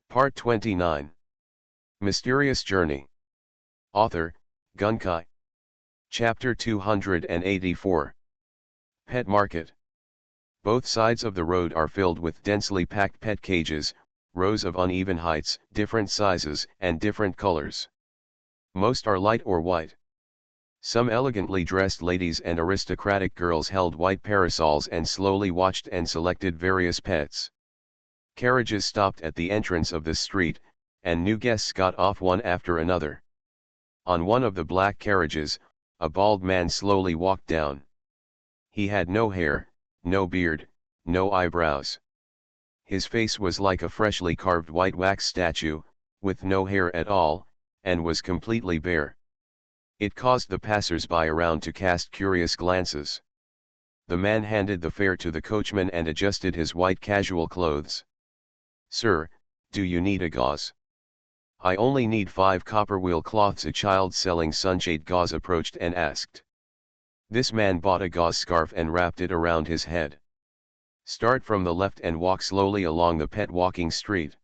Part 29. Mysterious Journey. Author, Gunkai. Chapter 284. Pet Market. Both sides of the road are filled with densely packed pet cages, rows of uneven heights, different sizes, and different colors. Most are light or white. Some elegantly dressed ladies and aristocratic girls held white parasols and slowly watched and selected various pets. Carriages stopped at the entrance of the street, and new guests got off one after another. On one of the black carriages, a bald man slowly walked down. He had no hair, no beard, no eyebrows. His face was like a freshly carved white wax statue, with no hair at all, and was completely bare. It caused the passers-by around to cast curious glances. The man handed the fare to the coachman and adjusted his white casual clothes. "Sir, do you need a gauze?" "I only need 5 copper wheel cloths." A child selling sunshade gauze approached and asked. This man bought a gauze scarf and wrapped it around his head. "Start from the left and walk slowly along the pet walking street."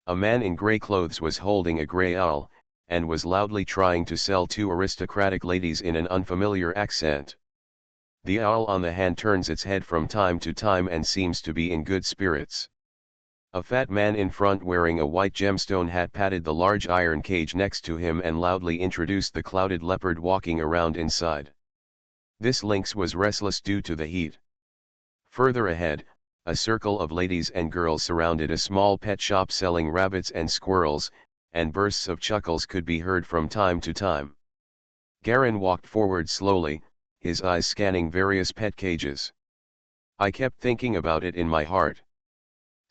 A man in gray clothes was holding a gray owl, and was loudly trying to sell 2 aristocratic ladies in an unfamiliar accent. The owl on the hand turns its head from time to time and seems to be in good spirits. A fat man in front wearing a white gemstone hat patted the large iron cage next to him and loudly introduced the clouded leopard walking around inside. This lynx was restless due to the heat. Further ahead, a circle of ladies and girls surrounded a small pet shop selling rabbits and squirrels, and bursts of chuckles could be heard from time to time. Garin walked forward slowly, his eyes scanning various pet cages. "I kept thinking about it in my heart.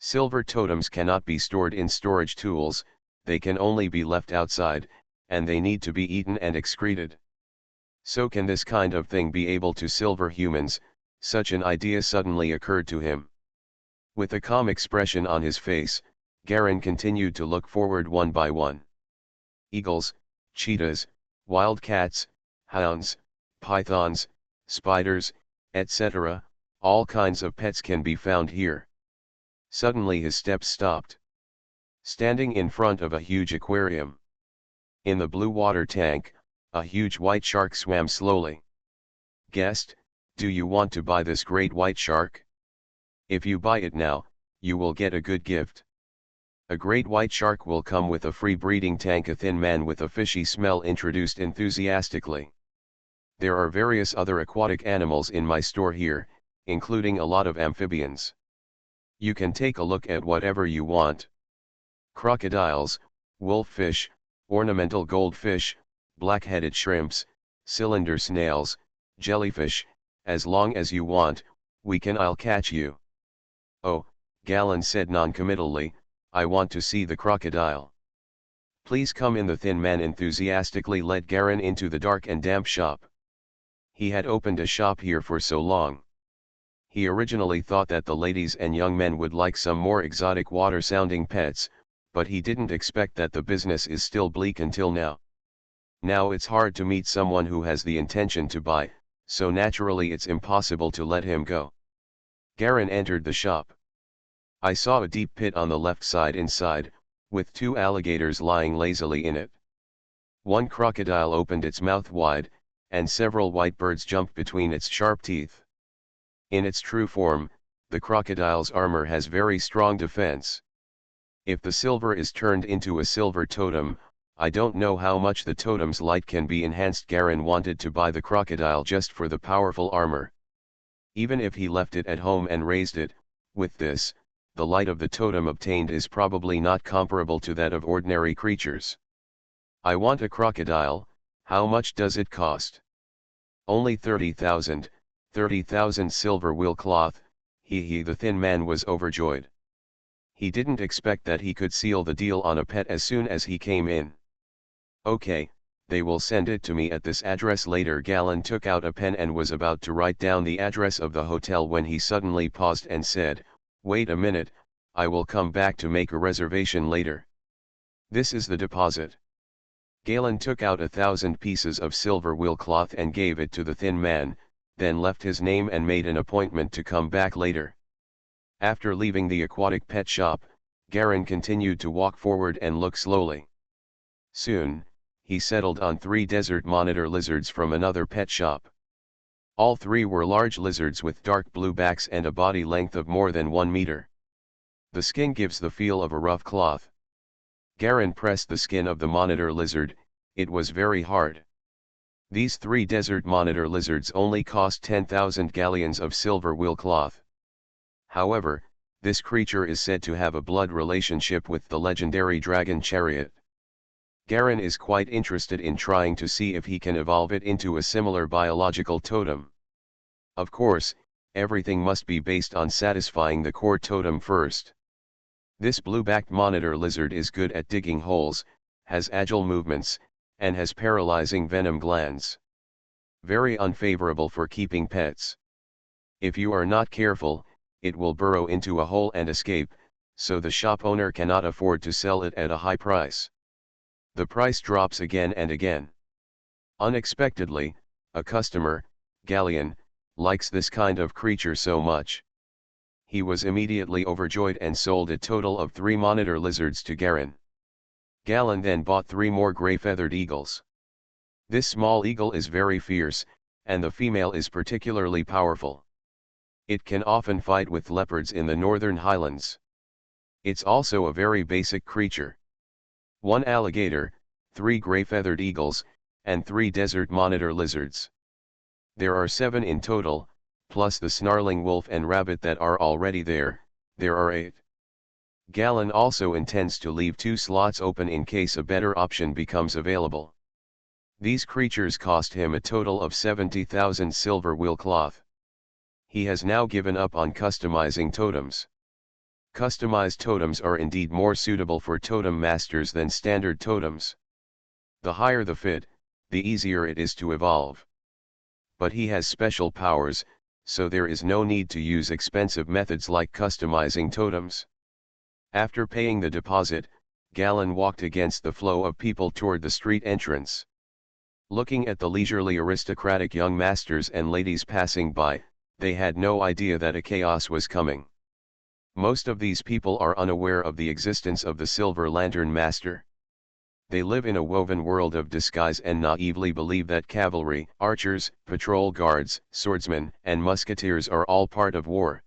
Silver totems cannot be stored in storage tools, they can only be left outside, and they need to be eaten and excreted. So can this kind of thing be able to silver humans?" Such an idea suddenly occurred to him. With a calm expression on his face, Garin continued to look forward one by one. Eagles, cheetahs, wild cats, hounds, pythons, spiders, etc., all kinds of pets can be found here. Suddenly his steps stopped. Standing in front of a huge aquarium. In the blue water tank, a huge white shark swam slowly. "Guest, do you want to buy this great white shark? If you buy it now, you will get a good gift. A great white shark will come with a free breeding tank." A thin man with a fishy smell introduced enthusiastically. "There are various other aquatic animals in my store here, including a lot of amphibians. You can take a look at whatever you want. Crocodiles, wolffish, ornamental goldfish, black-headed shrimps, cylinder snails, jellyfish, as long as you want, I'll catch you." "Oh," Galen said non-committally, "I want to see the crocodile." "Please come in." The thin man enthusiastically led Garin into the dark and damp shop. He had opened a shop here for so long. He originally thought that the ladies and young men would like some more exotic water-sounding pets, but he didn't expect that the business is still bleak until now. Now it's hard to meet someone who has the intention to buy, so naturally it's impossible to let him go. Garin entered the shop. I saw a deep pit on the left side inside, with 2 alligators lying lazily in it. One crocodile opened its mouth wide, and several white birds jumped between its sharp teeth. In its true form, the crocodile's armor has very strong defense. If the silver is turned into a silver totem, I don't know how much the totem's light can be enhanced. Garin wanted to buy the crocodile just for the powerful armor. Even if he left it at home and raised it, with this, the light of the totem obtained is probably not comparable to that of ordinary creatures. "I want a crocodile, how much does it cost?" "Only 30,000, 30,000 silver wheel cloth." The thin man was overjoyed. He didn't expect that he could seal the deal on a pet as soon as he came in. "Okay, they will send it to me at this address later." Galen took out a pen and was about to write down the address of the hotel when he suddenly paused and said, "Wait a minute, I will come back to make a reservation later. This is the deposit." Galen took out 1,000 pieces of silver wheel cloth and gave it to the thin man, then left his name and made an appointment to come back later. After leaving the aquatic pet shop, Garen continued to walk forward and look slowly. Soon, he settled on 3 desert monitor lizards from another pet shop. All 3 were large lizards with dark blue backs and a body length of more than 1 meter. The skin gives the feel of a rough cloth. Garen pressed the skin of the monitor lizard, it was very hard. These 3 desert monitor lizards only cost 10,000 galleons of silver wheel cloth. However, this creature is said to have a blood relationship with the legendary dragon chariot. Garen is quite interested in trying to see if he can evolve it into a similar biological totem. Of course, everything must be based on satisfying the core totem first. This blue-backed monitor lizard is good at digging holes, has agile movements, and has paralyzing venom glands. Very unfavorable for keeping pets. If you are not careful, it will burrow into a hole and escape, so the shop owner cannot afford to sell it at a high price. The price drops again and again. Unexpectedly, a customer, Galleon, likes this kind of creature so much. He was immediately overjoyed and sold a total of 3 monitor lizards to Garen. Galen then bought 3 more gray-feathered eagles. This small eagle is very fierce, and the female is particularly powerful. It can often fight with leopards in the northern highlands. It's also a very basic creature. 1 alligator, 3 gray-feathered eagles, and 3 desert monitor lizards. There are 7 in total, plus the snarling wolf and rabbit that are already there are 8. Galen also intends to leave 2 slots open in case a better option becomes available. These creatures cost him a total of 70,000 silver wheel cloth. He has now given up on customizing totems. Customized totems are indeed more suitable for totem masters than standard totems. The higher the fit, the easier it is to evolve. But he has special powers, so there is no need to use expensive methods like customizing totems. After paying the deposit, Galen walked against the flow of people toward the street entrance. Looking at the leisurely aristocratic young masters and ladies passing by, they had no idea that a chaos was coming. Most of these people are unaware of the existence of the Silver Lantern Master. They live in a woven world of disguise and naively believe that cavalry, archers, patrol guards, swordsmen, and musketeers are all part of war.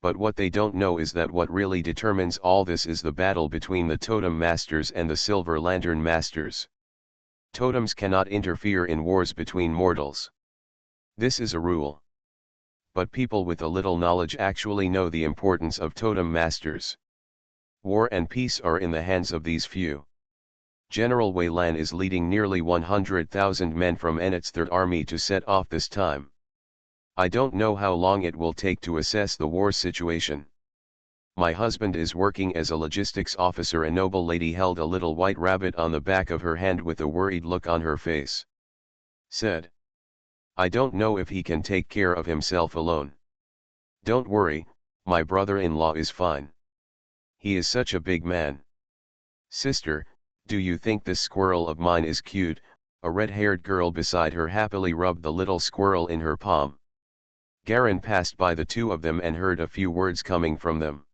But what they don't know is that what really determines all this is the battle between the Totem Masters and the Silver Lantern Masters. Totems cannot interfere in wars between mortals. This is a rule. But people with a little knowledge actually know the importance of totem masters. War and peace are in the hands of these few. General Wei Lan is leading nearly 100,000 men from Enet's Third Army to set off this time. I don't know how long it will take to assess the war situation. My husband is working as a logistics officer. A noble lady held a little white rabbit on the back of her hand with a worried look on her face. Said, I don't know if he can take care of himself alone. Don't worry, my brother-in-law is fine. He is such a big man. Sister, do you think this squirrel of mine is cute? A red-haired girl beside her happily rubbed the little squirrel in her palm. Garen passed by the 2 of them and heard a few words coming from them.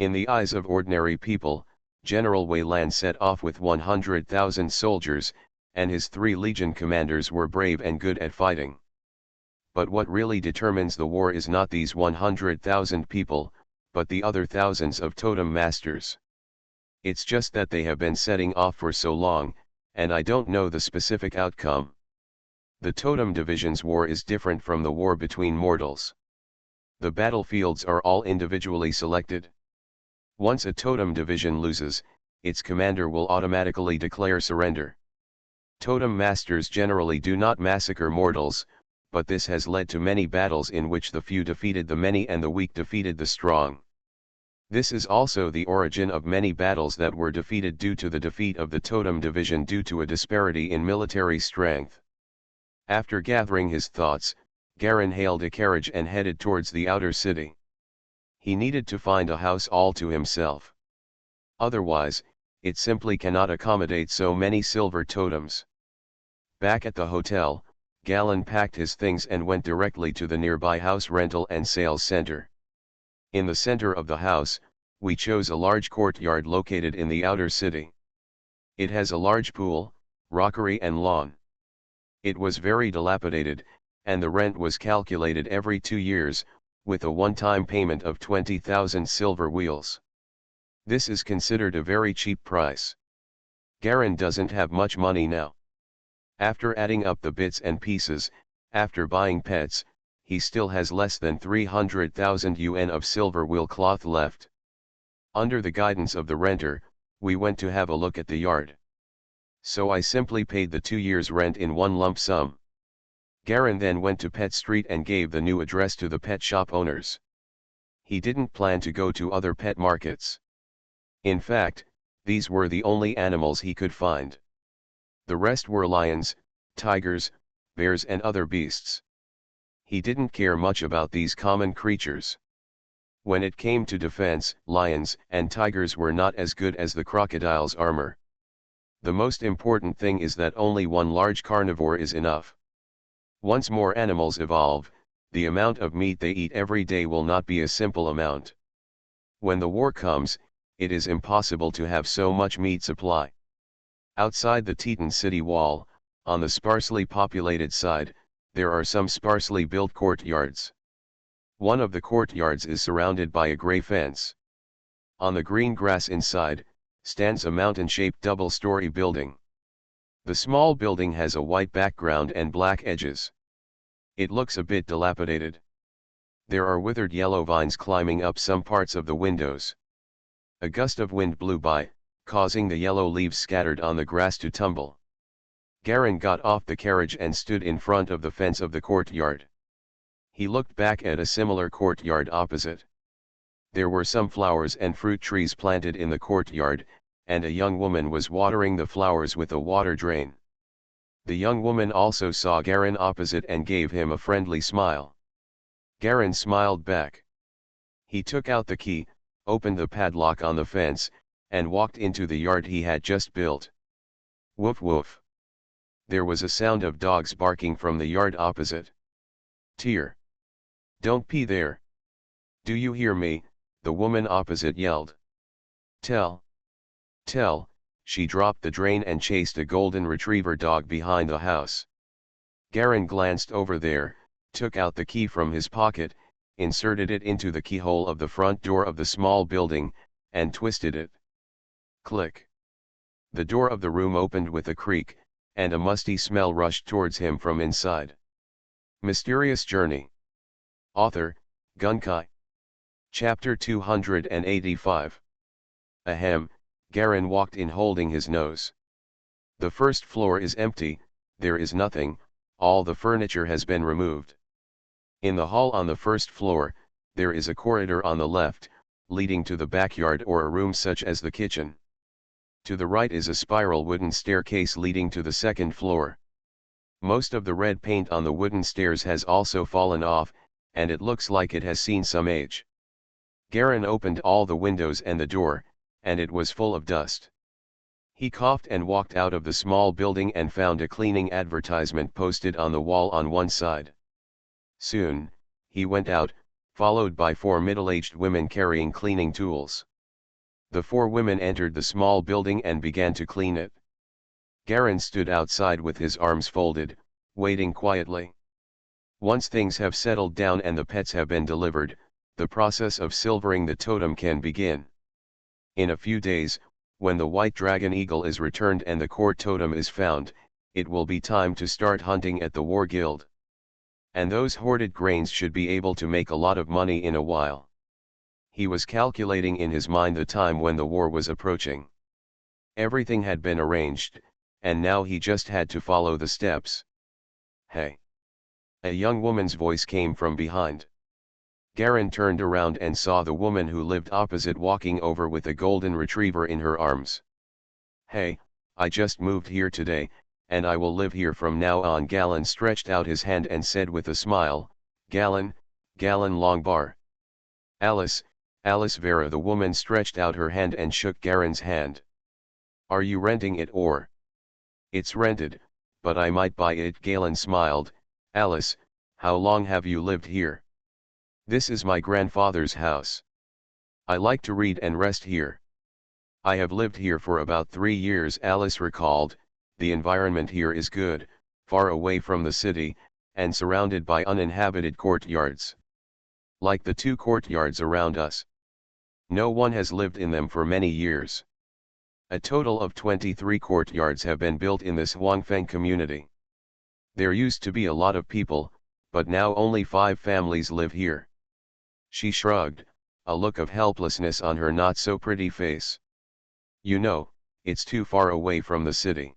In the eyes of ordinary people, General Wei Lan set off with 100,000 soldiers, and his 3 legion commanders were brave and good at fighting. But what really determines the war is not these 100,000 people, but the other thousands of totem masters. It's just that they have been setting off for so long, and I don't know the specific outcome. The Totem Division's war is different from the war between mortals. The battlefields are all individually selected. Once a Totem Division loses, its commander will automatically declare surrender. Totem Masters generally do not massacre mortals, but this has led to many battles in which the few defeated the many and the weak defeated the strong. This is also the origin of many battles that were defeated due to the defeat of the Totem Division due to a disparity in military strength. After gathering his thoughts, Garen hailed a carriage and headed towards the outer city. He needed to find a house all to himself. Otherwise, it simply cannot accommodate so many silver totems. Back at the hotel, Galen packed his things and went directly to the nearby house rental and sales center. In the center of the house, We chose a large courtyard located in the outer city. It has a large pool, rockery and lawn. It was very dilapidated, and the rent was calculated every 2 years, with a one-time payment of 20,000 silver wheels. This is considered a very cheap price. Garin doesn't have much money now. After adding up the bits and pieces, after buying pets, he still has less than 300,000 yuan of silver wheel cloth left. Under the guidance of the renter, we went to have a look at the yard. So I simply paid the 2 years' rent in one lump sum. Garin then went to Pet Street and gave the new address to the pet shop owners. He didn't plan to go to other pet markets. In fact, these were the only animals he could find. The rest were lions, tigers, bears and other beasts. He didn't care much about these common creatures. When it came to defense, lions and tigers were not as good as the crocodile's armor. The most important thing is that only one large carnivore is enough. Once more animals evolve, the amount of meat they eat every day will not be a simple amount. When the war comes, it is impossible to have so much meat supply. Outside the Teton city wall, on the sparsely populated side, there are some sparsely built courtyards. One of the courtyards is surrounded by a gray fence. On the green grass inside, stands a mountain-shaped double-story building. The small building has a white background and black edges. It looks a bit dilapidated. There are withered yellow vines climbing up some parts of the windows. A gust of wind blew by, causing the yellow leaves scattered on the grass to tumble. Garin got off the carriage and stood in front of the fence of the courtyard. He looked back at a similar courtyard opposite. There were some flowers and fruit trees planted in the courtyard, and a young woman was watering the flowers with a water drain. The young woman also saw Garin opposite and gave him a friendly smile. Garin smiled back. He took out the key, opened the padlock on the fence, and walked into the yard he had just built. Woof woof. There was a sound of dogs barking from the yard opposite. Tear. Don't pee there. Do you hear me? The woman opposite yelled. Tell. She dropped the drain and chased a golden retriever dog behind the house. Garin glanced over there, took out the key from his pocket, inserted it into the keyhole of the front door of the small building, and twisted it. Click. The door of the room opened with a creak, and a musty smell rushed towards him from inside. Mysterious Journey. Author, Gunkai. Chapter 285. Ahem, Garin walked in holding his nose. The first floor is empty, there is nothing, all the furniture has been removed. In the hall on the first floor, there is a corridor on the left, leading to the backyard or a room such as the kitchen. To the right is a spiral wooden staircase leading to the second floor. Most of the red paint on the wooden stairs has also fallen off, and it looks like it has seen some age. Garin opened all the windows and the door, and it was full of dust. He coughed and walked out of the small building and found a cleaning advertisement posted on the wall on one side. Soon, he went out, followed by 4 middle-aged women carrying cleaning tools. The 4 women entered the small building and began to clean it. Garin stood outside with his arms folded, waiting quietly. Once things have settled down and the pets have been delivered, the process of silvering the totem can begin. In a few days, when the white dragon eagle is returned and the core totem is found, it will be time to start hunting at the war guild. And those hoarded grains should be able to make a lot of money in a while. He was calculating in his mind the time when the war was approaching. Everything had been arranged, and now he just had to follow the steps. Hey! A young woman's voice came from behind. Garin turned around and saw the woman who lived opposite walking over with a golden retriever in her arms. Hey, I just moved here today, and I will live here from now on. Garin stretched out his hand and said with a smile, Garin Longbar. Alice Vera. The woman stretched out her hand and shook Garin's hand. Are you renting it or? It's rented, but I might buy it. Garin smiled. Alice, how long have you lived here? This is my grandfather's house. I like to read and rest here. I have lived here for about 3 years, Alice recalled. The environment here is good, far away from the city, and surrounded by uninhabited courtyards. Like the 2 courtyards around us. No one has lived in them for many years. A total of 23 courtyards have been built in this Huangfeng community. There used to be a lot of people, but now only 5 families live here. She shrugged, a look of helplessness on her not-so-pretty face. You know, it's too far away from the city.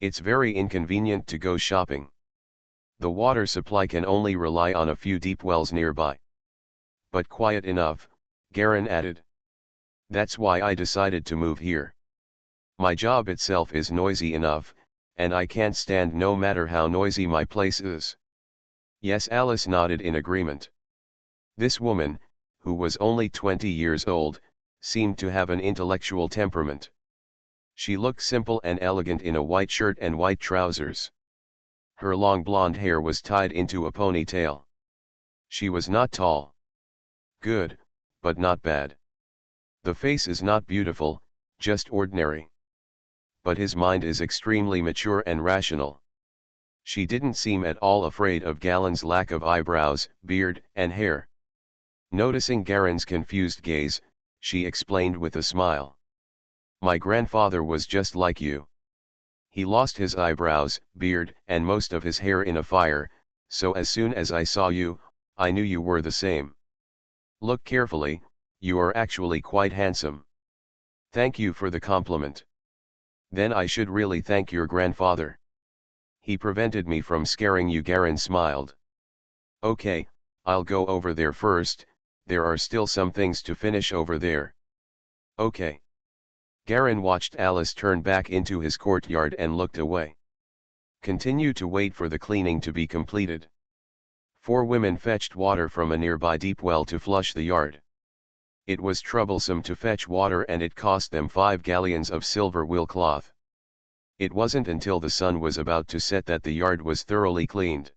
It's very inconvenient to go shopping. The water supply can only rely on a few deep wells nearby. But quiet enough, Garen added. That's why I decided to move here. My job itself is noisy enough, and I can't stand no matter how noisy my place is. Yes, Alice nodded in agreement. This woman, who was only 20 years old, seemed to have an intellectual temperament. She looked simple and elegant in a white shirt and white trousers. Her long blonde hair was tied into a ponytail. She was not tall. Good, but not bad. The face is not beautiful, just ordinary. But his mind is extremely mature and rational. She didn't seem at all afraid of Galen's lack of eyebrows, beard, and hair. Noticing Garen's confused gaze, she explained with a smile. My grandfather was just like you. He lost his eyebrows, beard, and most of his hair in a fire, so as soon as I saw you, I knew you were the same. Look carefully, you are actually quite handsome. Thank you for the compliment. Then I should really thank your grandfather. He prevented me from scaring you, Garen smiled. Okay, I'll go over there first, there are still some things to finish over there. Okay. Garen watched Alice turn back into his courtyard and looked away. Continue to wait for the cleaning to be completed. 4 women fetched water from a nearby deep well to flush the yard. It was troublesome to fetch water and it cost them 5 galleons of silver wool cloth. It wasn't until the sun was about to set that the yard was thoroughly cleaned.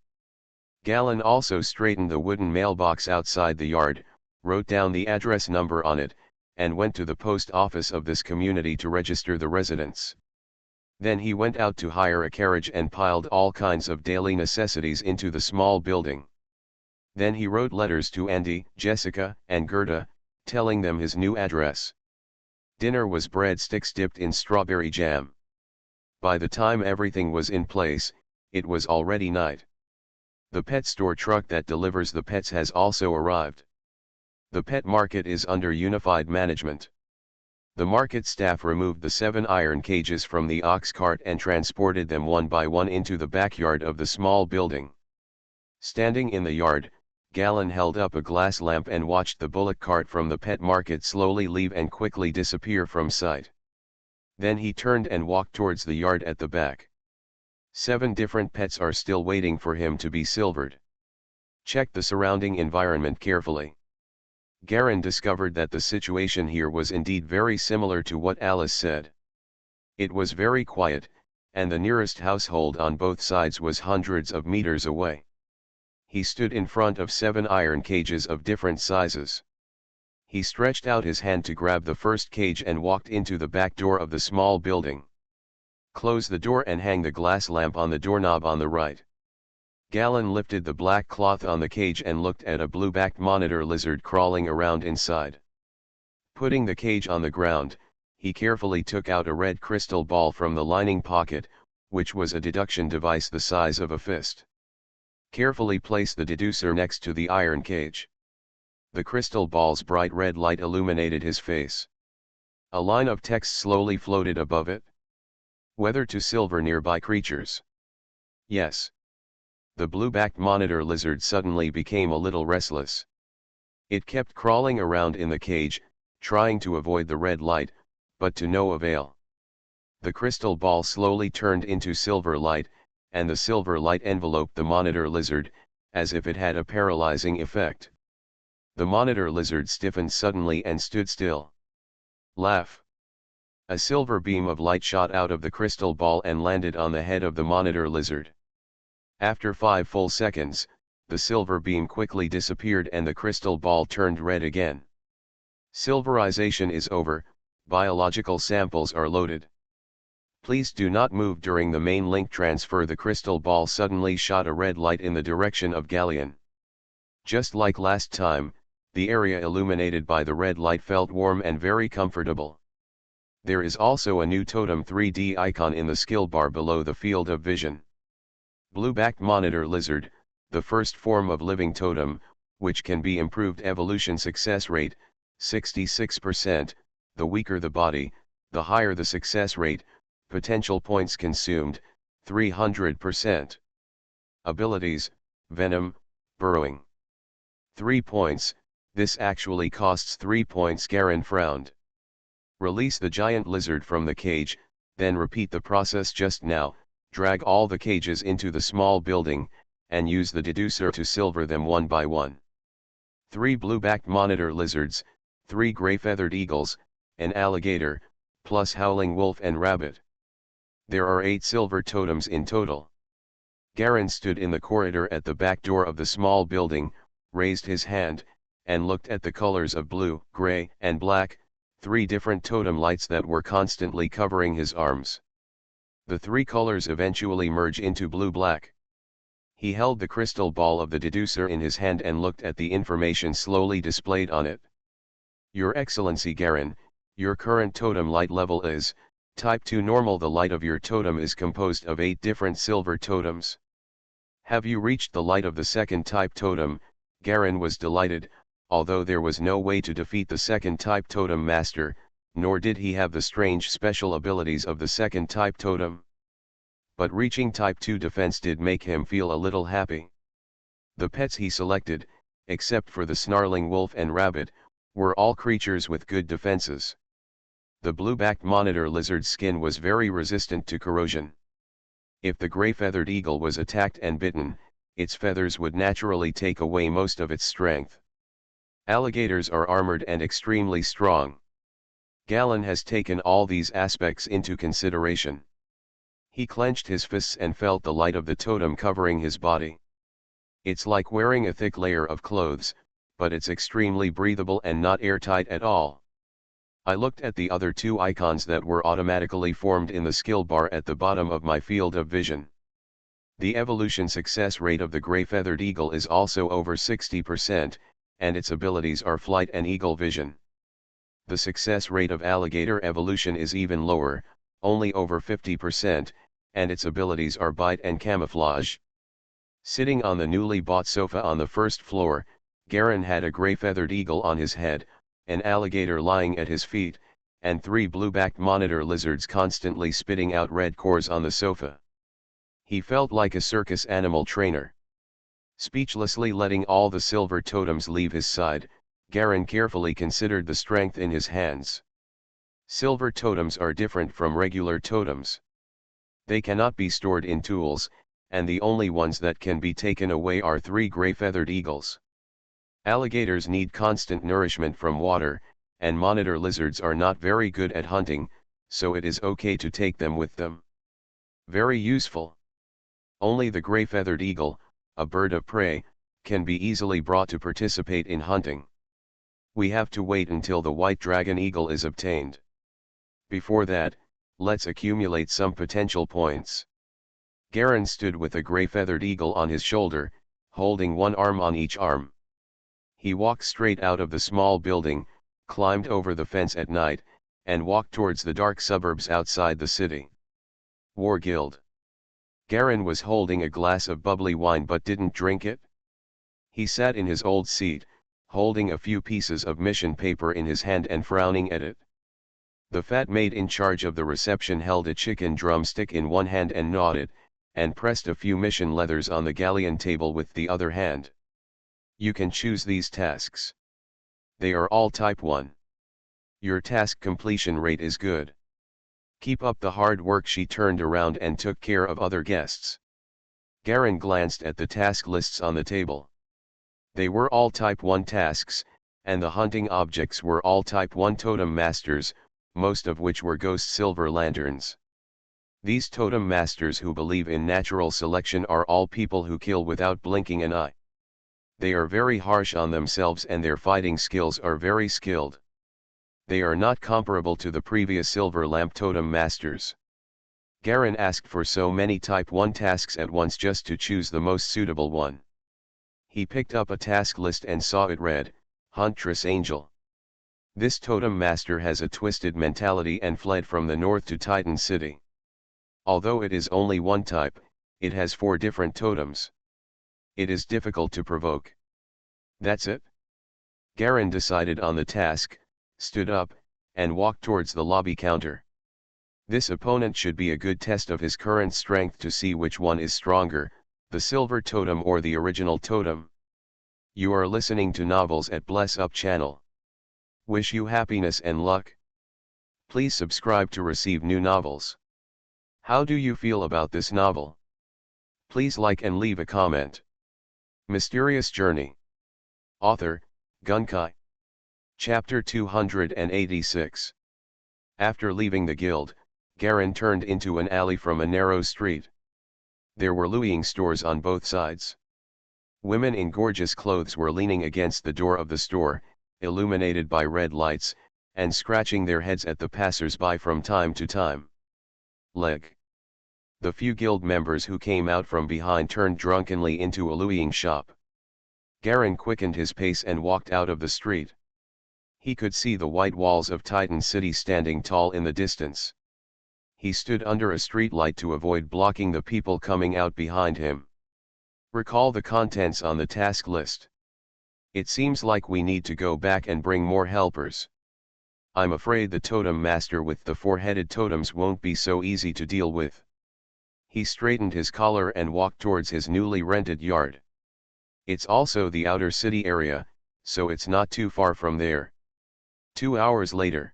Galen also straightened the wooden mailbox outside the yard, wrote down the address number on it, and went to the post office of this community to register the residents. Then he went out to hire a carriage and piled all kinds of daily necessities into the small building. Then he wrote letters to Andy, Jessica, and Gerda, telling them his new address. Dinner was breadsticks dipped in strawberry jam. By the time everything was in place, it was already night. The pet store truck that delivers the pets has also arrived. The pet market is under unified management. The market staff removed the 7 iron cages from the ox cart and transported them one by one into the backyard of the small building. Standing in the yard, Galen held up a glass lamp and watched the bullock cart from the pet market slowly leave and quickly disappear from sight. Then he turned and walked towards the yard at the back. 7 different pets are still waiting for him to be silvered. Check the surrounding environment carefully. Garen discovered that the situation here was indeed very similar to what Alice said. It was very quiet, and the nearest household on both sides was hundreds of meters away. He stood in front of 7 iron cages of different sizes. He stretched out his hand to grab the first cage and walked into the back door of the small building. Close the door and hang the glass lamp on the doorknob on the right. Galen lifted the black cloth on the cage and looked at a blue-backed monitor lizard crawling around inside. Putting the cage on the ground, he carefully took out a red crystal ball from the lining pocket, which was a deduction device the size of a fist. Carefully place the deducer next to the iron cage. The crystal ball's bright red light illuminated his face. A line of text slowly floated above it. Whether to silver nearby creatures. Yes. The blue-backed monitor lizard suddenly became a little restless. It kept crawling around in the cage, trying to avoid the red light, but to no avail. The crystal ball slowly turned into silver light, and the silver light enveloped the monitor lizard, as if it had a paralyzing effect. The monitor lizard stiffened suddenly and stood still. Laugh. A silver beam of light shot out of the crystal ball and landed on the head of the monitor lizard. After 5 full seconds, the silver beam quickly disappeared and the crystal ball turned red again. Silverization is over, biological samples are loaded. Please do not move during the main link transfer. The crystal ball suddenly shot a red light in the direction of Galleon. Just like last time, the area illuminated by the red light felt warm and very comfortable. There is also a new totem 3D icon in the skill bar below the field of vision. Blue-backed monitor lizard, the first form of living totem, which can be improved. Evolution success rate, 66%, the weaker the body, the higher the success rate, potential points consumed, 300%. Abilities, venom, burrowing. 3 points, this actually costs 3 points. Garen frowned. Release the giant lizard from the cage, then repeat the process just now, drag all the cages into the small building, and use the deducer to silver them one by one. 3 blue-backed monitor lizards, 3 gray-feathered eagles, an alligator, plus howling wolf and rabbit. There are 8 silver totems in total. Garen stood in the corridor at the back door of the small building, raised his hand, and looked at the colors of blue, gray, and black, 3 different totem lights that were constantly covering his arms. The 3 colors eventually merge into blue-black. He held the crystal ball of the deducer in his hand and looked at the information slowly displayed on it. Your Excellency Garen, your current totem light level is Type 2 normal. The light of your totem is composed of 8 different silver totems. Have you reached the light of the second type totem? Garen was delighted, although there was no way to defeat the second type totem master, nor did he have the strange special abilities of the second type totem. But reaching type 2 defense did make him feel a little happy. The pets he selected, except for the snarling wolf and rabbit, were all creatures with good defenses. The blue-backed monitor lizard's skin was very resistant to corrosion. If the gray-feathered eagle was attacked and bitten, its feathers would naturally take away most of its strength. Alligators are armored and extremely strong. Galen has taken all these aspects into consideration. He clenched his fists and felt the light of the totem covering his body. It's like wearing a thick layer of clothes, but it's extremely breathable and not airtight at all. I looked at the other 2 icons that were automatically formed in the skill bar at the bottom of my field of vision. The evolution success rate of the gray-feathered eagle is also over 60%, and its abilities are flight and eagle vision. The success rate of alligator evolution is even lower, only over 50%, and its abilities are bite and camouflage. Sitting on the newly bought sofa on the first floor, Garen had a gray-feathered eagle on his head, an alligator lying at his feet, and 3 blue-backed monitor lizards constantly spitting out red cores on the sofa. He felt like a circus animal trainer. Speechlessly letting all the silver totems leave his side, Garen carefully considered the strength in his hands. Silver totems are different from regular totems. They cannot be stored in tools, and the only ones that can be taken away are 3 gray-feathered eagles. Alligators need constant nourishment from water, and monitor lizards are not very good at hunting, so it is okay to take them with them. Very useful. Only the gray-feathered eagle, a bird of prey, can be easily brought to participate in hunting. We have to wait until the white dragon eagle is obtained. Before that, let's accumulate some potential points. Garen stood with a gray-feathered eagle on his shoulder, holding one arm on each arm. He walked straight out of the small building, climbed over the fence at night, and walked towards the dark suburbs outside the city. War Guild. Garen was holding a glass of bubbly wine but didn't drink it. He sat in his old seat, holding a few pieces of mission paper in his hand and frowning at it. The fat maid in charge of the reception held a chicken drumstick in one hand and nodded, and pressed a few mission leathers on the galleon table with the other hand. You can choose these tasks. They are all type 1. Your task completion rate is good. Keep up the hard work. She turned around and took care of other guests. Garen glanced at the task lists on the table. They were all type 1 tasks, and the hunting objects were all type 1 totem masters, most of which were ghost silver lanterns. These totem masters who believe in natural selection are all people who kill without blinking an eye. They are very harsh on themselves and their fighting skills are very skilled. They are not comparable to the previous silver lamp totem masters. Garen asked for so many Type 1 tasks at once just to choose the most suitable one. He picked up a task list and saw it read, Hunt Triss Angel. This totem master has a twisted mentality and fled from the north to Titan City. Although it is only one type, it has 4 different totems. It is difficult to provoke. That's it? Garen decided on the task, stood up, and walked towards the lobby counter. This opponent should be a good test of his current strength to see which one is stronger, the silver totem or the original totem. You are listening to Novels at Bless Up channel. Wish you happiness and luck. Please subscribe to receive new novels. How do you feel about this novel? Please like and leave a comment. Mysterious Journey. Author, Gunkai. Chapter 286. After leaving the guild, Garen turned into an alley from a narrow street. There were looting stores on both sides. Women in gorgeous clothes were leaning against the door of the store, illuminated by red lights, and scratching their heads at the passers-by from time to time. Leg. The few guild members who came out from behind turned drunkenly into a looting shop. Garen quickened his pace and walked out of the street. He could see the white walls of Titan City standing tall in the distance. He stood under a street light to avoid blocking the people coming out behind him. Recall the contents on the task list. It seems like we need to go back and bring more helpers. I'm afraid the totem master with the 4-headed totems won't be so easy to deal with. He straightened his collar and walked towards his newly rented yard. It's also the outer city area, so it's not too far from there. 2 hours later.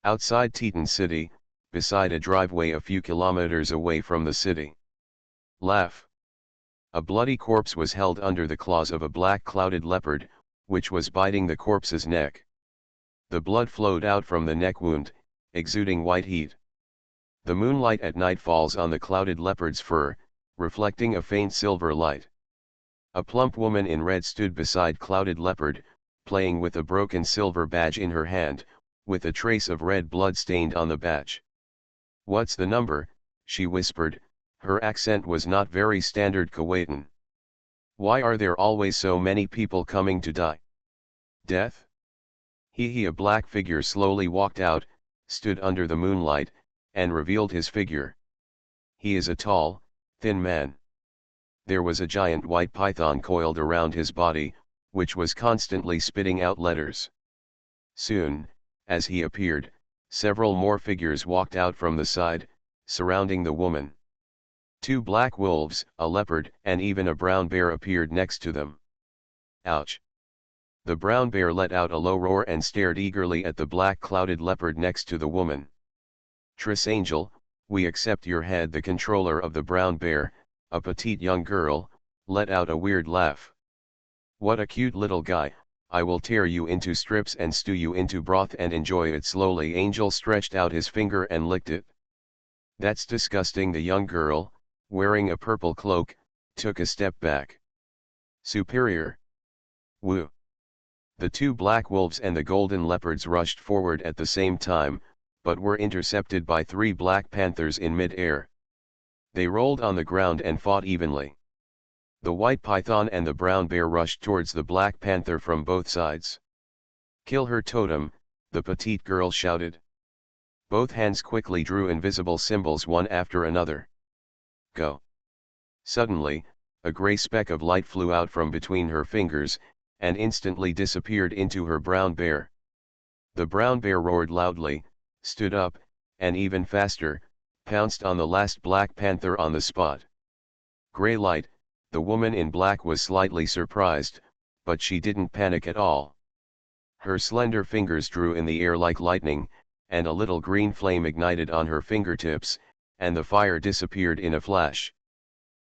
Outside Titan City, beside a driveway a few kilometers away from the city. Laugh. A bloody corpse was held under the claws of a black clouded leopard, which was biting the corpse's neck. The blood flowed out from the neck wound, exuding white heat. The moonlight at night falls on the clouded leopard's fur, reflecting a faint silver light. A plump woman in red stood beside clouded leopard, playing with a broken silver badge in her hand, with a trace of red blood stained on the badge. "What's the number?" she whispered. Her accent was not very standard Kuwaitan. "Why are there always so many people coming to die? Death?" A black figure slowly walked out, stood under the moonlight, and revealed his figure. He is a tall, thin man. There was a giant white python coiled around his body, which was constantly spitting out letters. Soon, as he appeared, several more figures walked out from the side, surrounding the woman. 2 black wolves, a leopard, and even a brown bear appeared next to them. Ouch! The brown bear let out a low roar and stared eagerly at the black clouded leopard next to the woman. "Triss Angel, we accept your head." The controller of the brown bear, a petite young girl, let out a weird laugh. "What a cute little guy, I will tear you into strips and stew you into broth and enjoy it slowly." Angel stretched out his finger and licked it. "That's disgusting." The young girl, wearing a purple cloak, took a step back. "Superior. Woo." The 2 black wolves and the golden leopards rushed forward at the same time, but were intercepted by 3 black panthers in mid-air. They rolled on the ground and fought evenly. The white python and the brown bear rushed towards the black panther from both sides. "Kill her totem," the petite girl shouted. Both hands quickly drew invisible symbols one after another. "Go." Suddenly, a gray speck of light flew out from between her fingers, and instantly disappeared into her brown bear. The brown bear roared loudly, stood up, and even faster, pounced on the last black panther on the spot. Gray light. The woman in black was slightly surprised, but she didn't panic at all. Her slender fingers drew in the air like lightning, and a little green flame ignited on her fingertips, and the fire disappeared in a flash.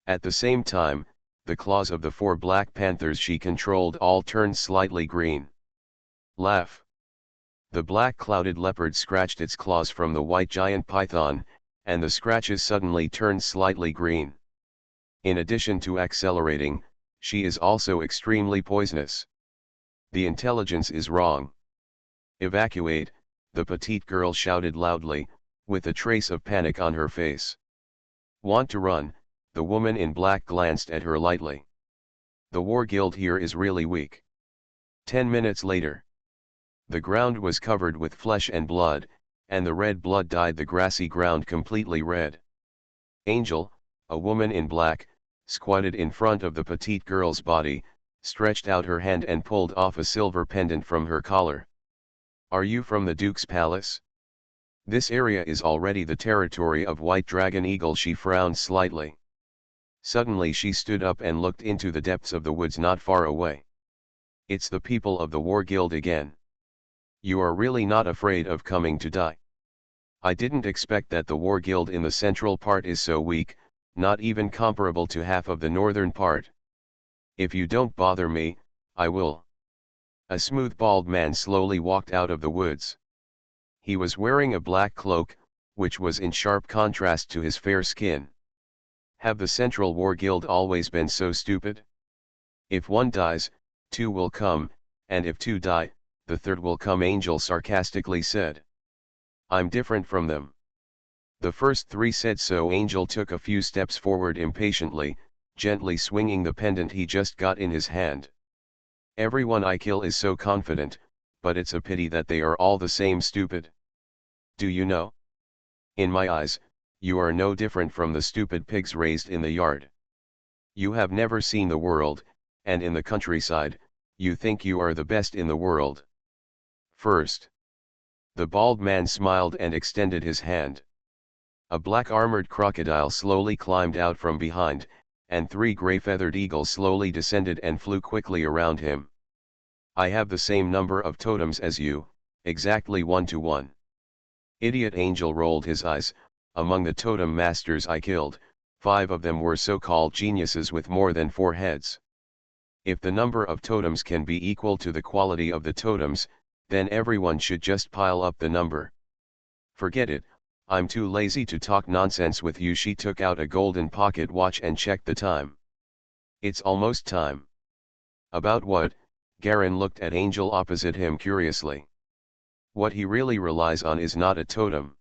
At the same time, the claws of the 4 black panthers she controlled all turned slightly green. Laugh. The black clouded leopard scratched its claws from the white giant python, and the scratches suddenly turned slightly green. In addition to accelerating, she is also extremely poisonous. The intelligence is wrong. Evacuate, the petite girl shouted loudly, with a trace of panic on her face. Want to run? The woman in black glanced at her lightly. The war guild here is really weak. 10 minutes later. The ground was covered with flesh and blood, and the red blood dyed the grassy ground completely red. Angel, a woman in black, squatted in front of the petite girl's body, stretched out her hand and pulled off a silver pendant from her collar. Are you from the Duke's palace? This area is already the territory of White Dragon Eagle. She frowned slightly. Suddenly she stood up and looked into the depths of the woods not far away. It's the people of the War Guild again. You are really not afraid of coming to die? I didn't expect that the War Guild in the central part is so weak, not even comparable to half of the northern part. If you don't bother me, I will. A smooth bald man slowly walked out of the woods. He was wearing a black cloak, which was in sharp contrast to his fair skin. Have the Central War Guild always been so stupid? If one dies, two will come, and if two die, the third will come, Angel sarcastically said. I'm different from them. The first three said so. Angel took a few steps forward impatiently, gently swinging the pendant he just got in his hand. Everyone I kill is so confident, but it's a pity that they are all the same stupid. Do you know? In my eyes, you are no different from the stupid pigs raised in the yard. You have never seen the world, and in the countryside, you think you are the best in the world. First. The bald man smiled and extended his hand. A black armored crocodile slowly climbed out from behind, and three gray-feathered eagles slowly descended and flew quickly around him. I have the same number of totems as you, exactly 1 to 1. Idiot. Angel rolled his eyes. Among the totem masters I killed, 5 of them were so-called geniuses with more than 4 heads. If the number of totems can be equal to the quality of the totems, then everyone should just pile up the number. Forget it, I'm too lazy to talk nonsense with you. She took out a golden pocket watch and checked the time. It's almost time. About what? Garen looked at Angel opposite him curiously. What he really relies on is not a totem.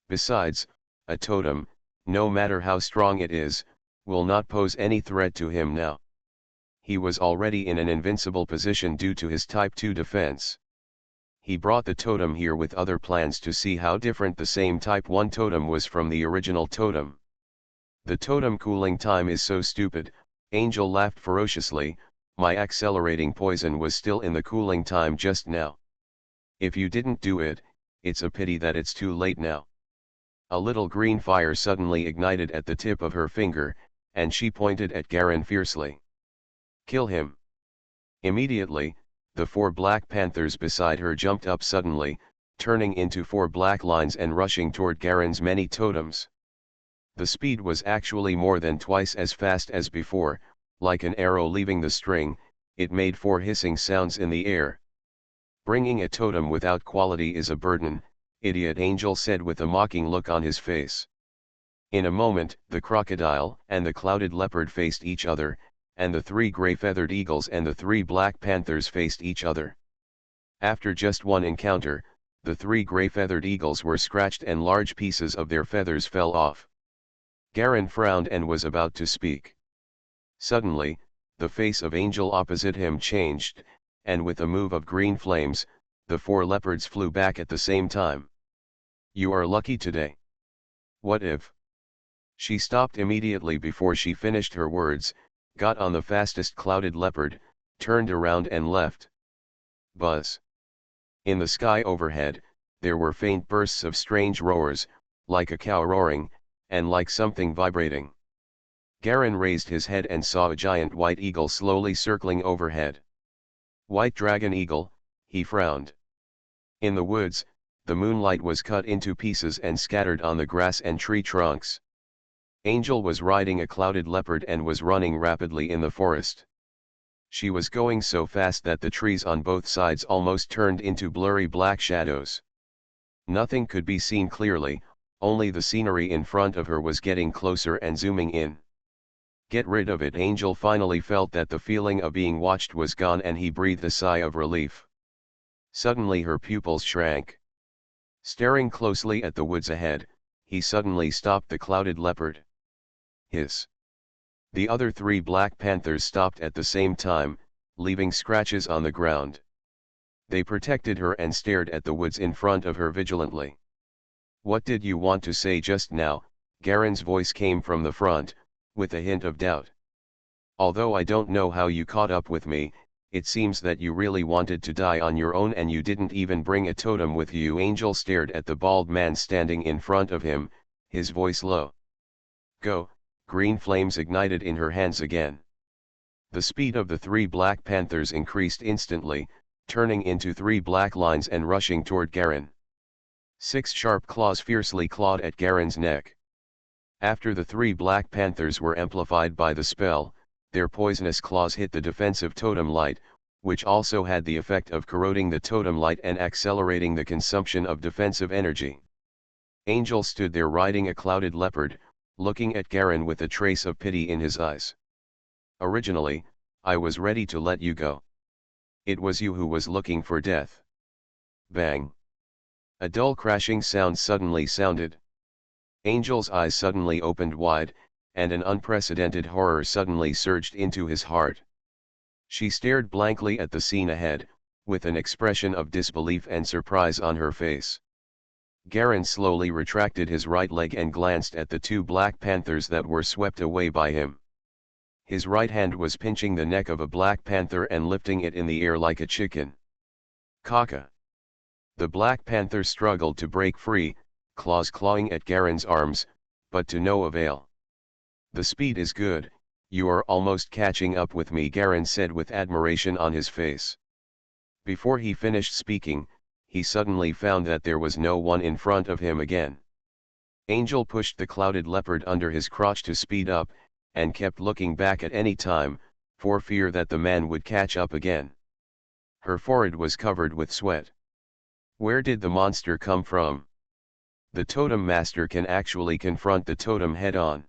Besides, a totem, no matter how strong it is, will not pose any threat to him now. He was already in an invincible position due to his Type 2 defense. He brought the totem here with other plans to see how different the same Type 1 totem was from the original totem. The totem cooling time is so stupid, Angel laughed ferociously. My accelerating poison was still in the cooling time just now. If you didn't do it, it's a pity that it's too late now. A little green fire suddenly ignited at the tip of her finger, and she pointed at Garen fiercely. Kill him. Immediately, the 4 black panthers beside her jumped up suddenly, turning into 4 black lines and rushing toward Garen's many totems. The speed was actually more than twice as fast as before. Like an arrow leaving the string, it made 4 hissing sounds in the air. Bringing a totem without quality is a burden, idiot. Angel said with a mocking look on his face. In a moment, the crocodile and the clouded leopard faced each other, and the 3 gray-feathered eagles and the 3 black panthers faced each other. After just one encounter, the 3 gray-feathered eagles were scratched and large pieces of their feathers fell off. Garen frowned and was about to speak. Suddenly, the face of Angel opposite him changed, and with a move of green flames, the 4 leopards flew back at the same time. You are lucky today. What if? She stopped immediately before she finished her words, got on the fastest clouded leopard, turned around and left. Buzz. In the sky overhead, there were faint bursts of strange roars, like a cow roaring, and like something vibrating. Garen raised his head and saw a giant white eagle slowly circling overhead. White Dragon Eagle, he frowned. In the woods, the moonlight was cut into pieces and scattered on the grass and tree trunks. Angel was riding a clouded leopard and was running rapidly in the forest. She was going so fast that the trees on both sides almost turned into blurry black shadows. Nothing could be seen clearly, only the scenery in front of her was getting closer and zooming in. Get rid of it. Angel finally felt that the feeling of being watched was gone and he breathed a sigh of relief. Suddenly her pupils shrank. Staring closely at the woods ahead, he suddenly stopped the clouded leopard. Hiss! The other 3 black panthers stopped at the same time, leaving scratches on the ground. They protected her and stared at the woods in front of her vigilantly. "What did you want to say just now?" Garen's voice came from the front, with a hint of doubt. "Although I don't know how you caught up with me, it seems that you really wanted to die on your own and you didn't even bring a totem with you." Angel stared at the bald man standing in front of him, his voice low. "Go!" Green flames ignited in her hands again. The speed of the 3 black panthers increased instantly, turning into 3 black lines and rushing toward Garen. 6 sharp claws fiercely clawed at Garen's neck. After the 3 black panthers were amplified by the spell, their poisonous claws hit the defensive totem light, which also had the effect of corroding the totem light and accelerating the consumption of defensive energy. Angel stood there riding a clouded leopard, looking at Garen with a trace of pity in his eyes. "Originally, I was ready to let you go. It was you who was looking for death." Bang! A dull crashing sound suddenly sounded. Angel's eyes suddenly opened wide, and an unprecedented horror suddenly surged into his heart. She stared blankly at the scene ahead, with an expression of disbelief and surprise on her face. Garen slowly retracted his right leg and glanced at the 2 black panthers that were swept away by him. His right hand was pinching the neck of a black panther and lifting it in the air like a chicken. Kaka! The black panther struggled to break free, claws clawing at Garen's arms, but to no avail. "The speed is good, you are almost catching up with me," Garen said with admiration on his face. Before he finished speaking, he suddenly found that there was no one in front of him again. Angel pushed the clouded leopard under his crotch to speed up, and kept looking back at any time, for fear that the man would catch up again. Her forehead was covered with sweat. Where did the monster come from? The totem master can actually confront the totem head-on.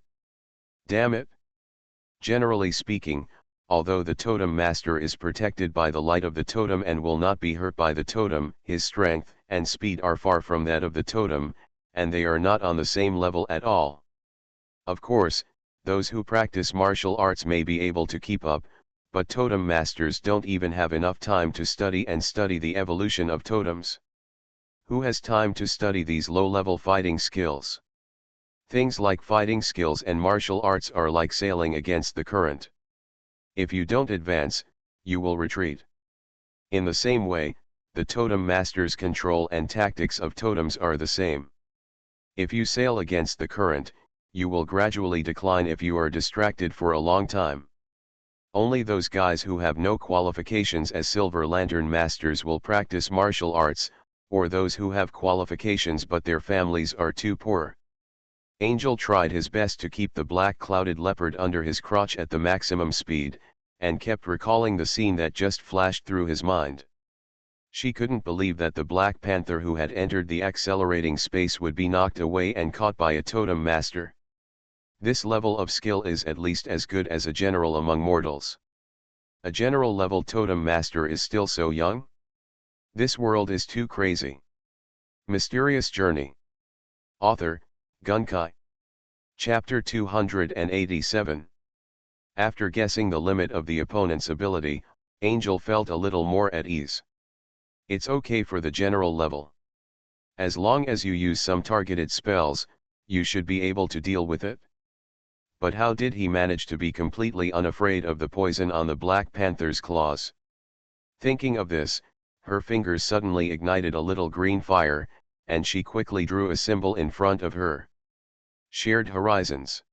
Damn it! Generally speaking, although the totem master is protected by the light of the totem and will not be hurt by the totem, his strength and speed are far from that of the totem, and they are not on the same level at all. Of course, those who practice martial arts may be able to keep up, but totem masters don't even have enough time to study the evolution of totems. Who has time to study these low-level fighting skills? Things like fighting skills and martial arts are like sailing against the current. If you don't advance, you will retreat. In the same way, the totem master's control and tactics of totems are the same. If you sail against the current, you will gradually decline if you are distracted for a long time. Only those guys who have no qualifications as Silver Lantern Masters will practice martial arts, or those who have qualifications but their families are too poor. Angel tried his best to keep the black clouded leopard under his crotch at the maximum speed, and kept recalling the scene that just flashed through his mind. She couldn't believe that the Black Panther who had entered the accelerating space would be knocked away and caught by a totem master. This level of skill is at least as good as a general among mortals. A general level totem master is still so young? This world is too crazy. Mysterious Journey. Author, Gunkai. Chapter 287. After guessing the limit of the opponent's ability, Angel felt a little more at ease. It's okay for the general level. As long as you use some targeted spells, you should be able to deal with it. But how did he manage to be completely unafraid of the poison on the Black Panther's claws? Thinking of this, her fingers suddenly ignited a little green fire, and she quickly drew a symbol in front of her. Shared horizons.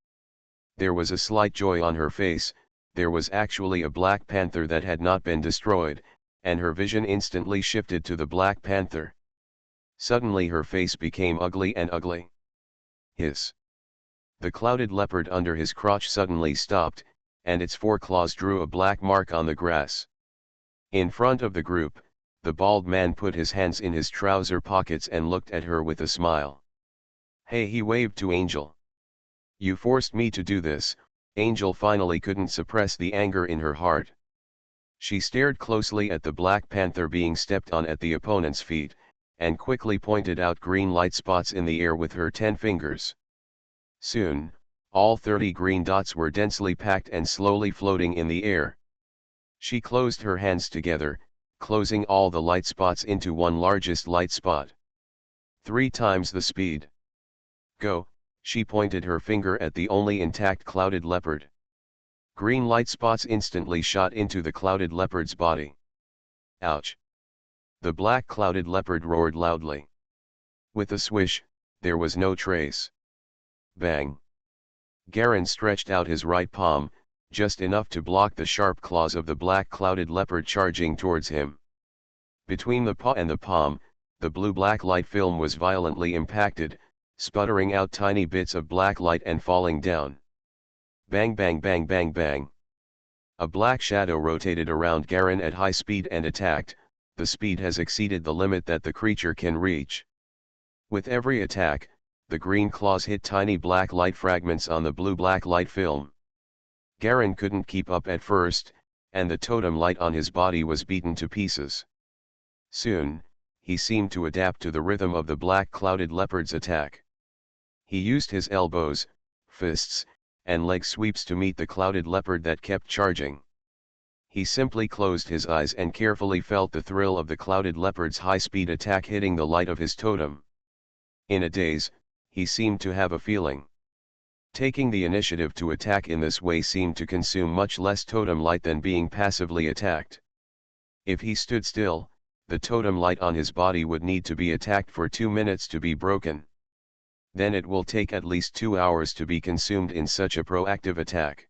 There was a slight joy on her face. There was actually a Black Panther that had not been destroyed, and her vision instantly shifted to the Black Panther. Suddenly her face became ugly and ugly. Hiss. The clouded leopard under his crotch suddenly stopped, and its foreclaws drew a black mark on the grass. In front of the group, the bald man put his hands in his trouser pockets and looked at her with a smile. "Hey," he waved to Angel. "You forced me to do this." Angel finally couldn't suppress the anger in her heart. She stared closely at the Black Panther being stepped on at the opponent's feet, and quickly pointed out green light spots in the air with her 10 fingers. Soon, all 30 green dots were densely packed and slowly floating in the air. She closed her hands together, closing all the light spots into one largest light spot. 3 times the speed. Go, she pointed her finger at the only intact clouded leopard. Green light spots instantly shot into the clouded leopard's body. Ouch! The black clouded leopard roared loudly. With a swish, there was no trace. Bang! Garen stretched out his right palm, just enough to block the sharp claws of the black clouded leopard charging towards him. Between the paw and the palm, the blue-black light film was violently impacted, sputtering out tiny bits of black light and falling down. Bang bang bang bang bang. A black shadow rotated around Garen at high speed and attacked. The speed has exceeded the limit that the creature can reach. With every attack, the green claws hit tiny black light fragments on the blue-black light film. Garen couldn't keep up at first, and the totem light on his body was beaten to pieces. Soon, he seemed to adapt to the rhythm of the black clouded leopard's attack. He used his elbows, fists, and leg sweeps to meet the clouded leopard that kept charging. He simply closed his eyes and carefully felt the thrill of the clouded leopard's high-speed attack hitting the light of his totem. In a daze, he seemed to have a feeling. Taking the initiative to attack in this way seemed to consume much less totem light than being passively attacked. If he stood still, the totem light on his body would need to be attacked for 2 minutes to be broken. Then it will take at least 2 hours to be consumed in such a proactive attack.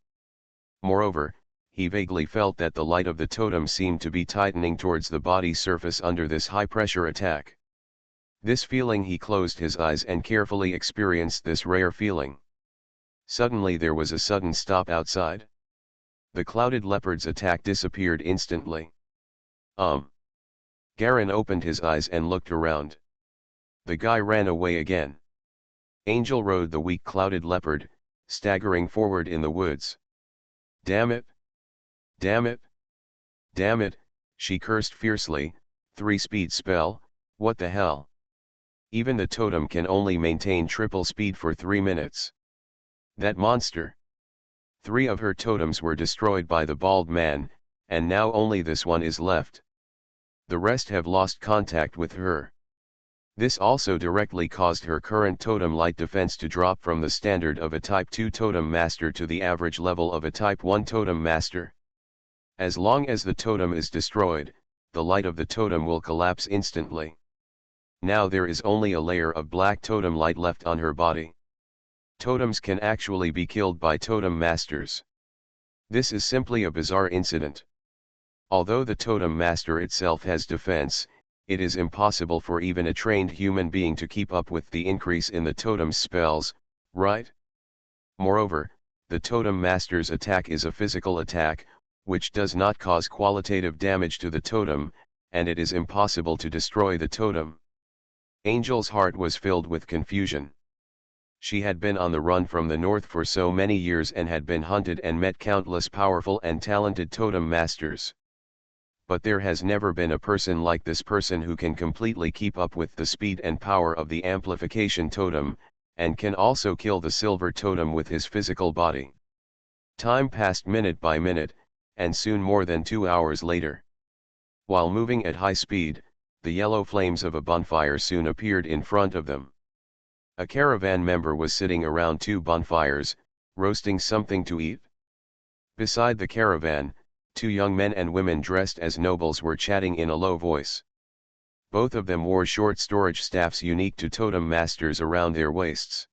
Moreover, he vaguely felt that the light of the totem seemed to be tightening towards the body surface under this high-pressure attack. This feeling, he closed his eyes and carefully experienced this rare feeling. Suddenly there was a sudden stop outside. The clouded leopard's attack disappeared instantly. Garen opened his eyes and looked around. The guy ran away again. Angel rode the weak clouded leopard, staggering forward in the woods. Damn it! Damn it! Damn it, she cursed fiercely. 3-speed spell, what the hell? Even the totem can only maintain triple speed for 3 minutes. That monster! 3 of her totems were destroyed by the bald man, and now only this one is left. The rest have lost contact with her. This also directly caused her current totem light defense to drop from the standard of a Type 2 totem master to the average level of a Type 1 totem master. As long as the totem is destroyed, the light of the totem will collapse instantly. Now there is only a layer of black totem light left on her body. Totems can actually be killed by totem masters. This is simply a bizarre incident. Although the totem master itself has defense, it is impossible for even a trained human being to keep up with the increase in the totem's spells, right? Moreover, the totem master's attack is a physical attack, which does not cause qualitative damage to the totem, and it is impossible to destroy the totem. Angel's heart was filled with confusion. She had been on the run from the north for so many years and had been hunted and met countless powerful and talented totem masters. But there has never been a person like this person who can completely keep up with the speed and power of the amplification totem, and can also kill the silver totem with his physical body. Time passed minute by minute, and soon more than 2 hours later. While moving at high speed, the yellow flames of a bonfire soon appeared in front of them. A caravan member was sitting around 2 bonfires, roasting something to eat. Beside the caravan, 2 young men and women dressed as nobles were chatting in a low voice. Both of them wore short storage staffs unique to totem masters around their waists.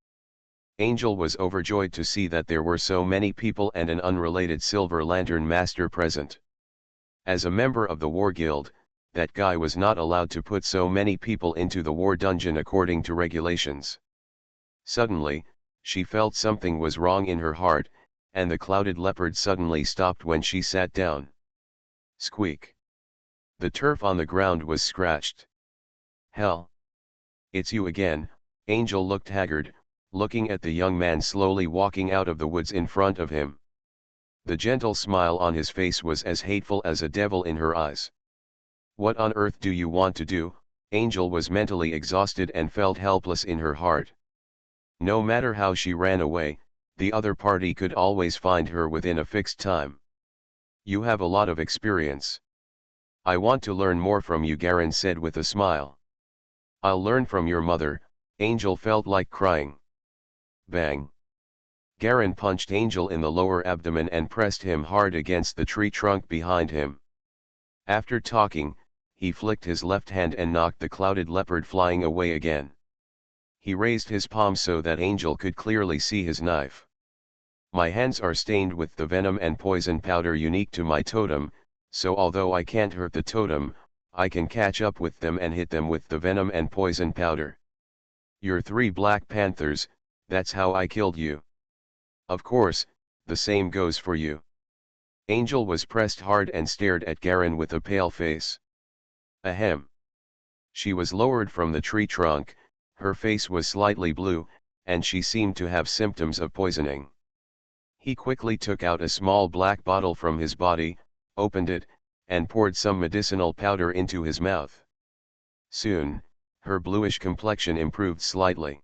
Angel was overjoyed to see that there were so many people and an unrelated Silver Lantern master present. As a member of the War Guild, that guy was not allowed to put so many people into the war dungeon according to regulations. Suddenly, she felt something was wrong in her heart, and the clouded leopard suddenly stopped when she sat down. Squeak! The turf on the ground was scratched. Hell! It's you again. Angel looked haggard, looking at the young man slowly walking out of the woods in front of him. The gentle smile on his face was as hateful as a devil in her eyes. What on earth do you want to do? Angel was mentally exhausted and felt helpless in her heart. No matter how she ran away, the other party could always find her within a fixed time. You have a lot of experience. I want to learn more from you, Garen said with a smile. I'll learn from your mother. Angel felt like crying. Bang. Garen punched Angel in the lower abdomen and pressed him hard against the tree trunk behind him. After talking, he flicked his left hand and knocked the clouded leopard flying away again. He raised his palm so that Angel could clearly see his knife. My hands are stained with the venom and poison powder unique to my totem, so although I can't hurt the totem, I can catch up with them and hit them with the venom and poison powder. You're 3 Black Panthers, that's how I killed you. Of course, the same goes for you. Angel was pressed hard and stared at Garen with a pale face. Ahem. She was lowered from the tree trunk, her face was slightly blue, and she seemed to have symptoms of poisoning. He quickly took out a small black bottle from his body, opened it, and poured some medicinal powder into his mouth. Soon, her bluish complexion improved slightly.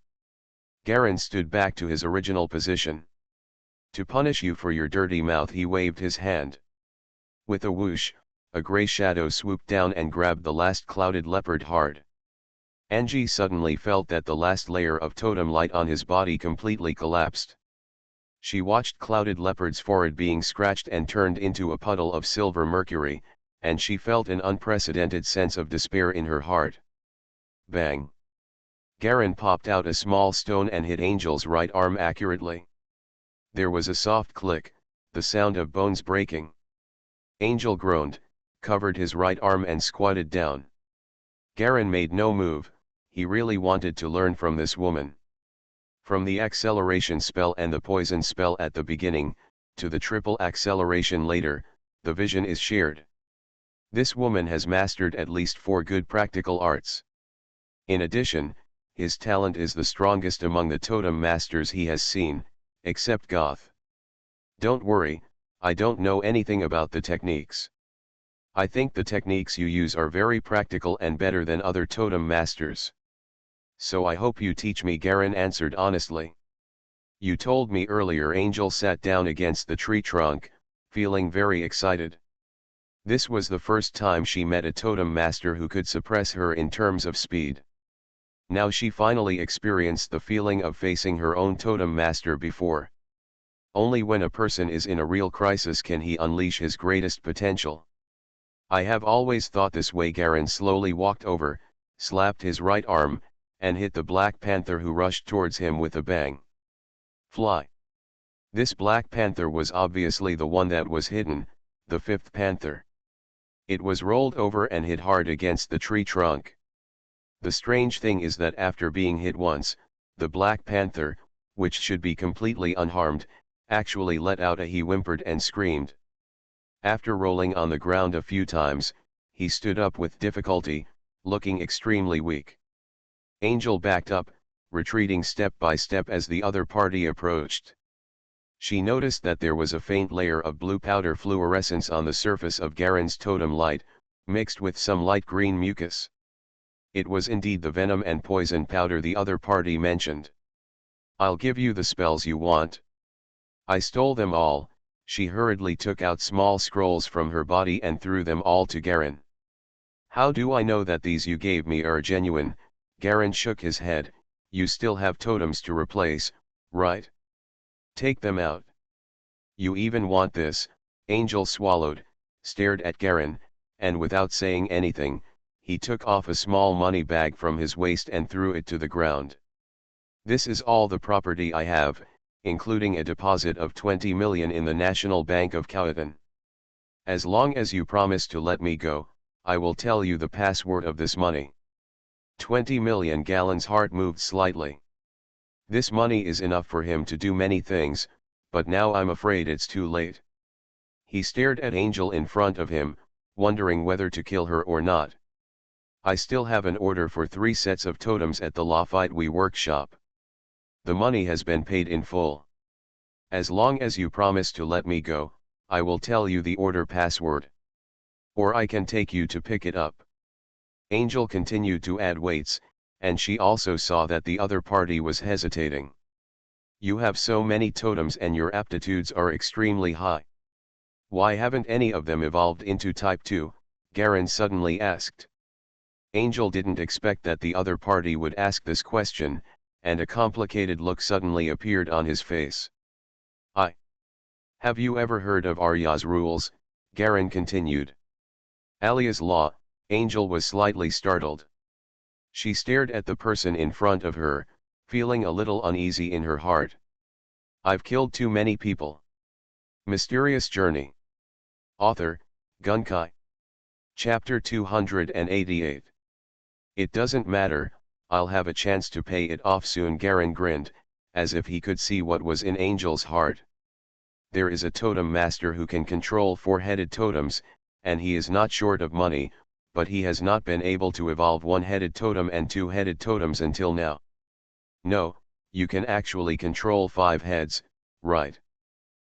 Garen stood back to his original position. To punish you for your dirty mouth, he waved his hand. With a whoosh, a grey shadow swooped down and grabbed the last clouded leopard hard. Angie suddenly felt that the last layer of totem light on his body completely collapsed. She watched clouded leopard's forehead being scratched and turned into a puddle of silver mercury, and she felt an unprecedented sense of despair in her heart. Bang! Garen popped out a small stone and hit Angel's right arm accurately. There was a soft click, the sound of bones breaking. Angel groaned, covered his right arm and squatted down. Garen made no move. He really wanted to learn from this woman. From the acceleration spell and the poison spell at the beginning, to the triple acceleration later, the vision is shared. This woman has mastered at least 4 good practical arts. In addition, his talent is the strongest among the totem masters he has seen, except Goth. Don't worry, I don't know anything about the techniques. I think the techniques you use are very practical and better than other totem masters. So I hope you teach me, Garen answered honestly. You told me earlier. Angel sat down against the tree trunk, feeling very excited. This was the first time she met a totem master who could suppress her in terms of speed. Now she finally experienced the feeling of facing her own totem master before. Only when a person is in a real crisis can he unleash his greatest potential. I have always thought this way. Garen slowly walked over, slapped his right arm, and hit the Black Panther, who rushed towards him with a bang. Fly! This Black Panther was obviously the one that was hidden, the 5th Panther. It was rolled over and hit hard against the tree trunk. The strange thing is that after being hit once, the Black Panther, which should be completely unharmed, actually let out a he whimpered and screamed. After rolling on the ground a few times, he stood up with difficulty, looking extremely weak. Angel backed up, retreating step by step as the other party approached. She noticed that there was a faint layer of blue powder fluorescence on the surface of Garen's totem light, mixed with some light green mucus. It was indeed the venom and poison powder the other party mentioned. I'll give you the spells you want. I stole them all. She hurriedly took out small scrolls from her body and threw them all to Garen. How do I know that these you gave me are genuine? Garen shook his head. You still have totems to replace, right? Take them out. You even want this? Angel swallowed, stared at Garen, and without saying anything, he took off a small money bag from his waist and threw it to the ground. This is all the property I have, including a deposit of 20 million in the National Bank of Khawatan. As long as you promise to let me go, I will tell you the password of this money. 20 million. Galen's heart moved slightly. This money is enough for him to do many things, but now I'm afraid it's too late. He stared at Angel in front of him, wondering whether to kill her or not. I still have an order for 3 sets of totems at the Lafite We workshop. The money has been paid in full. As long as you promise to let me go, I will tell you the order password. Or I can take you to pick it up. Angel continued to add weights, and she also saw that the other party was hesitating. You have so many totems and your aptitudes are extremely high. Why haven't any of them evolved into Type 2? Garen suddenly asked. Angel didn't expect that the other party would ask this question, and a complicated look suddenly appeared on his face. Have you ever heard of Arya's rules? Garen continued. Alia's law. Angel was slightly startled. She stared at the person in front of her, feeling a little uneasy in her heart. I've killed too many people. Mysterious Journey. Author, Gunkai. Chapter 288. It doesn't matter, I'll have a chance to pay it off soon. Garen grinned, as if he could see what was in Angel's heart. There is a totem master who can control four-headed totems, and he is not short of money, but he has not been able to evolve one-headed totem and two-headed totems until now. No, you can actually control 5 heads, right?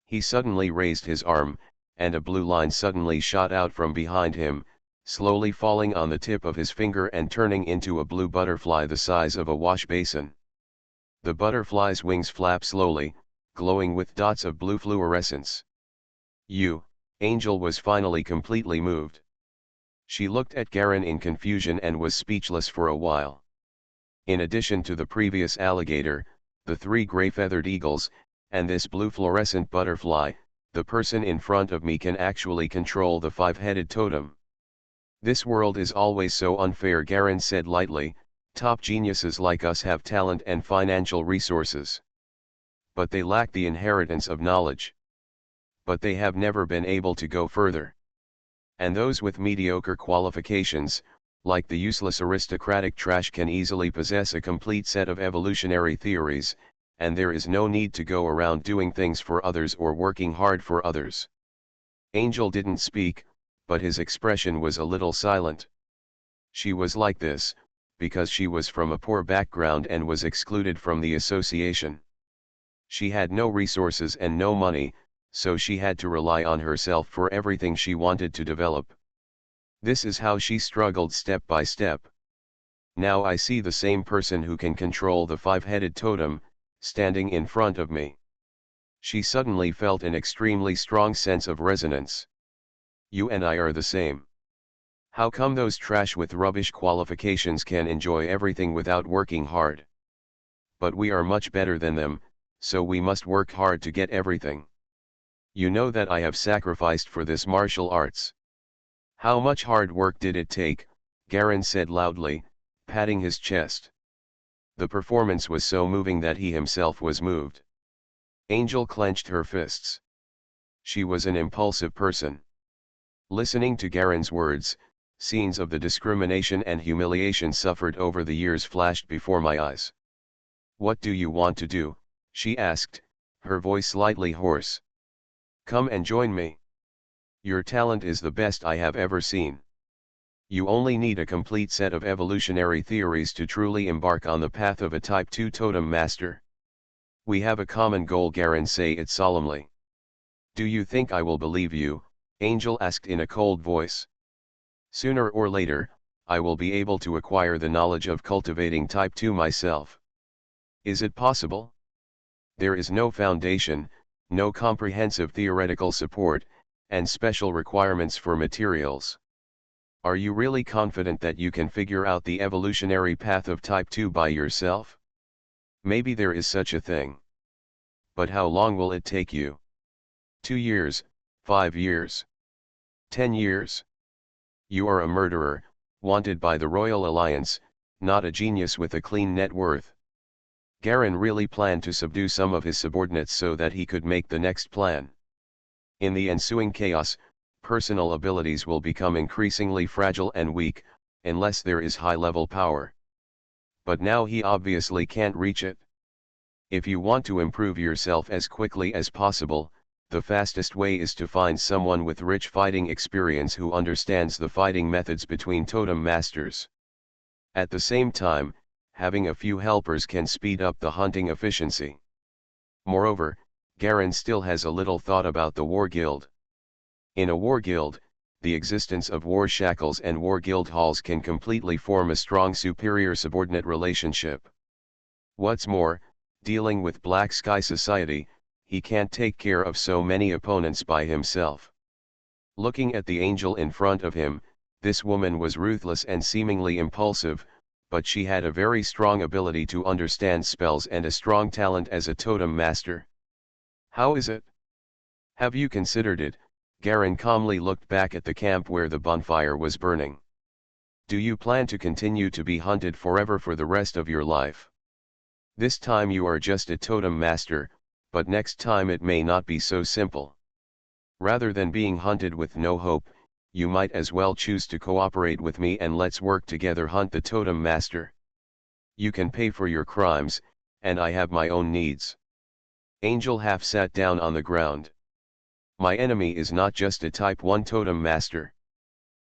He suddenly raised his arm, and a blue line suddenly shot out from behind him, slowly falling on the tip of his finger and turning into a blue butterfly the size of a wash basin. The butterfly's wings flap slowly, glowing with dots of blue fluorescence. Angel was finally completely moved. She looked at Garen in confusion and was speechless for a while. In addition to the previous alligator, the 3 gray-feathered eagles, and this blue fluorescent butterfly, the person in front of me can actually control the 5-headed totem. This world is always so unfair, Garen said lightly. Top geniuses like us have talent and financial resources. But they lack the inheritance of knowledge. But they have never been able to go further. And those with mediocre qualifications, like the useless aristocratic trash, can easily possess a complete set of evolutionary theories, and there is no need to go around doing things for others or working hard for others. Angel didn't speak, but his expression was a little silent. She was like this, because she was from a poor background and was excluded from the association. She had no resources and no money, so she had to rely on herself for everything she wanted to develop. This is how she struggled step by step. Now I see the same person who can control the 5-headed totem, standing in front of me. She suddenly felt an extremely strong sense of resonance. You and I are the same. How come those trash with rubbish qualifications can enjoy everything without working hard? But we are much better than them, so we must work hard to get everything. You know that I have sacrificed for this martial arts. How much hard work did it take? Garen said loudly, patting his chest. The performance was so moving that he himself was moved. Angel clenched her fists. She was an impulsive person. Listening to Garen's words, scenes of the discrimination and humiliation suffered over the years flashed before my eyes. What do you want to do? She asked, her voice slightly hoarse. Come and join me. Your talent is the best I have ever seen. You only need a complete set of evolutionary theories to truly embark on the path of a Type 2 totem master. We have a common goal, Garen said it solemnly. Do you think I will believe you? Angel asked in a cold voice. Sooner or later, I will be able to acquire the knowledge of cultivating Type 2 myself. Is it possible? There is no foundation, no comprehensive theoretical support, and special requirements for materials. Are you really confident that you can figure out the evolutionary path of Type 2 by yourself? Maybe there is such a thing. But how long will it take you? 2 years, 5 years, 10 years? You are a murderer, wanted by the Royal Alliance, not a genius with a clean net worth. Garen really planned to subdue some of his subordinates so that he could make the next plan. In the ensuing chaos, personal abilities will become increasingly fragile and weak, unless there is high-level power. But now he obviously can't reach it. If you want to improve yourself as quickly as possible, the fastest way is to find someone with rich fighting experience who understands the fighting methods between totem masters. At the same time, having a few helpers can speed up the hunting efficiency. Moreover, Garen still has a little thought about the War Guild. In a war guild, the existence of war shackles and war guild halls can completely form a strong superior-subordinate relationship. What's more, dealing with Black Sky Society, he can't take care of so many opponents by himself. Looking at the angel in front of him, this woman was ruthless and seemingly impulsive, but she had a very strong ability to understand spells and a strong talent as a totem master. How is it? Have you considered it? Garen calmly looked back at the camp where the bonfire was burning. Do you plan to continue to be hunted forever for the rest of your life? This time you are just a totem master, but next time it may not be so simple. Rather than being hunted with no hope, you might as well choose to cooperate with me and let's work together hunt the totem master. You can pay for your crimes, and I have my own needs. Angel half sat down on the ground. My enemy is not just a type 1 totem master.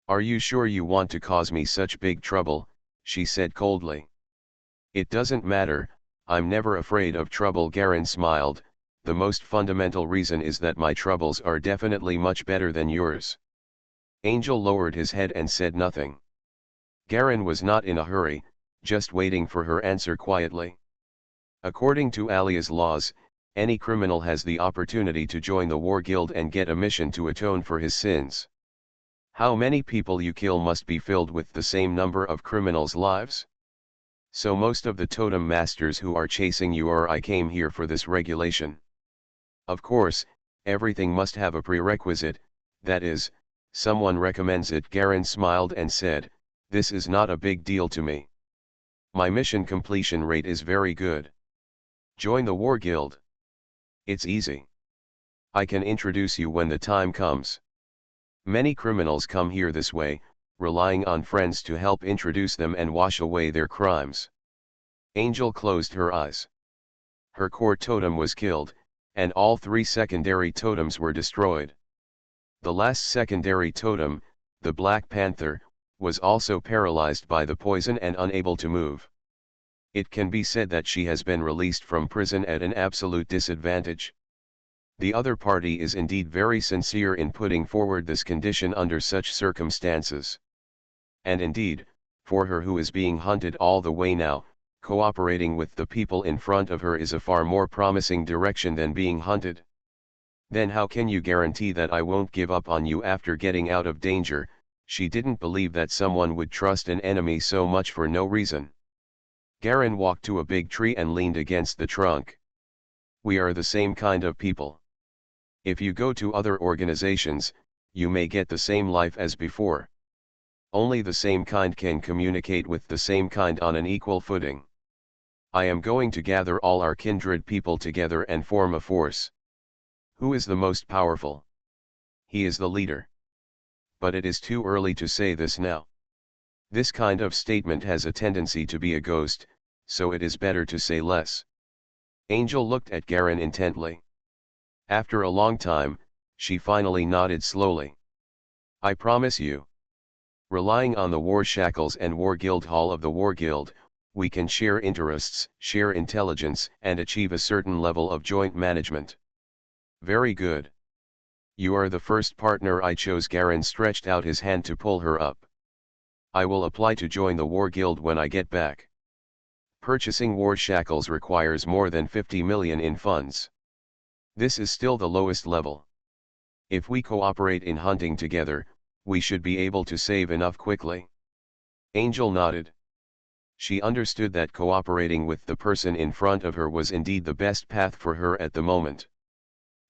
Are you sure you want to cause me such big trouble? She said coldly. It doesn't matter, I'm never afraid of trouble. Garen smiled. The most fundamental reason is that my troubles are definitely much better than yours. Angel lowered his head and said nothing. Garen was not in a hurry, just waiting for her answer quietly. According to Alia's laws, any criminal has the opportunity to join the war guild and get a mission to atone for his sins. How many people you kill must be filled with the same number of criminals' lives? So most of the totem masters who are chasing you or I came here for this regulation. Of course, everything must have a prerequisite, that is, someone recommends it. Garen smiled and said, this is not a big deal to me. My mission completion rate is very good. Join the war guild. It's easy. I can introduce you when the time comes. Many criminals come here this way, relying on friends to help introduce them and wash away their crimes. Angel closed her eyes. Her core totem was killed, and all 3 secondary totems were destroyed. The last secondary totem, the Black Panther, was also paralyzed by the poison and unable to move. It can be said that she has been released from prison at an absolute disadvantage. The other party is indeed very sincere in putting forward this condition under such circumstances. And indeed, for her who is being hunted all the way now, cooperating with the people in front of her is a far more promising direction than being hunted. Then how can you guarantee that I won't give up on you after getting out of danger? She didn't believe that someone would trust an enemy so much for no reason. Garen walked to a big tree and leaned against the trunk. We are the same kind of people. If you go to other organizations, you may get the same life as before. Only the same kind can communicate with the same kind on an equal footing. I am going to gather all our kindred people together and form a force. Who is the most powerful? He is the leader. But it is too early to say this now. This kind of statement has a tendency to be a ghost, so it is better to say less. Angel looked at Garen intently. After a long time, she finally nodded slowly. I promise you. Relying on the war shackles and war guild hall of the war guild, we can share interests, share intelligence, and achieve a certain level of joint management. Very good. You are the first partner I chose. Garen stretched out his hand to pull her up. I will apply to join the war guild when I get back. Purchasing war shackles requires more than 50 million in funds. This is still the lowest level. If we cooperate in hunting together, we should be able to save enough quickly. Angel nodded. She understood that cooperating with the person in front of her was indeed the best path for her at the moment.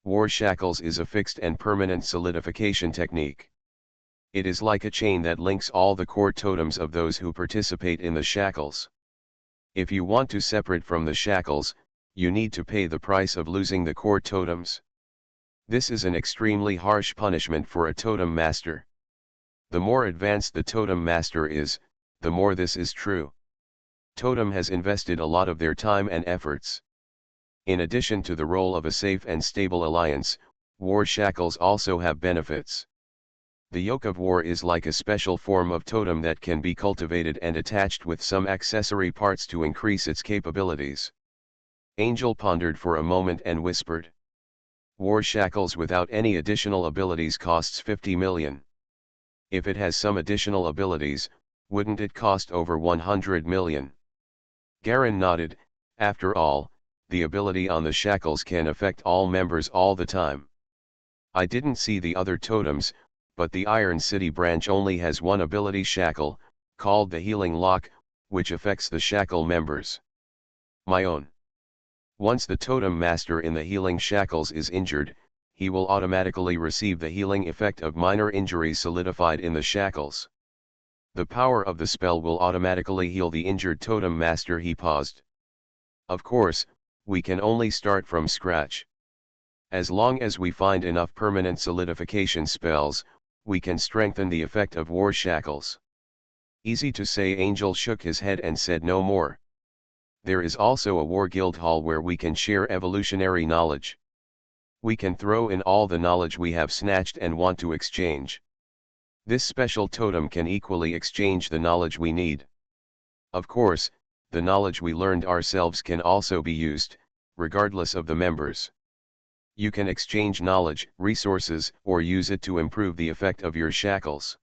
War shackles is a fixed and permanent solidification technique. It is like a chain that links all the core totems of those who participate in the shackles. If you want to separate from the shackles, you need to pay the price of losing the core totems. This is an extremely harsh punishment for a totem master. The more advanced the totem master is, the more this is true. Totem has invested a lot of their time and efforts. In addition to the role of a safe and stable alliance, war shackles also have benefits. The yoke of war is like a special form of totem that can be cultivated and attached with some accessory parts to increase its capabilities. Angel pondered for a moment and whispered. War shackles without any additional abilities costs 50 million. If it has some additional abilities, wouldn't it cost over 100 million? Garen nodded. After all, the ability on the shackles can affect all members all the time. I didn't see the other totems, but the Iron City branch only has one ability shackle, called the Healing Lock, which affects the shackle members. My own. Once the totem master in the healing shackles is injured, he will automatically receive the healing effect of minor injuries solidified in the shackles. The power of the spell will automatically heal the injured totem master. He paused. Of course, we can only start from scratch. As long as we find enough permanent solidification spells, we can strengthen the effect of war shackles. Easy to say. Angel shook his head and said no more. There is also a war guild hall where we can share evolutionary knowledge. We can throw in all the knowledge we have snatched and want to exchange. This special totem can equally exchange the knowledge we need. Of course, the knowledge we learned ourselves can also be used, regardless of the members. You can exchange knowledge, resources, or use it to improve the effect of your shackles.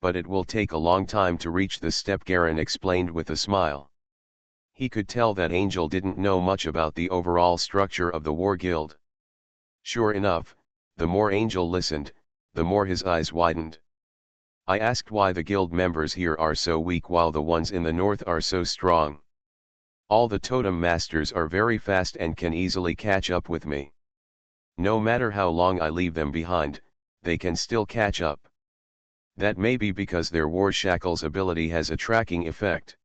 But it will take a long time to reach this step, Garen explained with a smile. He could tell that Angel didn't know much about the overall structure of the war guild. Sure enough, the more Angel listened, the more his eyes widened. I asked why the guild members here are so weak while the ones in the north are so strong. All the totem masters are very fast and can easily catch up with me. No matter how long I leave them behind, they can still catch up. That may be because their war shackles ability has a tracking effect.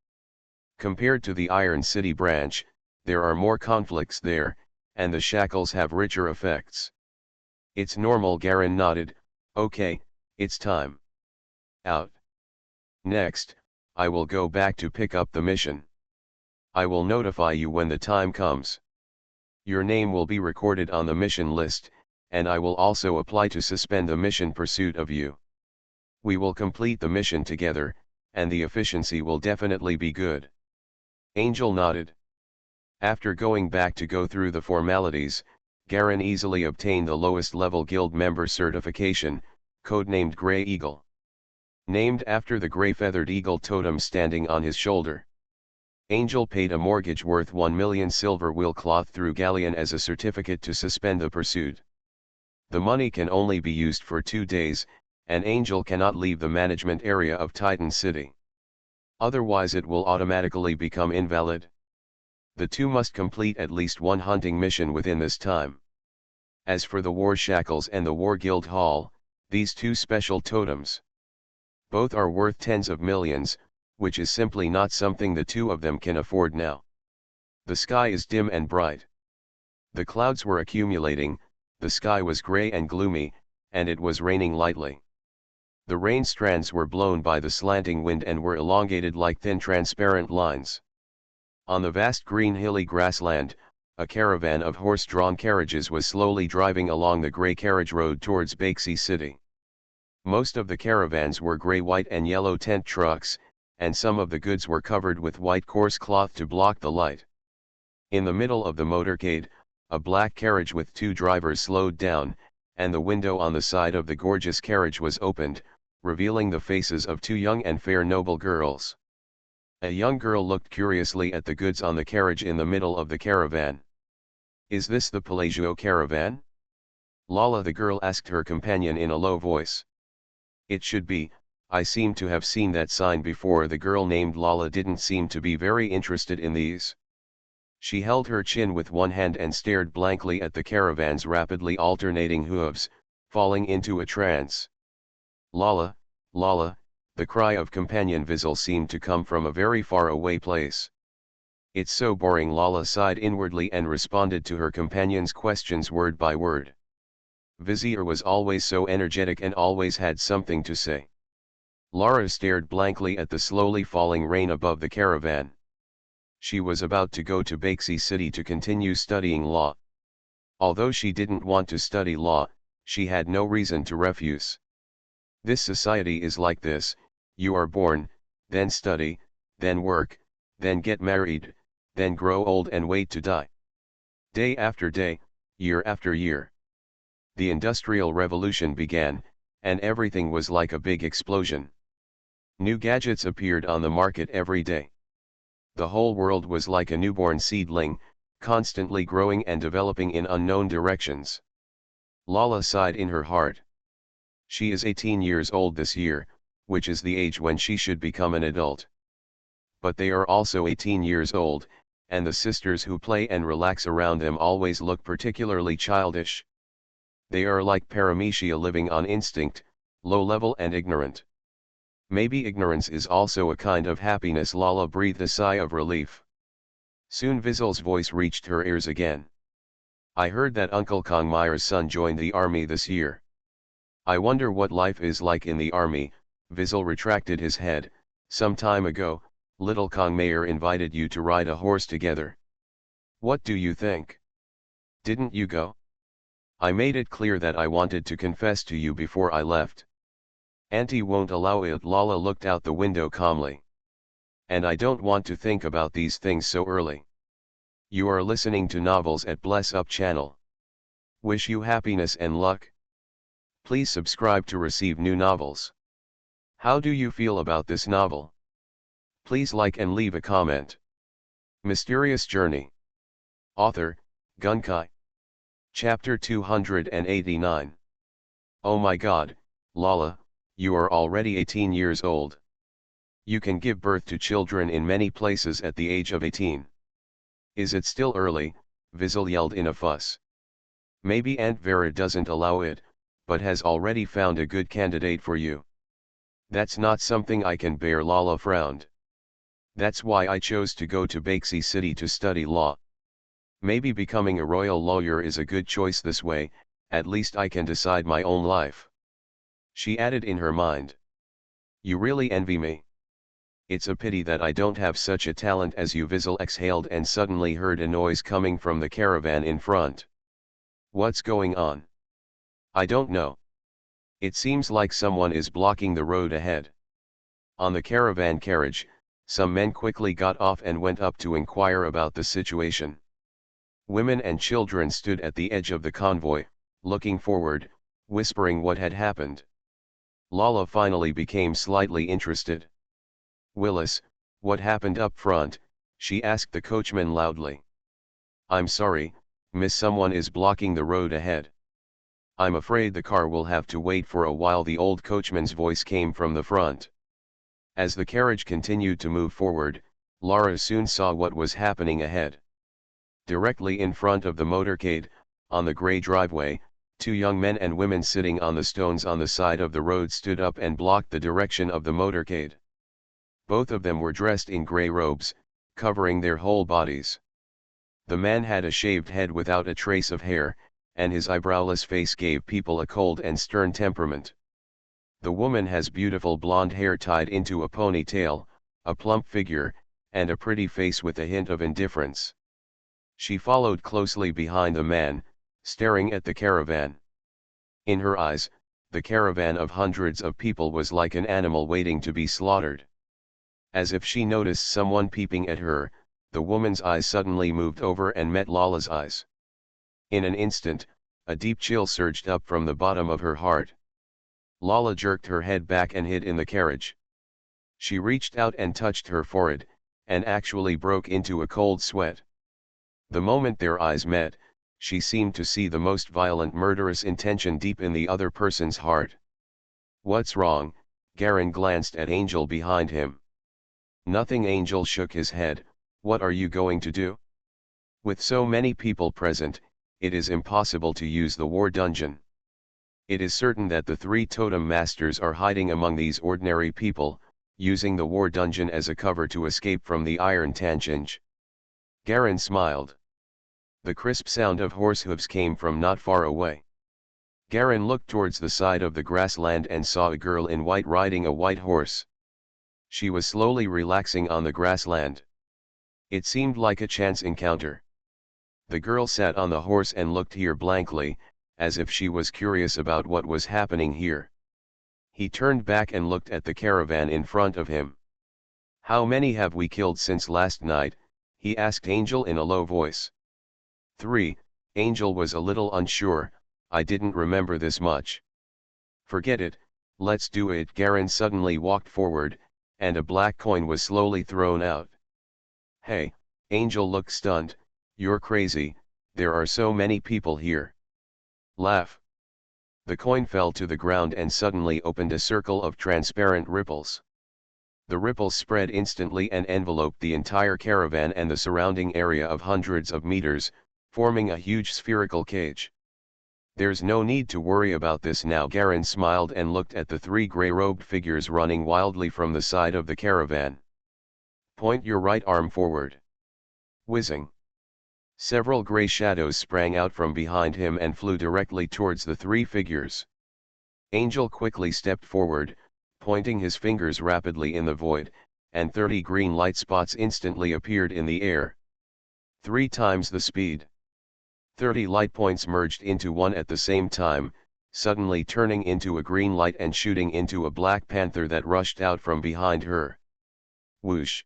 Compared to the Iron City branch, there are more conflicts there, and the shackles have richer effects. It's normal. Garen nodded. Okay, it's time. Out. Next, I will go back to pick up the mission. I will notify you when the time comes. Your name will be recorded on the mission list, and I will also apply to suspend the mission pursuit of you. We will complete the mission together, and the efficiency will definitely be good. Angel nodded. After going back to go through the formalities, Garen easily obtained the lowest level guild member certification, codenamed Grey Eagle. Named after the grey feathered eagle totem standing on his shoulder. Angel paid a mortgage worth 1 million silver wheel cloth through Galleon as a certificate to suspend the pursuit. The money can only be used for 2 days, and Angel cannot leave the management area of Titan City. Otherwise it will automatically become invalid. The two must complete at least one hunting mission within this time. As for the war shackles and the war guild hall, these two special totems. Both are worth tens of millions, which is simply not something the two of them can afford now. The sky is dim and bright. The clouds were accumulating, the sky was grey and gloomy, and it was raining lightly. The rain strands were blown by the slanting wind and were elongated like thin transparent lines. On the vast green hilly grassland, a caravan of horse-drawn carriages was slowly driving along the grey carriage road towards Bakesea City. Most of the caravans were grey, white and yellow tent trucks, and some of the goods were covered with white coarse cloth to block the light. In the middle of the motorcade, a black carriage with 2 drivers slowed down, and the window on the side of the gorgeous carriage was opened, revealing the faces of 2 young and fair noble girls. A young girl looked curiously at the goods on the carriage in the middle of the caravan. "Is this the Pelagio caravan?" Lala the girl asked her companion in a low voice. "It should be, I seem to have seen that sign before." The girl named Lala didn't seem to be very interested in these. She held her chin with one hand and stared blankly at the caravan's rapidly alternating hooves, falling into a trance. "Lala, Lala," the cry of companion Vizel seemed to come from a very far away place. "It's so boring." Lala sighed inwardly and responded to her companion's questions word by word. Vizier was always so energetic and always had something to say. Lara stared blankly at the slowly falling rain above the caravan. She was about to go to Bakesea City to continue studying law. Although she didn't want to study law, she had no reason to refuse. This society is like this: you are born, then study, then work, then get married, then grow old and wait to die. Day after day, year after year. The Industrial Revolution began, and everything was like a big explosion. New gadgets appeared on the market every day. The whole world was like a newborn seedling, constantly growing and developing in unknown directions. Lala sighed in her heart. She is 18 years old this year, which is the age when she should become an adult. But they are also 18 years old, and the sisters who play and relax around them always look particularly childish. They are like paramecia living on instinct, low-level and ignorant. Maybe ignorance is also a kind of happiness. Lala breathed a sigh of relief. Soon Vizel's voice reached her ears again. I heard that Uncle Kongmire's son joined the army this year. I wonder what life is like in the army. Vizel retracted his head. Some time ago, little Kongmire invited you to ride a horse together. What do you think? Didn't you go? I made it clear that I wanted to confess to you before I left. Auntie won't allow it. Lala looked out the window calmly. And I don't want to think about these things so early. You are listening to novels at Bless Up channel. Wish you happiness and luck. Please subscribe to receive new novels. How do you feel about this novel? Please like and leave a comment. Mysterious Journey. Author, Gunkai. Chapter 289. Oh my God, Lala, you are already 18 years old. You can give birth to children in many places at the age of 18. Is it still early? Vizel yelled in a fuss. Maybe Aunt Vera doesn't allow it, but has already found a good candidate for you. That's not something I can bear. Lala frowned. That's why I chose to go to Bakesy City to study law. Maybe becoming a royal lawyer is a good choice this way, at least I can decide my own life. She added in her mind. You really envy me. It's a pity that I don't have such a talent as you. Vizel exhaled and suddenly heard a noise coming from the caravan in front. What's going on? I don't know. It seems like someone is blocking the road ahead. On the caravan carriage, some men quickly got off and went up to inquire about the situation. Women and children stood at the edge of the convoy, looking forward, whispering what had happened. Lala finally became slightly interested. Willis, what happened up front? She asked the coachman loudly. I'm sorry, miss, someone is blocking the road ahead. I'm afraid the car will have to wait for a while. The old coachman's voice came from the front. As the carriage continued to move forward, Lara soon saw what was happening ahead. Directly in front of the motorcade, on the grey driveway, two young men and women sitting on the stones on the side of the road stood up and blocked the direction of the motorcade. Both of them were dressed in grey robes, covering their whole bodies. The man had a shaved head without a trace of hair, and his eyebrowless face gave people a cold and stern temperament. The woman has beautiful blonde hair tied into a ponytail, a plump figure, and a pretty face with a hint of indifference. She followed closely behind the man, staring at the caravan. In her eyes, the caravan of hundreds of people was like an animal waiting to be slaughtered. As if she noticed someone peeping at her, the woman's eyes suddenly moved over and met Lala's eyes. In an instant, a deep chill surged up from the bottom of her heart. Lala jerked her head back and hid in the carriage. She reached out and touched her forehead, and actually broke into a cold sweat. The moment their eyes met, she seemed to see the most violent murderous intention deep in the other person's heart. What's wrong? Garen glanced at Angel behind him. Nothing. Angel shook his head. What are you going to do? With so many people present, it is impossible to use the war dungeon. It is certain that the three totem masters are hiding among these ordinary people, using the war dungeon as a cover to escape from the Iron Tanginge. Garen smiled. The crisp sound of horse hooves came from not far away. Garen looked towards the side of the grassland and saw a girl in white riding a white horse. She was slowly relaxing on the grassland. It seemed like a chance encounter. The girl sat on the horse and looked here blankly, as if she was curious about what was happening here. He turned back and looked at the caravan in front of him. How many have we killed since last night? He asked Angel in a low voice. 3, Angel was a little unsure. I didn't remember this much. Forget it, let's do it. Garen suddenly walked forward, and a black coin was slowly thrown out. Hey, Angel looked stunned. You're crazy, there are so many people here. Laugh. The coin fell to the ground and suddenly opened a circle of transparent ripples. The ripples spread instantly and enveloped the entire caravan and the surrounding area of hundreds of meters, forming a huge spherical cage. There's no need to worry about this now. Garen smiled and looked at the three grey-robed figures running wildly from the side of the caravan. Point your right arm forward. Whizzing. Several grey shadows sprang out from behind him and flew directly towards the three figures. Angel quickly stepped forward, pointing his fingers rapidly in the void, and 30 green light spots instantly appeared in the air. 3 times the speed. 30 light points merged into one at the same time, suddenly turning into a green light and shooting into a black panther that rushed out from behind her. Whoosh!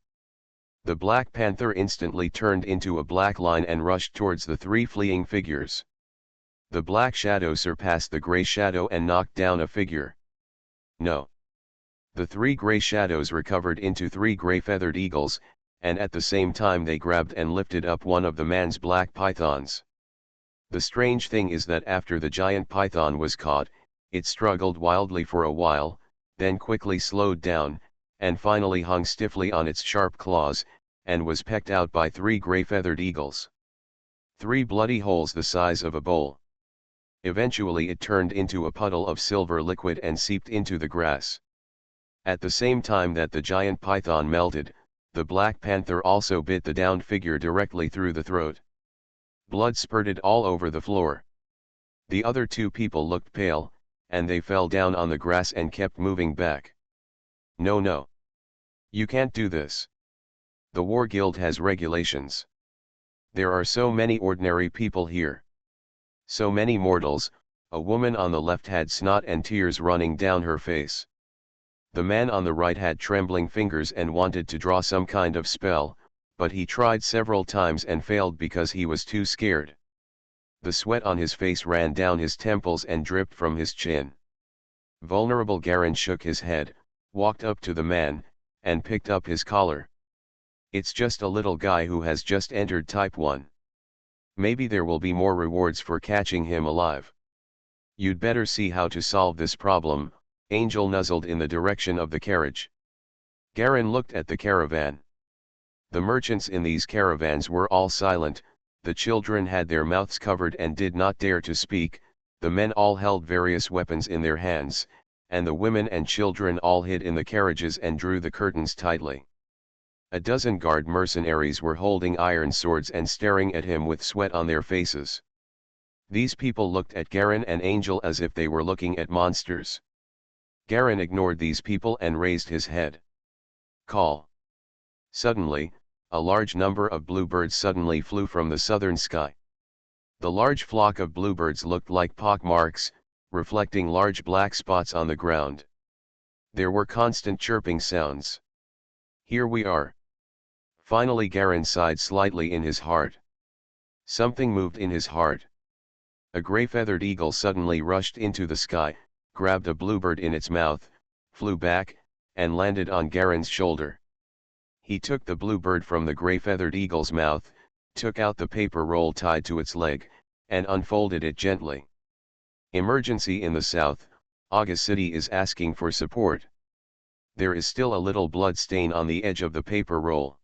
The black panther instantly turned into a black line and rushed towards the three fleeing figures. The black shadow surpassed the grey shadow and knocked down a figure. No. The three grey shadows recovered into 3 grey feathered eagles, and at the same time they grabbed and lifted up one of the man's black pythons. The strange thing is that after the giant python was caught, it struggled wildly for a while, then quickly slowed down, and finally hung stiffly on its sharp claws, and was pecked out by 3 grey feathered eagles. 3 bloody holes the size of a bowl. Eventually it turned into a puddle of silver liquid and seeped into the grass. At the same time that the giant python melted, the black panther also bit the downed figure directly through the throat. Blood spurted all over the floor. The other 2 people looked pale, and they fell down on the grass and kept moving back. No, no. You can't do this. The War Guild has regulations. There are so many ordinary people here. So many mortals. A woman on the left had snot and tears running down her face. The man on the right had trembling fingers and wanted to draw some kind of spell, but he tried several times and failed because he was too scared. The sweat on his face ran down his temples and dripped from his chin. Vulnerable Garen shook his head, walked up to the man, and picked up his collar. It's just a little guy who has just entered Type 1. Maybe there will be more rewards for catching him alive. You'd better see how to solve this problem. Angel nuzzled in the direction of the carriage. Garen looked at the caravan. The merchants in these caravans were all silent, the children had their mouths covered and did not dare to speak, the men all held various weapons in their hands, and the women and children all hid in the carriages and drew the curtains tightly. A dozen guard mercenaries were holding iron swords and staring at him with sweat on their faces. These people looked at Garen and Angel as if they were looking at monsters. Garen ignored these people and raised his head. Call. Suddenly, a large number of bluebirds suddenly flew from the southern sky. The large flock of bluebirds looked like pock marks, reflecting large black spots on the ground. There were constant chirping sounds. Here we are. Finally Garen sighed slightly in his heart. Something moved in his heart. A grey-feathered eagle suddenly rushed into the sky, grabbed a bluebird in its mouth, flew back, and landed on Garen's shoulder. He took the bluebird from the grey-feathered eagle's mouth, took out the paper roll tied to its leg, and unfolded it gently. Emergency in the south, August City is asking for support. There is still a little blood stain on the edge of the paper roll.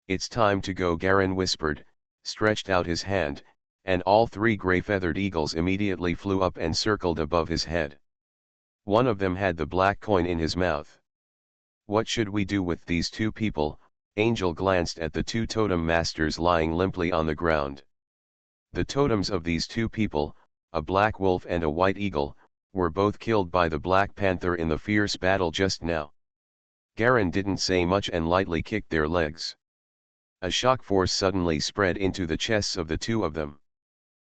It's time to go, Garen whispered, stretched out his hand, and all 3 grey-feathered eagles immediately flew up and circled above his head. One of them had the black coin in his mouth. What should we do with these 2 people? Angel glanced at the 2 totem masters lying limply on the ground. The totems of these 2 people, a black wolf and a white eagle, were both killed by the Black Panther in the fierce battle just now. Garen didn't say much and lightly kicked their legs. A shock force suddenly spread into the chests of the 2 of them.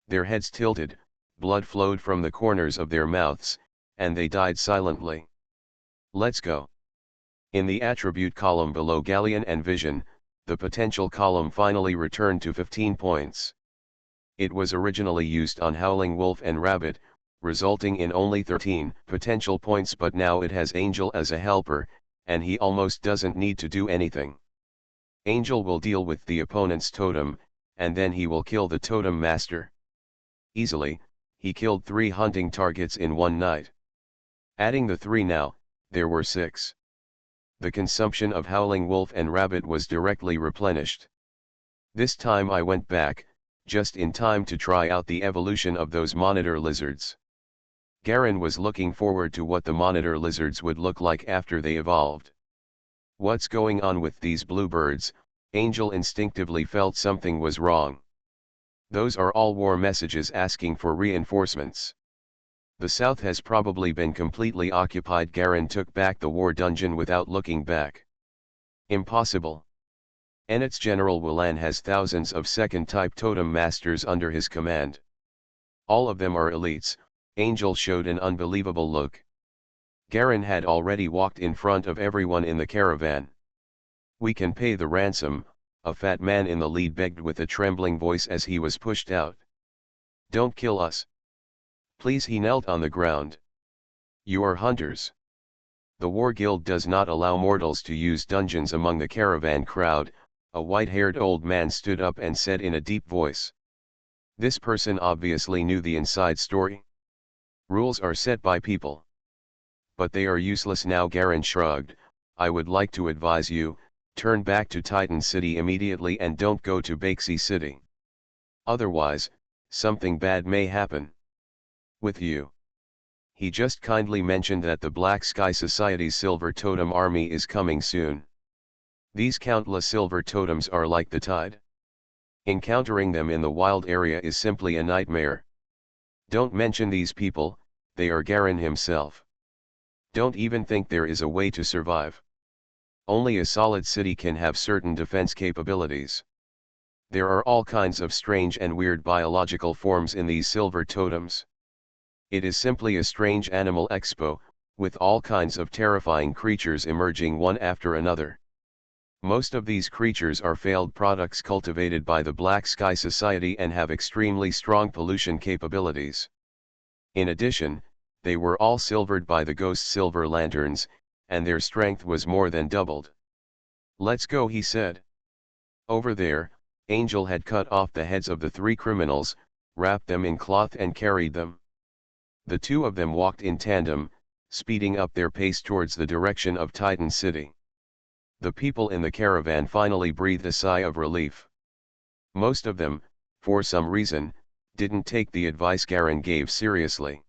Their heads tilted, blood flowed from the corners of their mouths, and they died silently. Let's go. In the attribute column below Galleon and Vision, the potential column finally returned to 15 points. It was originally used on Howling Wolf and Rabbit, resulting in only 13 potential points, but now it has Angel as a helper, and he almost doesn't need to do anything. Angel will deal with the opponent's totem, and then he will kill the totem master. Easily, he killed 3 hunting targets in one night. Adding the 3 now, there were 6. The consumption of Howling Wolf and Rabbit was directly replenished. This time I went back, just in time to try out the evolution of those monitor lizards. Garen was looking forward to what the monitor lizards would look like after they evolved. What's going on with these bluebirds? Angel instinctively felt something was wrong. Those are all war messages asking for reinforcements. The south has probably been completely occupied. Garen took back the war dungeon without looking back. Impossible. Enet's General Willan has thousands of second-type totem masters under his command. All of them are elites. Angel showed an unbelievable look. Garen had already walked in front of everyone in the caravan. "We can pay the ransom," a fat man in the lead begged with a trembling voice as he was pushed out. "Don't kill us. Please." He knelt on the ground. "You are hunters. The War Guild does not allow mortals to use dungeons." Among the caravan crowd, a white-haired old man stood up and said in a deep voice. This person obviously knew the inside story. "Rules are set by people. But they are useless now." Garen shrugged. "I would like to advise you, turn back to Titan City immediately and don't go to Bakesy City. Otherwise, something bad may happen. With you." He just kindly mentioned that the Black Sky Society's Silver Totem army is coming soon. These countless silver totems are like the tide. Encountering them in the wild area is simply a nightmare. Don't mention these people, they are Garen himself. Don't even think there is a way to survive. Only a solid city can have certain defense capabilities. There are all kinds of strange and weird biological forms in these silver totems. It is simply a strange animal expo, with all kinds of terrifying creatures emerging one after another. Most of these creatures are failed products cultivated by the Black Sky Society and have extremely strong pollution capabilities. In addition, they were all silvered by the Ghost Silver Lanterns, and their strength was more than doubled. "Let's go," he said. Over there, Angel had cut off the heads of the 3 criminals, wrapped them in cloth and carried them. The 2 of them walked in tandem, speeding up their pace towards the direction of Titan City. The people in the caravan finally breathed a sigh of relief. Most of them, for some reason, didn't take the advice Garen gave seriously.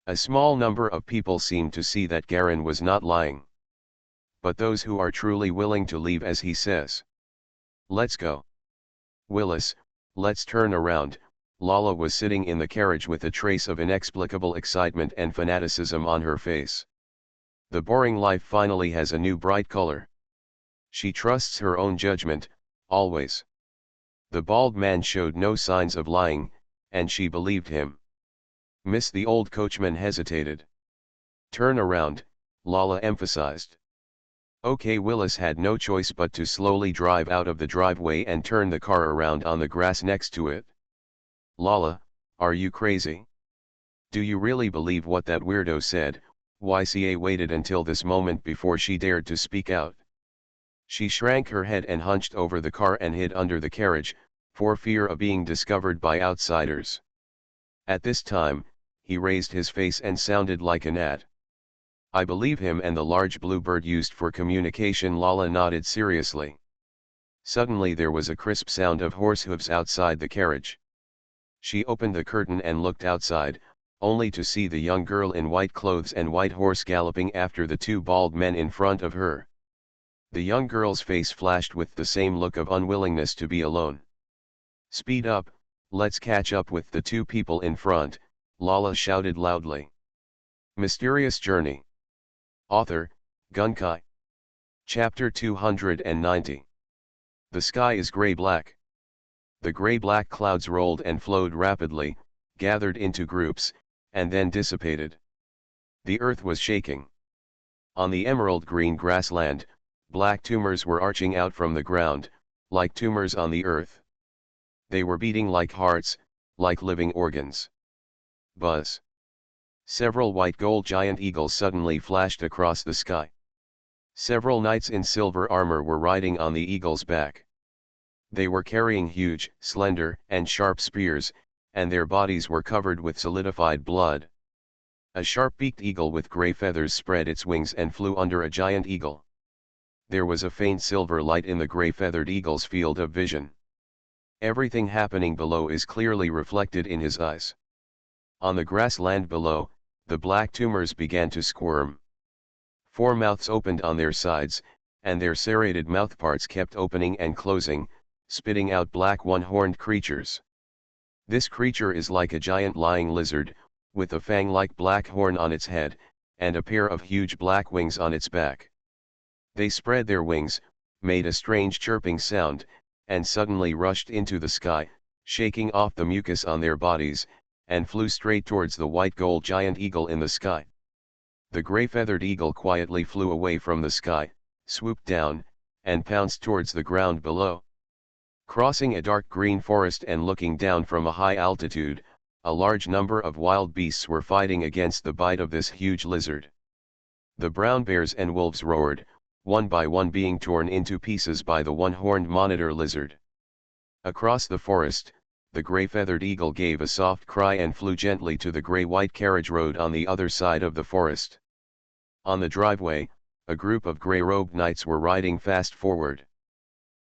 A small number of people seemed to see that Garen was not lying. But those who are truly willing to leave as he says. "Let's go. Willis, let's turn around." Lala was sitting in the carriage with a trace of inexplicable excitement and fanaticism on her face. The boring life finally has a new bright color. She trusts her own judgment, always. The bald man showed no signs of lying, and she believed him. Miss the old coachman hesitated. "Turn around," Lala emphasized. Okay, Willis had no choice but to slowly drive out of the driveway and turn the car around on the grass next to it. "Lala, are you crazy? Do you really believe what that weirdo said?" YCA waited until this moment before she dared to speak out. She shrank her head and hunched over the car and hid under the carriage, for fear of being discovered by outsiders. At this time, he raised his face and sounded like a gnat. "I believe him and the large bluebird used for communication." Lala nodded seriously. Suddenly there was a crisp sound of horse hooves outside the carriage. She opened the curtain and looked outside, only to see the young girl in white clothes and white horse galloping after the 2 bald men in front of her. The young girl's face flashed with the same look of unwillingness to be alone. "Speed up, let's catch up with the 2 people in front," Lala shouted loudly. Mysterious Journey. Author, Gunkai. Chapter 290. The sky is gray-black. The gray-black clouds rolled and flowed rapidly, gathered into groups, and then dissipated. The earth was shaking. On the emerald-green grassland, black tumors were arching out from the ground, like tumors on the earth. They were beating like hearts, like living organs. Buzz. Several white gold giant eagles suddenly flashed across the sky. Several knights in silver armor were riding on the eagle's back. They were carrying huge, slender, and sharp spears, and their bodies were covered with solidified blood. A sharp-beaked eagle with gray feathers spread its wings and flew under a giant eagle. There was a faint silver light in the gray-feathered eagle's field of vision. Everything happening below is clearly reflected in his eyes. On the grassland below, the black tumors began to squirm. 4 mouths opened on their sides, and their serrated mouthparts kept opening and closing, spitting out black one-horned creatures. This creature is like a giant lying lizard, with a fang-like black horn on its head, and a pair of huge black wings on its back. They spread their wings, made a strange chirping sound, and suddenly rushed into the sky, shaking off the mucus on their bodies, and flew straight towards the white gold giant eagle in the sky. The gray-feathered eagle quietly flew away from the sky, swooped down, and pounced towards the ground below. Crossing a dark green forest and looking down from a high altitude, a large number of wild beasts were fighting against the bite of this huge lizard. The brown bears and wolves roared, one by one being torn into pieces by the one-horned monitor lizard. Across the forest, the gray-feathered eagle gave a soft cry and flew gently to the gray-white carriage road on the other side of the forest. On the driveway, a group of gray-robed knights were riding fast forward.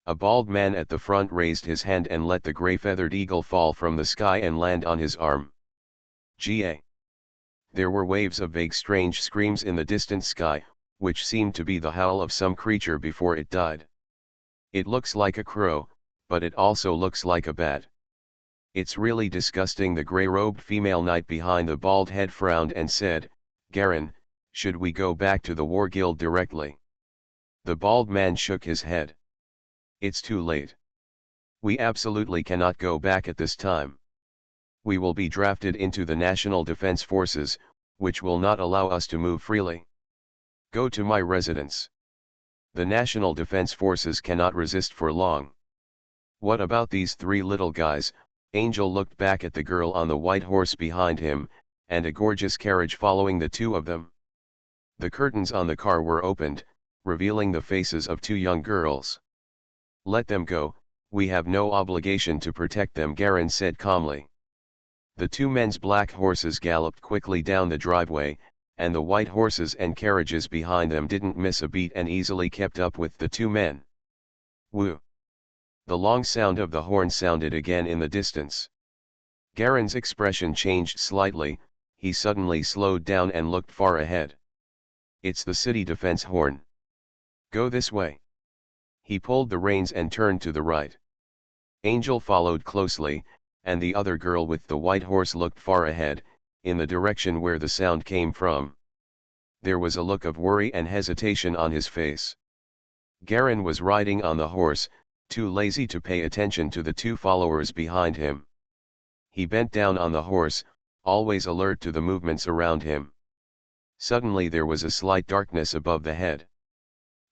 A bald man at the front raised his hand and let the gray-feathered eagle fall from the sky and land on his arm. Ga. There were waves of vague strange screams in the distant sky, which seemed to be the howl of some creature before it died. It looks like a crow, but it also looks like a bat. It's really disgusting. The gray-robed female knight behind the bald head frowned and said, "Garen, should we go back to the war guild directly?" The bald man shook his head. "It's too late. We absolutely cannot go back at this time. We will be drafted into the National Defense Forces, which will not allow us to move freely. Go to my residence. The National Defense Forces cannot resist for long." "What about these 3 little guys?" Angel looked back at the girl on the white horse behind him, and a gorgeous carriage following the 2 of them. The curtains on the car were opened, revealing the faces of 2 young girls. "Let them go, we have no obligation to protect them," Garen said calmly. The 2 men's black horses galloped quickly down the driveway, and the white horses and carriages behind them didn't miss a beat and easily kept up with the 2 men. Woo! The long sound of the horn sounded again in the distance. Garen's expression changed slightly, he suddenly slowed down and looked far ahead. "It's the city defense horn. Go this way." He pulled the reins and turned to the right. Angel followed closely, and the other girl with the white horse looked far ahead, in the direction where the sound came from. There was a look of worry and hesitation on his face. Garen was riding on the horse, too lazy to pay attention to the 2 followers behind him. He bent down on the horse, always alert to the movements around him. Suddenly there was a slight darkness above the head.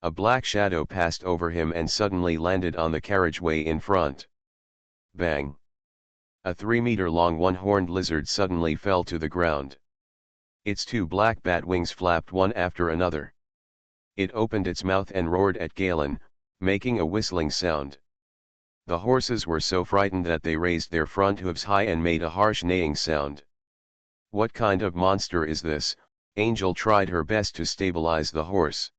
A black shadow passed over him and suddenly landed on the carriageway in front. Bang! A 3-meter-long one-horned lizard suddenly fell to the ground. Its 2 black bat wings flapped one after another. It opened its mouth and roared at Galen, making a whistling sound. The horses were so frightened that they raised their front hooves high and made a harsh neighing sound. "What kind of monster is this?" Angel tried her best to stabilize the horse.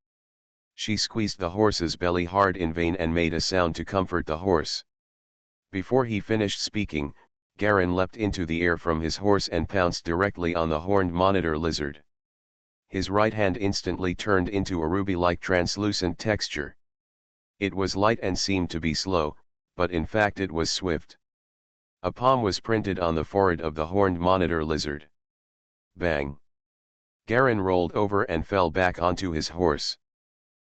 She squeezed the horse's belly hard in vain and made a sound to comfort the horse. Before he finished speaking, Garen leapt into the air from his horse and pounced directly on the horned monitor lizard. His right hand instantly turned into a ruby-like translucent texture. It was light and seemed to be slow, but in fact it was swift. A palm was printed on the forehead of the horned monitor lizard. Bang! Garen rolled over and fell back onto his horse.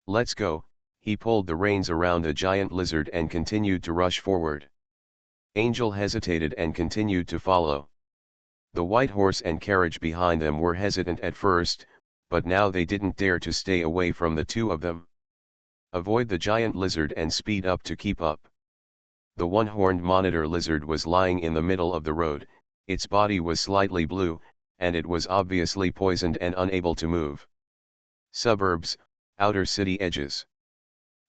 "Let's go." He pulled the reins around the giant lizard and continued to rush forward. Angel hesitated and continued to follow. The white horse and carriage behind them were hesitant at first, but now they didn't dare to stay away from the 2 of them. "Avoid the giant lizard and speed up to keep up." The one-horned monitor lizard was lying in the middle of the road, its body was slightly blue, and it was obviously poisoned and unable to move. Suburbs, outer city edges.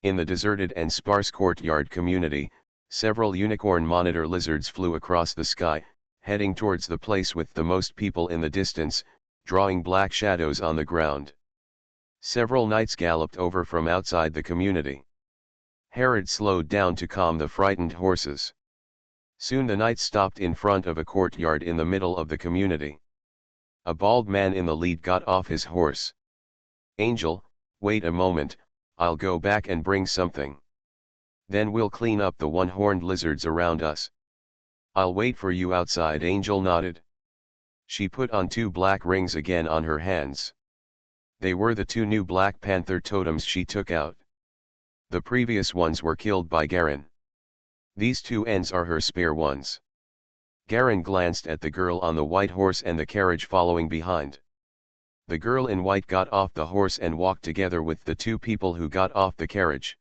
In the deserted and sparse courtyard community, several unicorn monitor lizards flew across the sky, heading towards the place with the most people in the distance, drawing black shadows on the ground. Several knights galloped over from outside the community. Herod slowed down to calm the frightened horses. Soon the knights stopped in front of a courtyard in the middle of the community. A bald man in the lead got off his horse. "Angel, wait a moment, I'll go back and bring something. Then we'll clean up the one-horned lizards around us." "I'll wait for you outside," Angel nodded. She put on 2 black rings again on her hands. They were the 2 new Black Panther totems she took out. The previous ones were killed by Garen. These 2 ends are her spare ones. Garen glanced at the girl on the white horse and the carriage following behind. The girl in white got off the horse and walked together with the 2 people who got off the carriage.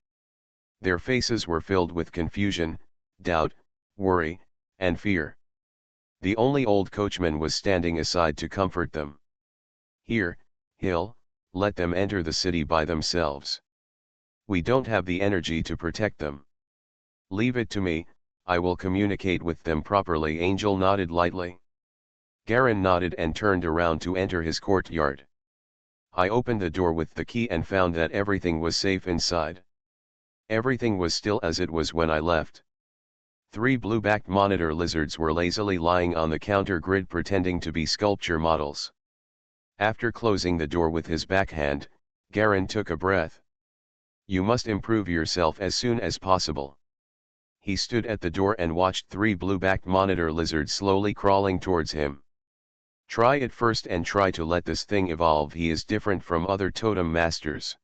Their faces were filled with confusion, doubt, worry, and fear. The only old coachman was standing aside to comfort them. "Here, Hill, let them enter the city by themselves. We don't have the energy to protect them. Leave it to me, I will communicate with them properly." Angel nodded lightly. Garen nodded and turned around to enter his courtyard. "I opened the door with the key and found that everything was safe inside. Everything was still as it was when I left." 3 blue-backed monitor lizards were lazily lying on the counter grid pretending to be sculpture models. After closing the door with his backhand, Garen took a breath. "You must improve yourself as soon as possible." He stood at the door and watched 3 blue-backed monitor lizards slowly crawling towards him. "Try it first and try to let this thing evolve. He is different from other totem masters.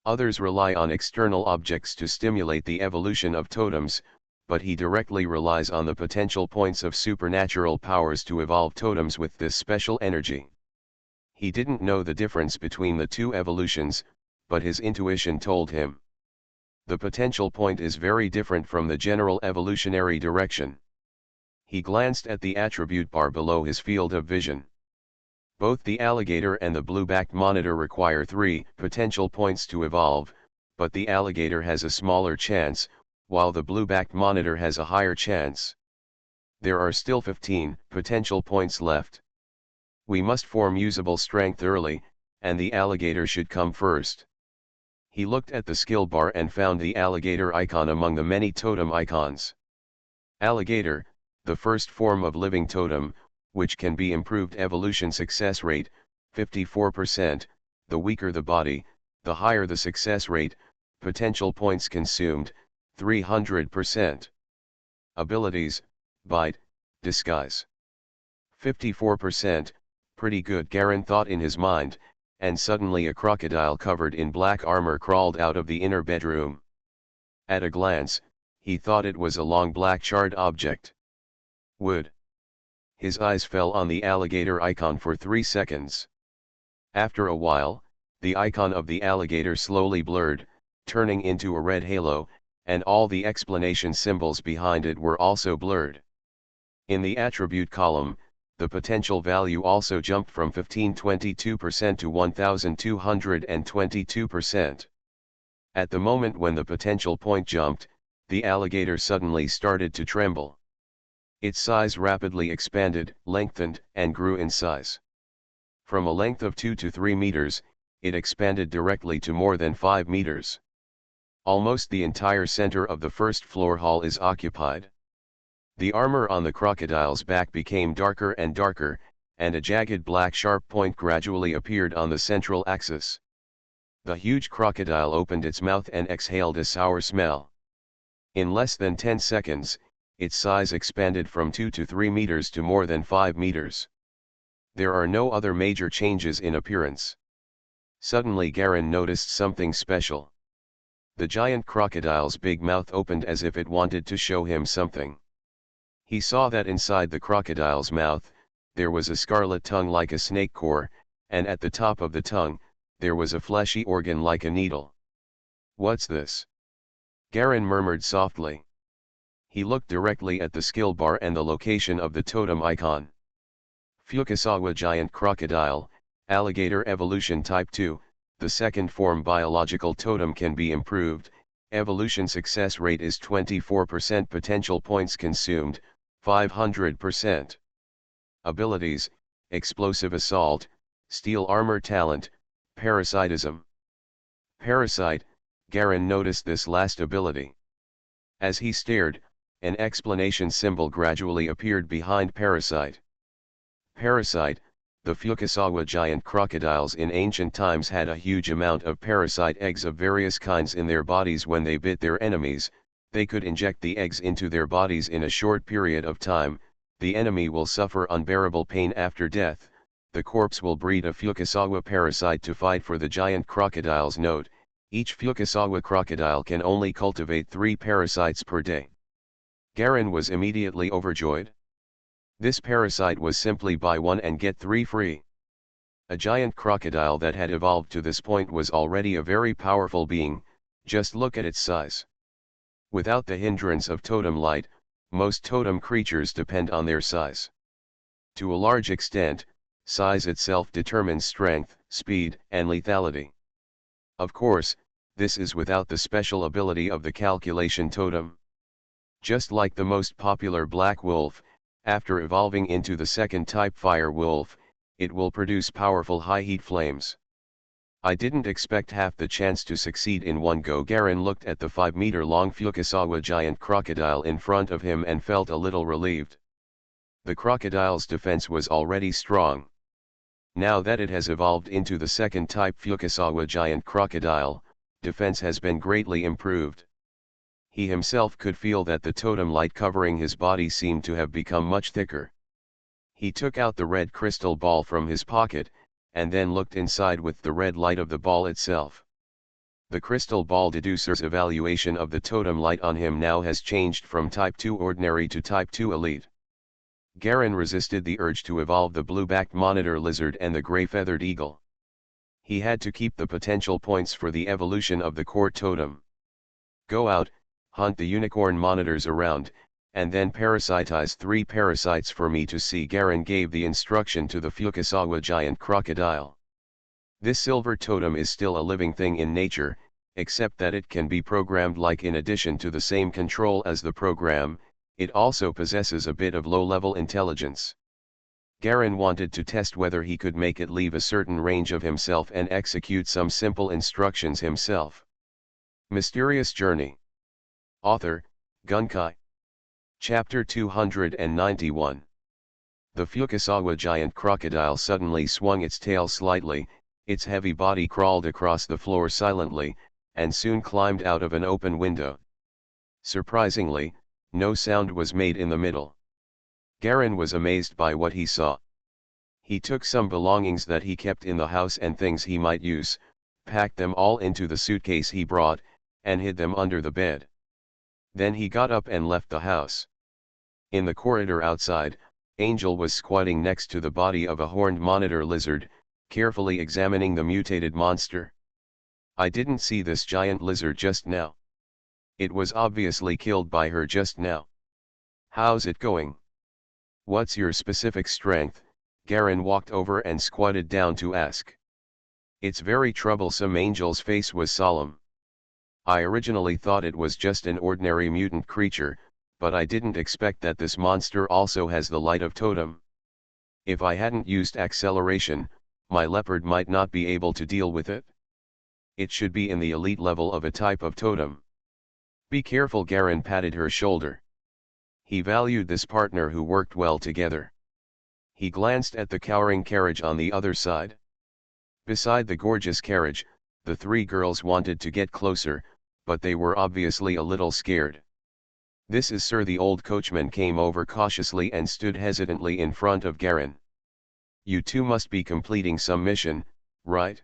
Others rely on external objects to stimulate the evolution of totems, but he directly relies on the potential points of supernatural powers to evolve totems with this special energy." He didn't know the difference between the 2 evolutions, but his intuition told him. The potential point is very different from the general evolutionary direction. He glanced at the attribute bar below his field of vision. Both the alligator and the blue-backed monitor require 3 potential points to evolve, but the alligator has a smaller chance, while the blue-backed monitor has a higher chance. There are still 15 potential points left. We must form usable strength early, and the alligator should come first. He looked at the skill bar and found the alligator icon among the many totem icons. Alligator, the first form of living totem, which can be improved. Evolution success rate, 54%, the weaker the body, the higher the success rate. Potential points consumed, 300%. Abilities, bite, disguise. 54%, pretty good, Garen thought in his mind, and suddenly a crocodile covered in black armor crawled out of the inner bedroom. At a glance, he thought it was a long black charred object. Wood. His eyes fell on the alligator icon for 3 seconds. After a while, the icon of the alligator slowly blurred, turning into a red halo, and all the explanation symbols behind it were also blurred. In the attribute column, the potential value also jumped from 1522% to 1222%. At the moment when the potential point jumped, the alligator suddenly started to tremble. Its size rapidly expanded, lengthened, and grew in size. From a length of 2 to 3 meters, it expanded directly to more than 5 meters. Almost the entire center of the first floor hall is occupied. The armor on the crocodile's back became darker and darker, and a jagged black sharp point gradually appeared on the central axis. The huge crocodile opened its mouth and exhaled a sour smell. In less than 10 seconds, its size expanded from 2 to 3 meters to more than 5 meters. There are no other major changes in appearance. Suddenly Garen noticed something special. The giant crocodile's big mouth opened as if it wanted to show him something. He saw that inside the crocodile's mouth, there was a scarlet tongue like a snake core, and at the top of the tongue, there was a fleshy organ like a needle. "What's this?" Garen murmured softly. He looked directly at the skill bar and the location of the totem icon. Fukasawa giant crocodile, alligator evolution type 2, the second form biological totem can be improved, evolution success rate is 24%, potential points consumed, 500%. Abilities, explosive assault, steel armor talent, parasitism. Parasite, Garen noticed this last ability. As he stared, an explanation symbol gradually appeared behind Parasite. Parasite, the Fukasawa giant crocodiles in ancient times had a huge amount of parasite eggs of various kinds in their bodies. When they bit their enemies, they could inject the eggs into their bodies in a short period of time. The enemy will suffer unbearable pain after death. The corpse will breed a Fukasawa parasite to fight for the giant crocodiles. Note, each Fukasawa crocodile can only cultivate 3 parasites per day. Garen was immediately overjoyed. This parasite was simply buy 1 and get 3 free. A giant crocodile that had evolved to this point was already a very powerful being, just look at its size. Without the hindrance of totem light, most totem creatures depend on their size. To a large extent, size itself determines strength, speed, and lethality. Of course, this is without the special ability of the calculation totem. Just like the most popular black wolf, after evolving into the second type fire wolf, it will produce powerful high heat flames. I didn't expect half the chance to succeed in one go. Garen looked at the 5-meter-long Fukasawa giant crocodile in front of him and felt a little relieved. The crocodile's defense was already strong. Now that it has evolved into the second type Fukasawa giant crocodile, defense has been greatly improved. He himself could feel that the totem light covering his body seemed to have become much thicker. He took out the red crystal ball from his pocket, and then looked inside with the red light of the ball itself. The crystal ball deducer's evaluation of the totem light on him now has changed from type 2 ordinary to type 2 elite. Garen resisted the urge to evolve the blue-backed monitor lizard and the gray-feathered eagle. He had to keep the potential points for the evolution of the core totem. Go out, hunt the unicorn monitors around, and then parasitize 3 parasites for me to see. Garen gave the instruction to the Fukasawa giant crocodile. This silver totem is still a living thing in nature, except that it can be programmed. Like, in addition to the same control as the program, it also possesses a bit of low-level intelligence. Garen wanted to test whether he could make it leave a certain range of himself and execute some simple instructions himself. Mysterious Journey. Author, Gunkai. Chapter 291. The Fukasawa giant crocodile suddenly swung its tail slightly, its heavy body crawled across the floor silently, and soon climbed out of an open window. Surprisingly, no sound was made in the middle. Garen was amazed by what he saw. He took some belongings that he kept in the house and things he might use, packed them all into the suitcase he brought, and hid them under the bed. Then he got up and left the house. In the corridor outside, Angel was squatting next to the body of a horned monitor lizard, carefully examining the mutated monster. I didn't see this giant lizard just now. It was obviously killed by her just now. How's it going? What's your specific strength? Garen walked over and squatted down to ask. It's very troublesome. Angel's face was solemn. I originally thought it was just an ordinary mutant creature, but I didn't expect that this monster also has the light of totem. If I hadn't used acceleration, my leopard might not be able to deal with it. It should be in the elite level of a type of totem. Be careful. Garen patted her shoulder. He valued this partner who worked well together. He glanced at the cowering carriage on the other side. Beside the gorgeous carriage, the 3 girls wanted to get closer, but they were obviously a little scared. This is Sir. The old coachman came over cautiously and stood hesitantly in front of Garen. You 2 must be completing some mission, right?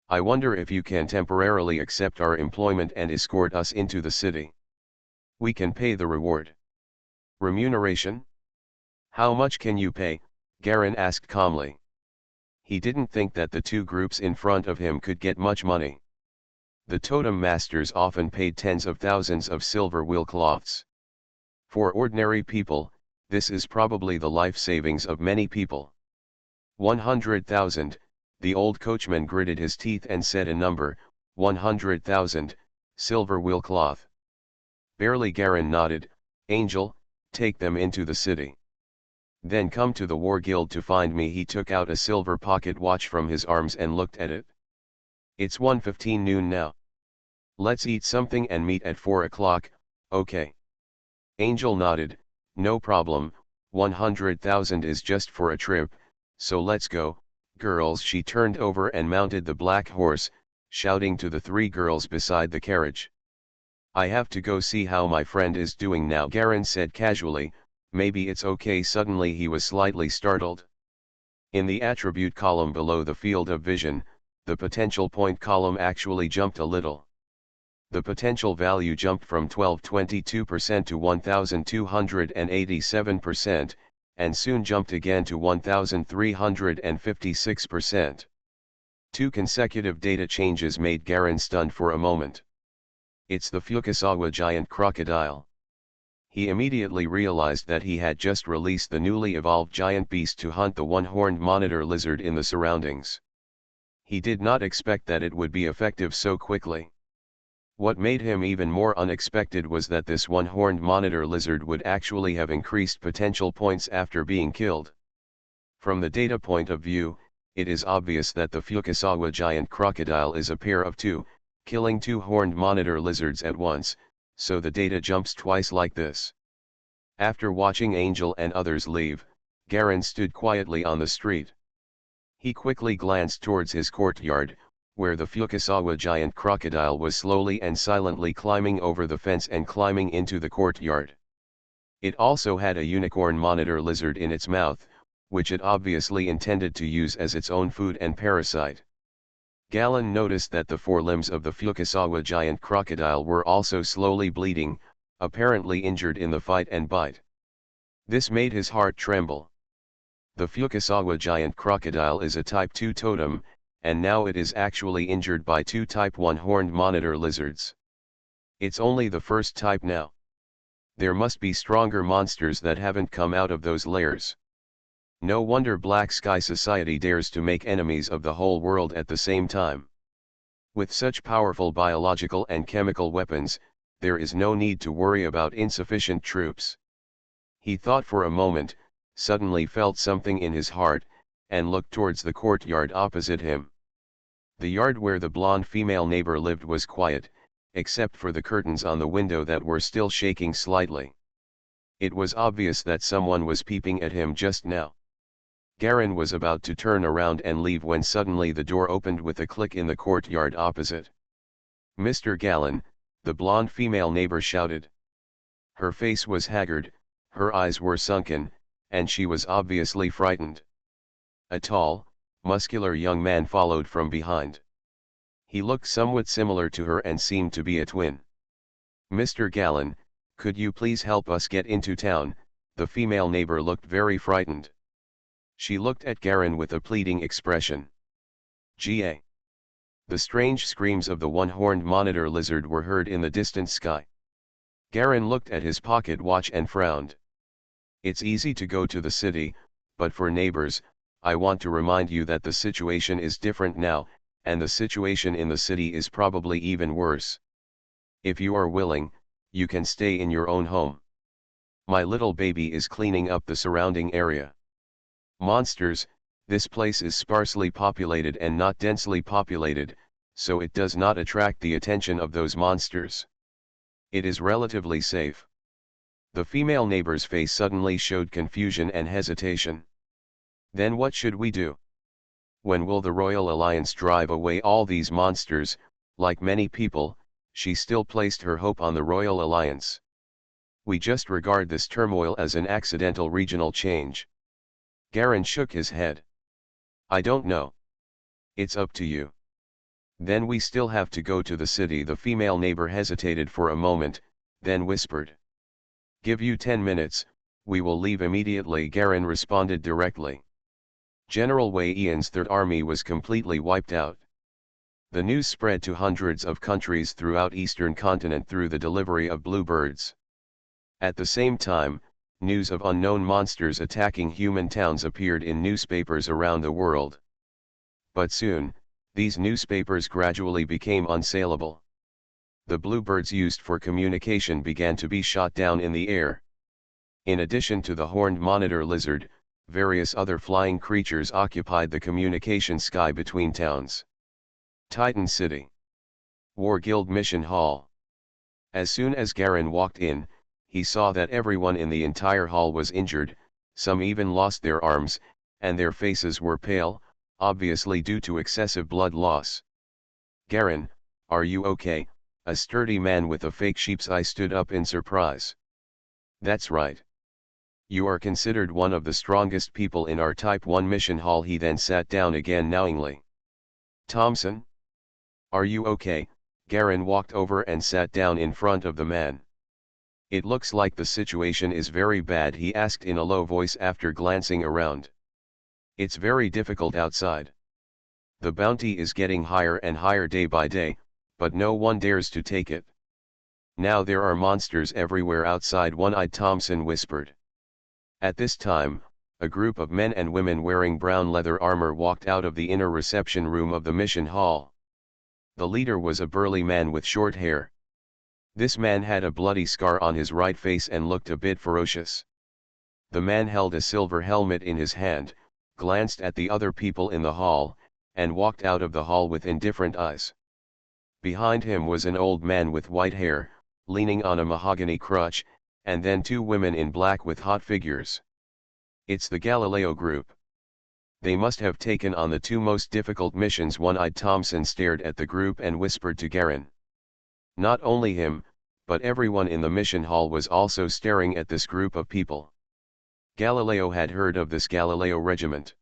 I wonder if you can temporarily accept our employment and escort us into the city. We can pay the reward. Remuneration? How much can you pay? Garen asked calmly. He didn't think that the 2 groups in front of him could get much money. The totem masters often paid tens of thousands of silver wheel cloths. For ordinary people, this is probably the life savings of many people. 100,000, the old coachman gritted his teeth and said a number, 100,000, silver wheel cloth. Barely Garin nodded, Angel, take them into the city. Then come to the war guild to find me. He took out a silver pocket watch from his arms and looked at it. It's 1:15 noon now. Let's eat something and meet at 4 o'clock, okay? Angel nodded, no problem, 100,000 is just for a trip, so let's go, girls. She turned over and mounted the black horse, shouting to the three girls beside the carriage. I have to go see how my friend is doing now, Garin said casually. Maybe it's okay. Suddenly he was slightly startled. In the attribute column below the field of vision, the potential point column actually jumped a little. The potential value jumped from 1222% to 1287%, and soon jumped again to 1356%. Two consecutive data changes made Garin stunned for a moment. It's the Fukasawa giant crocodile. He immediately realized that he had just released the newly evolved giant beast to hunt the one-horned monitor lizard in the surroundings. He did not expect that it would be effective so quickly. What made him even more unexpected was that this one-horned monitor lizard would actually have increased potential points after being killed. From the data point of view, it is obvious that the Fukasawa giant crocodile is a pair of two, killing two horned monitor lizards at once, so the data jumps twice like this. After watching Angel and others leave, Garin stood quietly on the street. He quickly glanced towards his courtyard, where the Fukasawa giant crocodile was slowly and silently climbing over the fence and climbing into the courtyard. It also had a unicorn monitor lizard in its mouth, which it obviously intended to use as its own food and parasite. Galen noticed that the forelimbs of the Fukasawa giant crocodile were also slowly bleeding, apparently injured in the fight and bite. This made his heart tremble. The Fukasawa giant crocodile is a Type 2 totem, and now it is actually injured by two Type 1 horned monitor lizards. It's only the first type now. There must be stronger monsters that haven't come out of those layers. No wonder Black Sky Society dares to make enemies of the whole world at the same time. With such powerful biological and chemical weapons, there is no need to worry about insufficient troops. He thought for a moment, suddenly felt something in his heart, and looked towards the courtyard opposite him. The yard where the blonde female neighbor lived was quiet, except for the curtains on the window that were still shaking slightly. It was obvious that someone was peeping at him just now. Garin was about to turn around and leave when suddenly the door opened with a click in the courtyard opposite. "Mr. Galen," the blonde female neighbor shouted. Her face was haggard, her eyes were sunken, and she was obviously frightened. A tall, muscular young man followed from behind. He looked somewhat similar to her and seemed to be a twin. "Mr. Galen, could you please help us get into town?" The female neighbor looked very frightened. She looked at Garin with a pleading expression. "Ga." The strange screams of the one-horned monitor lizard were heard in the distant sky. Garin looked at his pocket watch and frowned. "It's easy to go to the city, but for neighbors, I want to remind you that the situation is different now, and the situation in the city is probably even worse. If you are willing, you can stay in your own home. My little baby is cleaning up the surrounding area. Monsters, this place is sparsely populated and not densely populated, so it does not attract the attention of those monsters. It is relatively safe." The female neighbor's face suddenly showed confusion and hesitation. "Then what should we do? When will the Royal Alliance drive away all these monsters?" Like many people, she still placed her hope on the Royal Alliance. "We just regard this turmoil as an accidental regional change." Garin shook his head. "I don't know. It's up to you." "Then we still have to go to the city." The female neighbor hesitated for a moment, then whispered. "Give you 10 minutes, we will leave immediately." Garin responded directly. General Wei Yan's Third Army was completely wiped out. The news spread to hundreds of countries throughout Eastern continent through the delivery of bluebirds. At the same time, news of unknown monsters attacking human towns appeared in newspapers around the world. But soon, these newspapers gradually became unsaleable. The bluebirds used for communication began to be shot down in the air. In addition to the horned monitor lizard, various other flying creatures occupied the communication sky between towns. Titan City. War Guild Mission Hall. As soon as Garen walked in, he saw that everyone in the entire hall was injured, some even lost their arms, and their faces were pale, obviously due to excessive blood loss. "Garen, are you okay?" A sturdy man with a fake sheep's eye stood up in surprise. "That's right. You are considered one of the strongest people in our Type 1 mission hall." He then sat down again knowingly. "Thompson? Are you okay?" Garen walked over and sat down in front of the man. "It looks like the situation is very bad," he asked in a low voice after glancing around. "It's very difficult outside. The bounty is getting higher and higher day by day, but no one dares to take it. Now there are monsters everywhere outside," One-Eyed Thompson whispered. At this time, a group of men and women wearing brown leather armor walked out of the inner reception room of the mission hall. The leader was a burly man with short hair. This man had a bloody scar on his right face and looked a bit ferocious. The man held a silver helmet in his hand, glanced at the other people in the hall, and walked out of the hall with indifferent eyes. Behind him was an old man with white hair, leaning on a mahogany crutch, and then two women in black with hot figures. "It's the Galileo group. They must have taken on the two most difficult missions." One-Eyed Thompson stared at the group and whispered to Garen. Not only him, but everyone in the mission hall was also staring at this group of people. Galileo had heard of this Galileo regiment.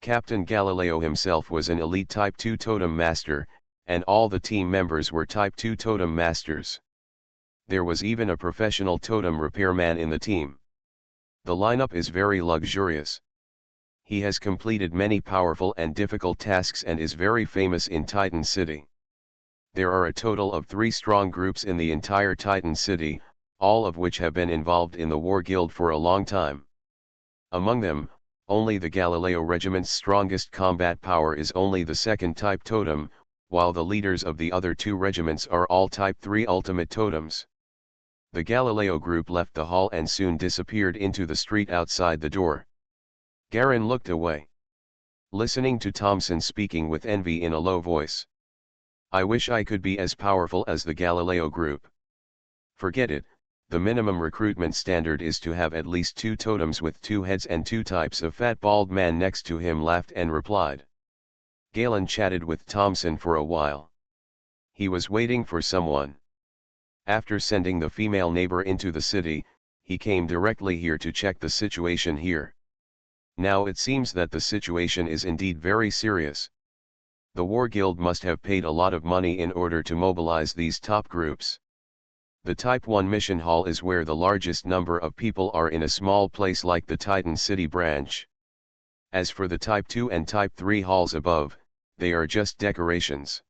Captain Galileo himself was an elite Type 2 totem master, and all the team members were Type 2 totem masters. There was even a professional totem repairman in the team. The lineup is very luxurious. He has completed many powerful and difficult tasks and is very famous in Titan City. There are a total of 3 strong groups in the entire Titan City, all of which have been involved in the War Guild for a long time. Among them, only the Galileo regiment's strongest combat power is only the second type totem, while the leaders of the other 2 regiments are all Type 3 ultimate totems. The Galileo group left the hall and soon disappeared into the street outside the door. Garen looked away, listening to Thompson speaking with envy in a low voice. "I wish I could be as powerful as the Galileo group." "Forget it, the minimum recruitment standard is to have at least 2 totems with 2 heads and 2 types." A fat bald man next to him laughed and replied. Galen chatted with Thompson for a while. He was waiting for someone. After sending the female neighbor into the city, he came directly here to check the situation here. Now it seems that the situation is indeed very serious. The War Guild must have paid a lot of money in order to mobilize these top groups. The Type 1 mission hall is where the largest number of people are in a small place like the Titan City branch. As for the Type 2 and Type 3 halls above, they are just decorations.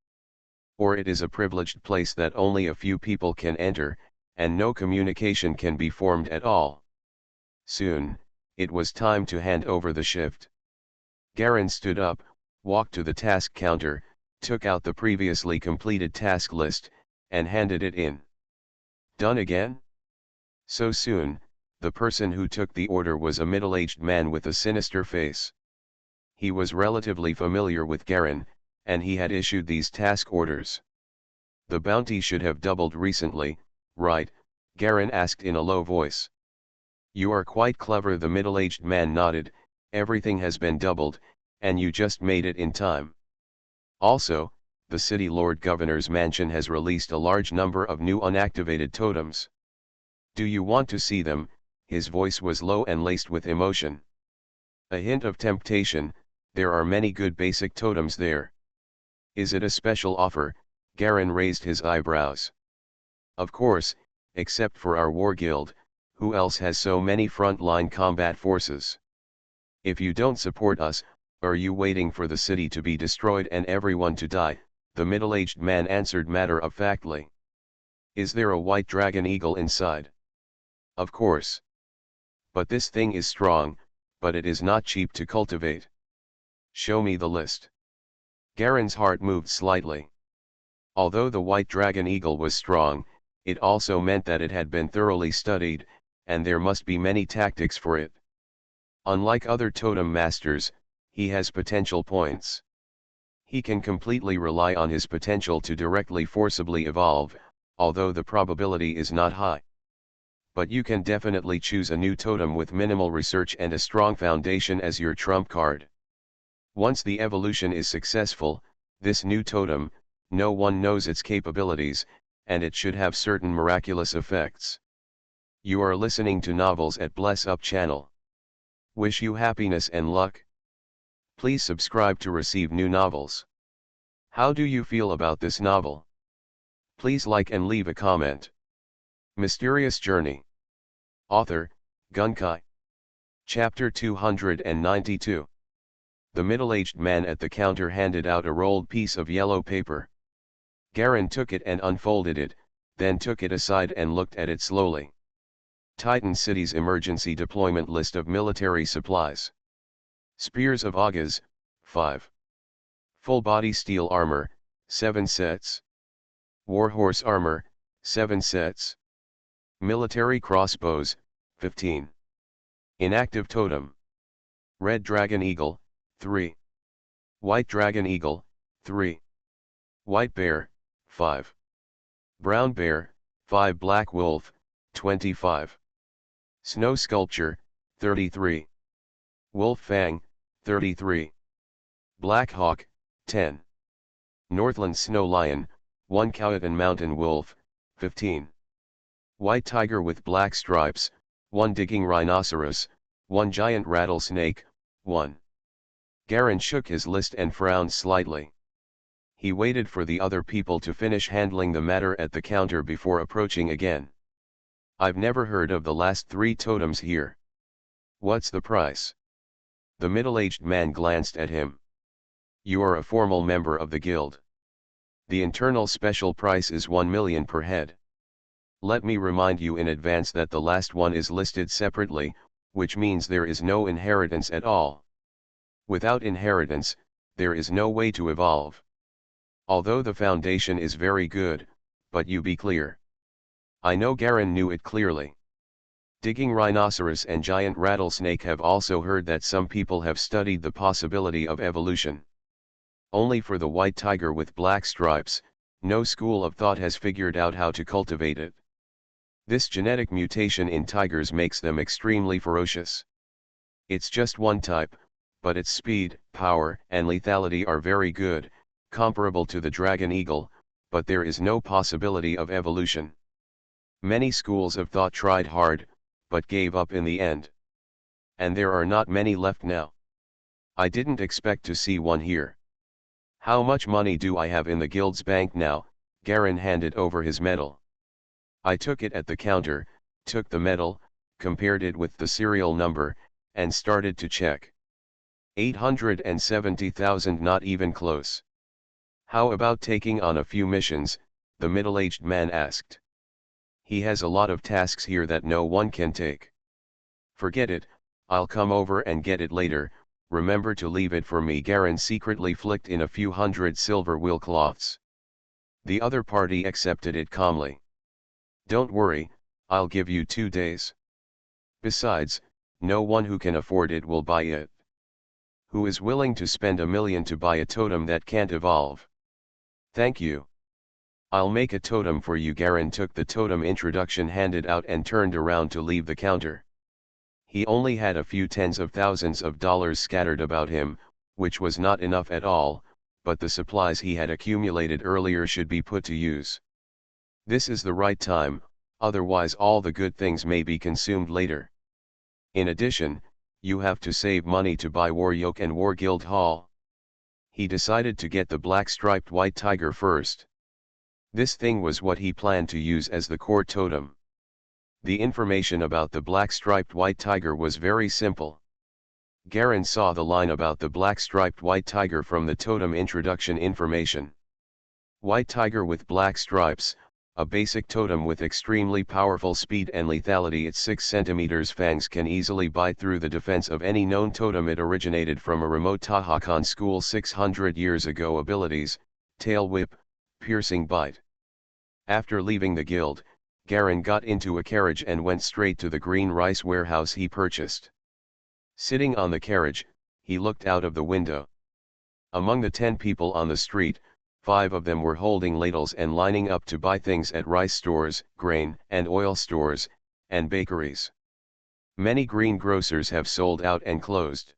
Or it is a privileged place that only a few people can enter, and no communication can be formed at all. Soon, it was time to hand over the shift. Garen stood up, walked to the task counter, took out the previously completed task list, and handed it in. "Done again? So soon?" The person who took the order was a middle-aged man with a sinister face. He was relatively familiar with Garen, and he had issued these task orders. "The bounty should have doubled recently, right?" Garen asked in a low voice. "You are quite clever," the middle-aged man nodded. "Everything has been doubled, and you just made it in time. Also, the city Lord Governor's mansion has released a large number of new unactivated totems. Do you want to see them?" His voice was low and laced with emotion. A hint of temptation. There are many good basic totems there. "Is it a special offer?" Garen raised his eyebrows. "Of course, except for our War Guild, who else has so many front-line combat forces? If you don't support us, are you waiting for the city to be destroyed and everyone to die?" the middle-aged man answered matter-of-factly. "Is there a white dragon eagle inside?" Of course. But this thing is strong, but it is not cheap to cultivate. Show me the list. Garen's heart moved slightly. Although the white dragon eagle was strong, it also meant that it had been thoroughly studied, and there must be many tactics for it. Unlike other totem masters, he has potential points. He can completely rely on his potential to directly forcibly evolve, although the probability is not high. But you can definitely choose a new totem with minimal research and a strong foundation as your trump card. Once the evolution is successful, this new totem, no one knows its capabilities, and it should have certain miraculous effects. You are listening to Novels at Bless Up channel. Wish you happiness and luck. Please subscribe to receive new novels. How do you feel about this novel? Please like and leave a comment. Mysterious Journey. Author, Gunkai. Chapter 292. The middle-aged man at the counter handed out a rolled piece of yellow paper. Garen took it and unfolded it, then took it aside and looked at it slowly. Titan City's emergency deployment list of military supplies. Spears of Agas, 5. Full-body steel armor, 7 sets. Warhorse armor, 7 sets. Military crossbows, 15. Inactive totem. Red dragon eagle, 3. White dragon eagle, 3. White bear, 5. Brown bear, 5. Black wolf, 25. Snow sculpture, 33. Wolf fang, 33. Black hawk, 10. Northland snow lion, 1. Cowatan mountain wolf, 15. White tiger with black stripes, 1. Digging rhinoceros, 1. Giant rattlesnake, 1. Garen shook his list and frowned slightly. He waited for the other people to finish handling the matter at the counter before approaching again. I've never heard of the last 3 totems here. What's the price? The middle-aged man glanced at him. You are a formal member of the guild. The internal special price is 1 million per head. Let me remind you in advance that the last one is listed separately, which means there is no inheritance at all. Without inheritance, there is no way to evolve. Although the foundation is very good, but you be clear. I know Garen knew it clearly. Digging rhinoceros and giant rattlesnake have also heard that some people have studied the possibility of evolution. Only for the white tiger with black stripes, no school of thought has figured out how to cultivate it. This genetic mutation in tigers makes them extremely ferocious. It's just one type, but its speed, power, and lethality are very good, comparable to the dragon eagle, but there is no possibility of evolution. Many schools of thought tried hard, but gave up in the end. And there are not many left now. I didn't expect to see one here. How much money do I have in the guild's bank now? Garen handed over his medal. I took it at the counter, took the medal, compared it with the serial number, and started to check. 870,000, not even close. How about taking on a few missions? The middle-aged man asked. He has a lot of tasks here that no one can take. Forget it, I'll come over and get it later, remember to leave it for me. Garen secretly flicked in a few hundred silver wheel cloths. The other party accepted it calmly. Don't worry, I'll give you 2 days. Besides, no one who can afford it will buy it. Who is willing to spend 1 million to buy a totem that can't evolve? Thank you. I'll make a totem for you. Garen took the totem introduction handed out and turned around to leave the counter. He only had a few tens of thousands of dollars scattered about him, which was not enough at all, but the supplies he had accumulated earlier should be put to use. This is the right time, otherwise all the good things may be consumed later. In addition, you have to save money to buy War Yoke and War Guild Hall. He decided to get the black-striped white tiger first. This thing was what he planned to use as the core totem. The information about the black-striped white tiger was very simple. Garen saw the line about the black-striped white tiger from the totem introduction information. White tiger with black stripes, a basic totem with extremely powerful speed and lethality. Its 6 cm fangs can easily bite through the defense of any known totem. It originated from a remote Tahakan school 600 years ago. Abilities: Tail Whip, Piercing Bite. After leaving the guild, Garen got into a carriage and went straight to the green rice warehouse he purchased. Sitting on the carriage, he looked out of the window. Among the 10 people on the street, 5 of them were holding ladles and lining up to buy things at rice stores, grain and oil stores, and bakeries. Many greengrocers have sold out and closed.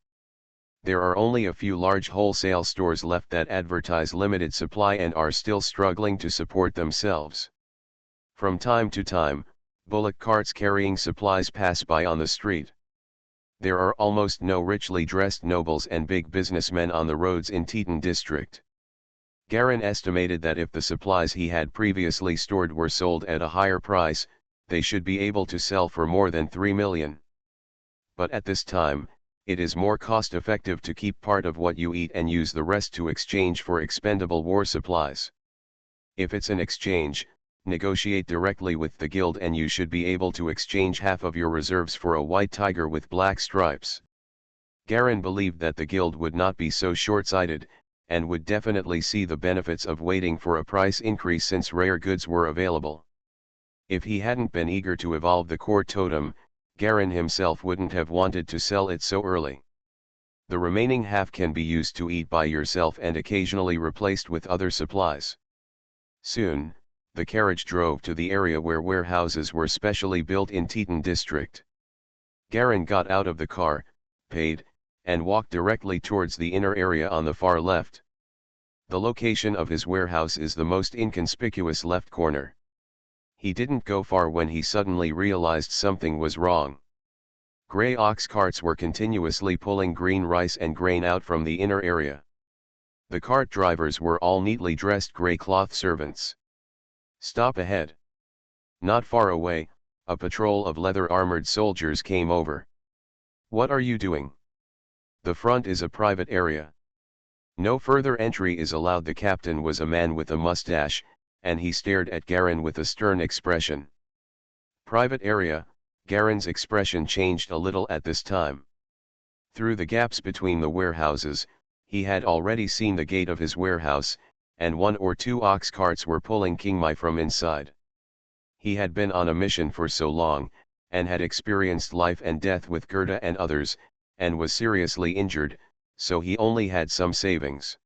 There are only a few large wholesale stores left that advertise limited supply and are still struggling to support themselves. From time to time, bullock carts carrying supplies pass by on the street. There are almost no richly dressed nobles and big businessmen on the roads in Teton district. Garen estimated that if the supplies he had previously stored were sold at a higher price, they should be able to sell for more than 3 million. But at this time, it is more cost-effective to keep part of what you eat and use the rest to exchange for expendable war supplies. If it's an exchange, negotiate directly with the guild and you should be able to exchange half of your reserves for a white tiger with black stripes. Garen believed that the guild would not be so short-sighted, and would definitely see the benefits of waiting for a price increase since rare goods were available. If he hadn't been eager to evolve the core totem, Garen himself wouldn't have wanted to sell it so early. The remaining half can be used to eat by yourself and occasionally replaced with other supplies. Soon, the carriage drove to the area where warehouses were specially built in Teton district. Garen got out of the car, paid, and walked directly towards the inner area on the far left. The location of his warehouse is the most inconspicuous left corner. He didn't go far when he suddenly realized something was wrong. Gray ox carts were continuously pulling green rice and grain out from the inner area. The cart drivers were all neatly dressed gray cloth servants. Stop ahead. Not far away, a patrol of leather-armored soldiers came over. What are you doing? The front is a private area. No further entry is allowed. The captain was a man with a mustache, and he stared at Garen with a stern expression. Private area. Garen's expression changed a little at this time. Through the gaps between the warehouses, he had already seen the gate of his warehouse, and 1 or 2 ox carts were pulling Kingmai from inside. He had been on a mission for so long, and had experienced life and death with Gerda and others, and was seriously injured, so he only had some savings.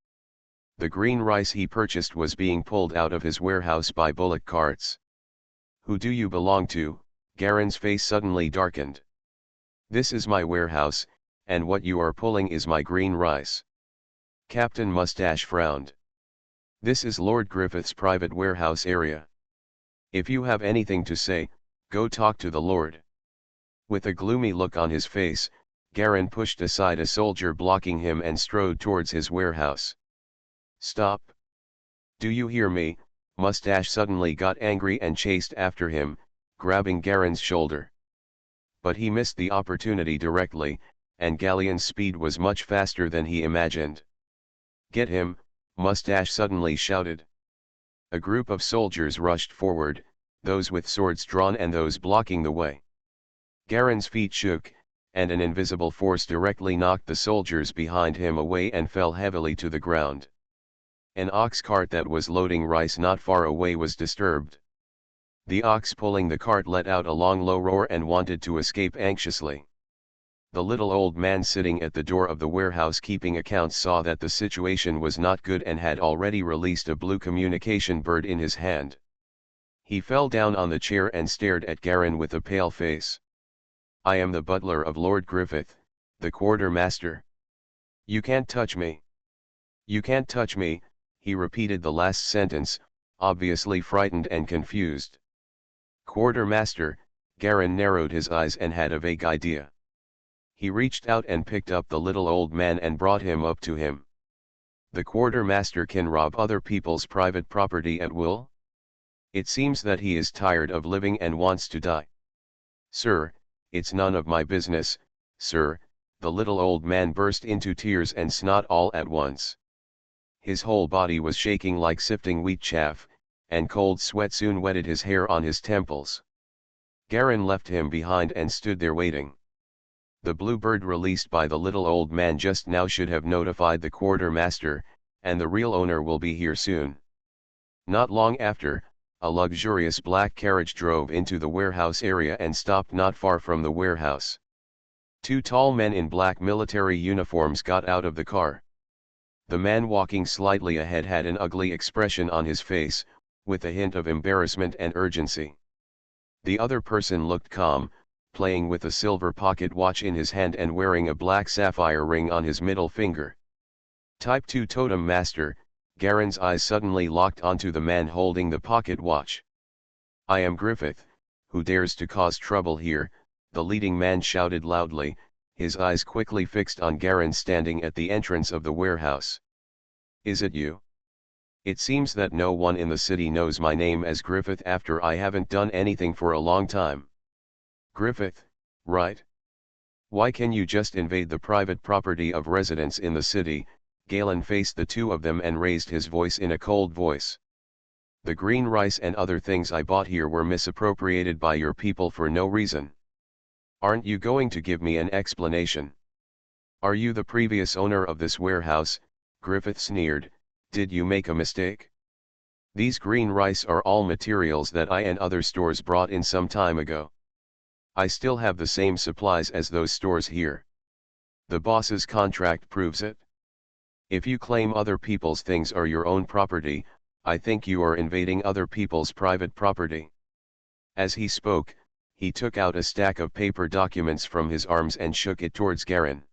The green rice he purchased was being pulled out of his warehouse by bullock carts. Who do you belong to? Garen's face suddenly darkened. This is my warehouse, and what you are pulling is my green rice. Captain Mustache frowned. This is Lord Griffith's private warehouse area. If you have anything to say, go talk to the Lord. With a gloomy look on his face, Garen pushed aside a soldier blocking him and strode towards his warehouse. Stop! Do you hear me? Mustache suddenly got angry and chased after him, grabbing Garen's shoulder. But he missed the opportunity directly, and Galleon's speed was much faster than he imagined. Get him! Mustache suddenly shouted. A group of soldiers rushed forward, those with swords drawn and those blocking the way. Garen's feet shook, and an invisible force directly knocked the soldiers behind him away and fell heavily to the ground. An ox cart that was loading rice not far away was disturbed. The ox pulling the cart let out a long low roar and wanted to escape anxiously. The little old man sitting at the door of the warehouse keeping accounts saw that the situation was not good and had already released a blue communication bird in his hand. He fell down on the chair and stared at Garen with a pale face. I am the butler of Lord Griffith, the quartermaster. You can't touch me. You can't touch me, he repeated the last sentence, obviously frightened and confused. Quartermaster, Garen narrowed his eyes and had a vague idea. He reached out and picked up the little old man and brought him up to him. The quartermaster can rob other people's private property at will? It seems that he is tired of living and wants to die. Sir, it's none of my business, sir, the little old man burst into tears and snot all at once. His whole body was shaking like sifting wheat chaff, and cold sweat soon wetted his hair on his temples. Garen left him behind and stood there waiting. The blue bird released by the little old man just now should have notified the quartermaster, and the real owner will be here soon. Not long after, a luxurious black carriage drove into the warehouse area and stopped not far from the warehouse. Two tall men in black military uniforms got out of the car. The man walking slightly ahead had an ugly expression on his face, with a hint of embarrassment and urgency. The other person looked calm, playing with a silver pocket watch in his hand and wearing a black sapphire ring on his middle finger. Type 2 Totem Master. Garen's eyes suddenly locked onto the man holding the pocket watch. "I am Griffith, who dares to cause trouble here?" the leading man shouted loudly, his eyes quickly fixed on Garen standing at the entrance of the warehouse. "Is it you? It seems that no one in the city knows my name as Griffith after I haven't done anything for a long time." "Griffith, right? Why can you just invade the private property of residents in the city?" Galen faced the two of them and raised his voice in a cold voice. "The green rice and other things I bought here were misappropriated by your people for no reason. Aren't you going to give me an explanation? Are you the previous owner of this warehouse?" Griffith sneered. "Did you make a mistake? These green rice are all materials that I and other stores brought in some time ago. I still have the same supplies as those stores here. The boss's contract proves it. If you claim other people's things are your own property, I think you are invading other people's private property." As he spoke, he took out a stack of paper documents from his arms and shook it towards Garen.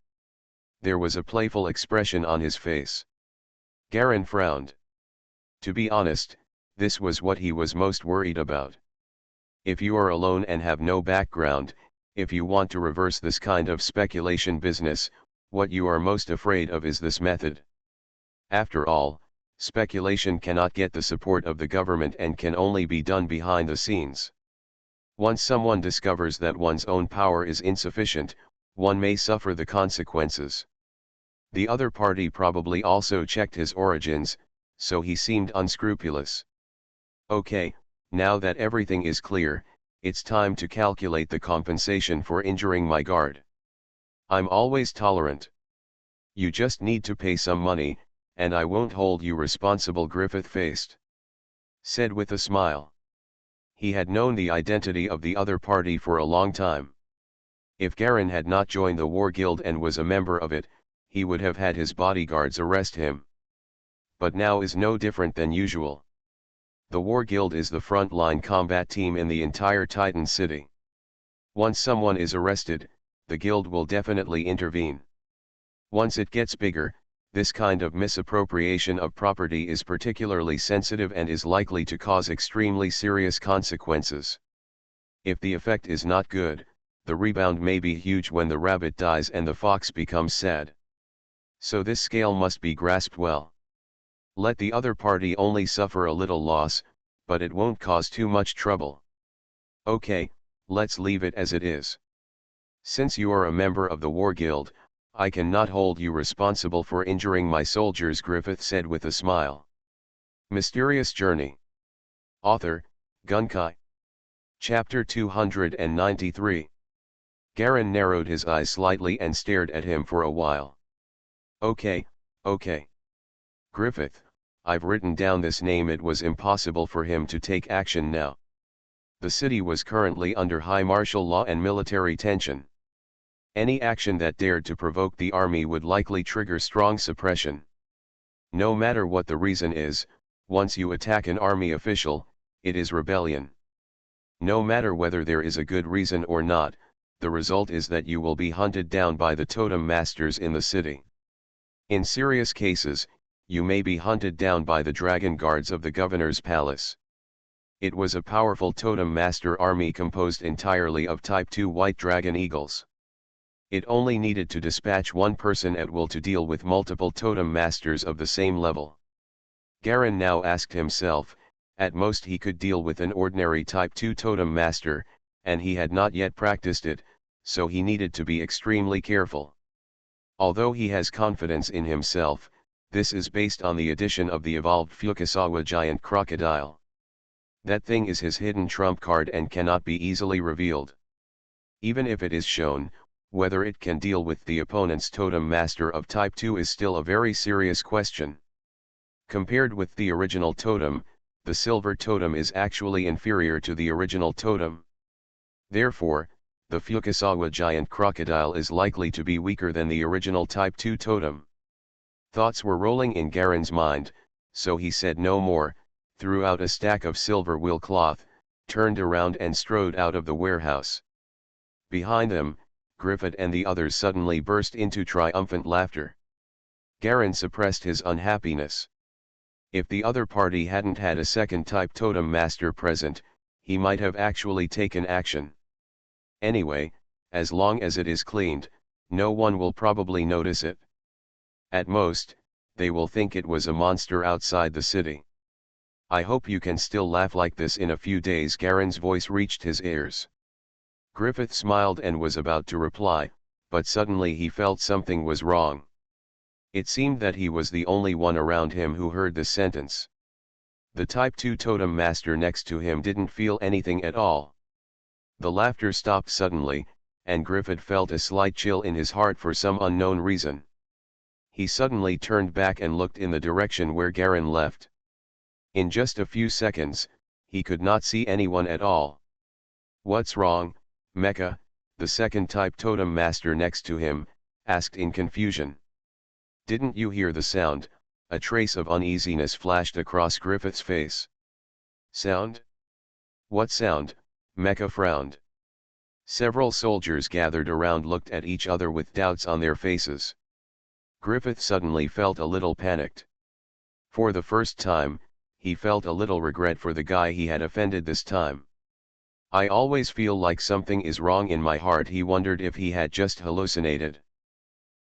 There was a playful expression on his face. Garen frowned. To be honest, this was what he was most worried about. If you are alone and have no background, if you want to reverse this kind of speculation business, what you are most afraid of is this method. After all, speculation cannot get the support of the government and can only be done behind the scenes. Once someone discovers that one's own power is insufficient, one may suffer the consequences. The other party probably also checked his origins, so he seemed unscrupulous. "Okay, now that everything is clear, it's time to calculate the compensation for injuring my guard. I'm always tolerant. You just need to pay some money, and I won't hold you responsible," Griffith said with a smile. He had known the identity of the other party for a long time. If Garen had not joined the War Guild and was a member of it, he would have had his bodyguards arrest him. But now is no different than usual. The War Guild is the front-line combat team in the entire Titan city. Once someone is arrested, the guild will definitely intervene. Once it gets bigger, this kind of misappropriation of property is particularly sensitive and is likely to cause extremely serious consequences. If the effect is not good, the rebound may be huge when the rabbit dies and the fox becomes sad. So this scale must be grasped well. Let the other party only suffer a little loss, but it won't cause too much trouble. Okay, let's leave it as it is. Since you are a member of the War Guild, I cannot hold you responsible for injuring my soldiers," Griffith said with a smile. Mysterious Journey. Author, Gunkai. Chapter 293. Garen narrowed his eyes slightly and stared at him for a while. Okay. Griffith, I've written down this name." It was impossible for him to take action now. The city was currently under high martial law and military tension. Any action that dared to provoke the army would likely trigger strong suppression. No matter what the reason is, once you attack an army official, it is rebellion. No matter whether there is a good reason or not, the result is that you will be hunted down by the totem masters in the city. In serious cases, you may be hunted down by the dragon guards of the governor's palace. It was a powerful totem master army composed entirely of Type 2 white dragon eagles. It only needed to dispatch one person at will to deal with multiple totem masters of the same level. Garen now asked himself, at most he could deal with an ordinary Type 2 totem master, and he had not yet practiced it, so he needed to be extremely careful. Although he has confidence in himself, this is based on the addition of the evolved Fukasawa giant crocodile. That thing is his hidden trump card and cannot be easily revealed. Even if it is shown, whether it can deal with the opponent's totem master of type 2 is still a very serious question. Compared with the original totem, the silver totem is actually inferior to the original totem. Therefore, the Fukasawa giant crocodile is likely to be weaker than the original type 2 totem. Thoughts were rolling in Garen's mind, so he said no more, threw out a stack of silver wool cloth, turned around and strode out of the warehouse. Behind them, Griffith and the others suddenly burst into triumphant laughter. Garen suppressed his unhappiness. If the other party hadn't had a second type totem master present, he might have actually taken action. Anyway, as long as it is cleaned, no one will probably notice it. At most, they will think it was a monster outside the city. I hope you can still laugh like this in a few days. Garen's voice reached his ears. Griffith smiled and was about to reply, but suddenly he felt something was wrong. It seemed that he was the only one around him who heard the sentence. The Type 2 totem master next to him didn't feel anything at all. The laughter stopped suddenly, and Griffith felt a slight chill in his heart for some unknown reason. He suddenly turned back and looked in the direction where Garen left. In just a few seconds, he could not see anyone at all. "What's wrong, Mecha?" the second type totem master next to him asked in confusion. "Didn't you hear the sound?" A trace of uneasiness flashed across Griffith's face. "Sound? What sound?" Mecha frowned. Several soldiers gathered around looked at each other with doubts on their faces. Griffith suddenly felt a little panicked. For the first time, he felt a little regret for the guy he had offended this time. "I always feel like something is wrong in my heart." He wondered if he had just hallucinated.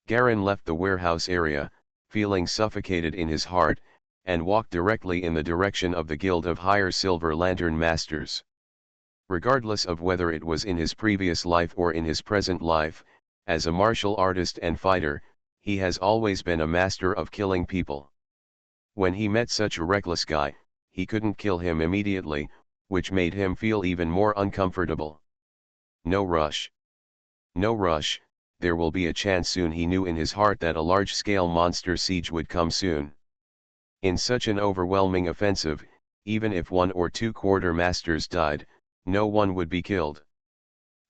Garen left the warehouse area, feeling suffocated in his heart, and walked directly in the direction of the Guild of Higher Silver Lantern Masters. Regardless of whether it was in his previous life or in his present life, as a martial artist and fighter, he has always been a master of killing people. When he met such a reckless guy, he couldn't kill him immediately, which made him feel even more uncomfortable. No rush. No rush, there will be a chance soon. He knew in his heart that a large-scale monster siege would come soon. In such an overwhelming offensive, even if 1 or 2 quartermasters died, no one would be killed.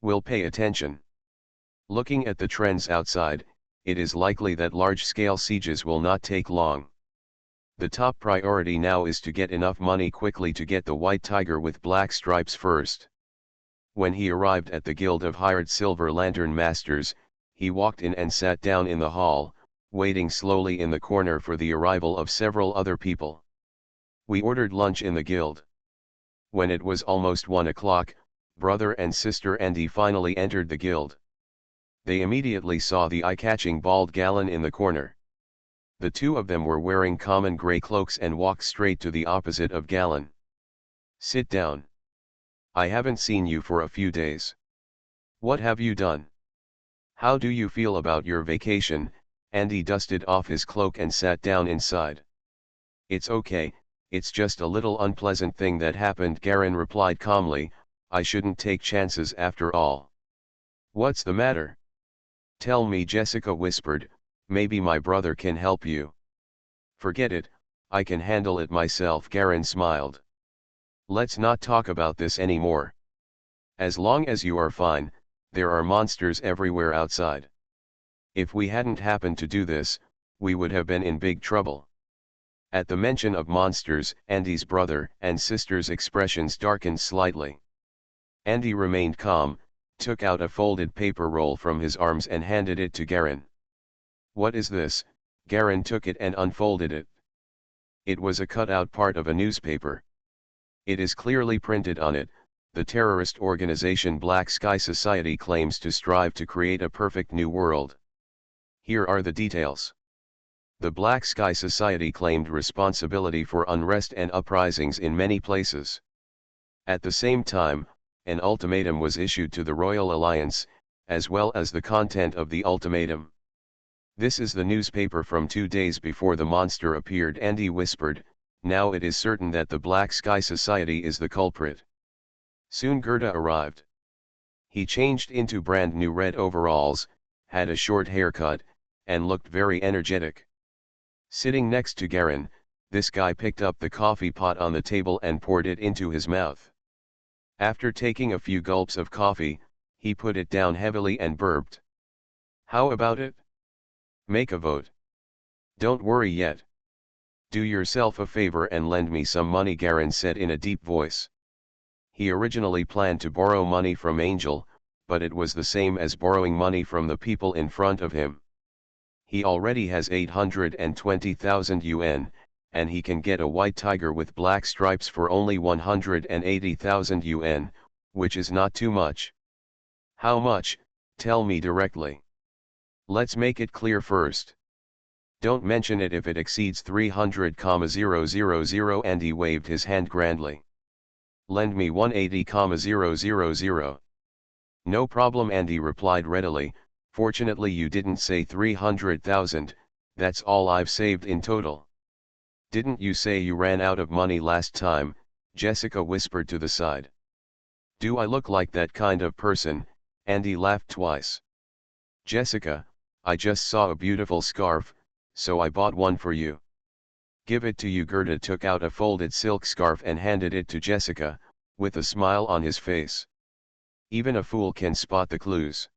We'll pay attention. Looking at the trends outside, it is likely that large-scale sieges will not take long. The top priority now is to get enough money quickly to get the white tiger with black stripes first. When he arrived at the Guild of Hired Silver Lantern Masters, he walked in and sat down in the hall, waiting slowly in the corner for the arrival of several other people. "We ordered lunch in the guild." When it was almost 1 o'clock, brother and sister Andy finally entered the guild. They immediately saw the eye-catching bald Galen in the corner. The two of them were wearing common grey cloaks and walked straight to the opposite of Galen. "Sit down. I haven't seen you for a few days. What have you done? How do you feel about your vacation?" Andy dusted off his cloak and sat down inside. "It's okay, it's just a little unpleasant thing that happened," Garen replied calmly. "I shouldn't take chances after all." "What's the matter? Tell me," Jessica whispered. "Maybe my brother can help you." "Forget it, I can handle it myself," Garen smiled. "Let's not talk about this anymore. As long as you are fine, there are monsters everywhere outside. If we hadn't happened to do this, we would have been in big trouble." At the mention of monsters, Andy's brother and sister's expressions darkened slightly. Andy remained calm, took out a folded paper roll from his arms and handed it to Garen. "What is this?" Garen took it and unfolded it. It was a cut-out part of a newspaper. It is clearly printed on it, "The terrorist organization Black Sky Society claims to strive to create a perfect new world." Here are the details. The Black Sky Society claimed responsibility for unrest and uprisings in many places. At the same time, an ultimatum was issued to the Royal Alliance, as well as the content of the ultimatum. "This is the newspaper from 2 days before the monster appeared," Andy whispered, Now it is certain that the Black Sky Society is the culprit. Soon Gerda arrived. He changed into brand new red overalls, had a short haircut, and looked very energetic. Sitting next to Garen, this guy picked up the coffee pot on the table and poured it into his mouth. After taking a few gulps of coffee, he put it down heavily and burped. "How about it? Make a vote. Don't worry yet. Do yourself a favor and lend me some money," Garen said in a deep voice. He originally planned to borrow money from Angel, but it was the same as borrowing money from the people in front of him. He already has 820,000 yuan, and he can get a white tiger with black stripes for only 180,000 yuan, which is not too much. "How much? Tell me directly. Let's make it clear first. Don't mention it if it exceeds 300,000, and he waved his hand grandly. "Lend me 180,000. "No problem," Andy replied readily. "Fortunately you didn't say 300,000, that's all I've saved in total." "Didn't you say you ran out of money last time?" Jessica whispered to the side. "Do I look like that kind of person?" Andy laughed twice. "Jessica, I just saw a beautiful scarf, so I bought one for you." "Give it to you." Gerda took out a folded silk scarf and handed it to Jessica, with a smile on his face. Even a fool can spot the clues.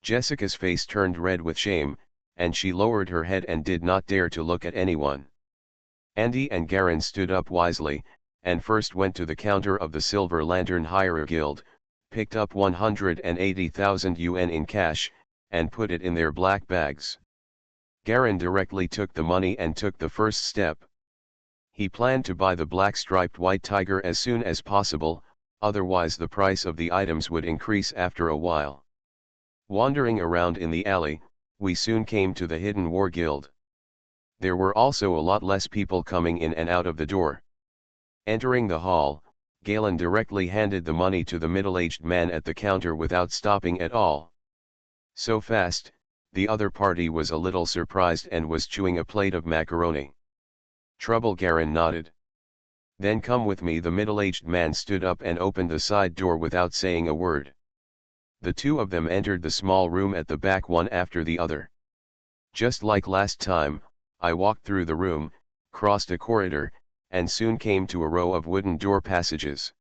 Jessica's face turned red with shame, and she lowered her head and did not dare to look at anyone. Andy and Garen stood up wisely, and first went to the counter of the Silver Lantern Hirer Guild, picked up 180,000 yuan in cash, and put it in their black bags. Garen directly took the money and took the first step. He planned to buy the black-striped white tiger as soon as possible, otherwise the price of the items would increase after a while. Wandering around in the alley, we soon came to the Hidden War Guild. There were also a lot less people coming in and out of the door. Entering the hall, Galen directly handed the money to the middle-aged man at the counter without stopping at all. So fast, the other party was a little surprised and was chewing a plate of macaroni. "Trouble?" Garen nodded. "Then come with me." The middle-aged man stood up and opened the side door without saying a word. The two of them entered the small room at the back one after the other. Just like last time, I walked through the room, crossed a corridor, and soon came to a row of wooden door passages.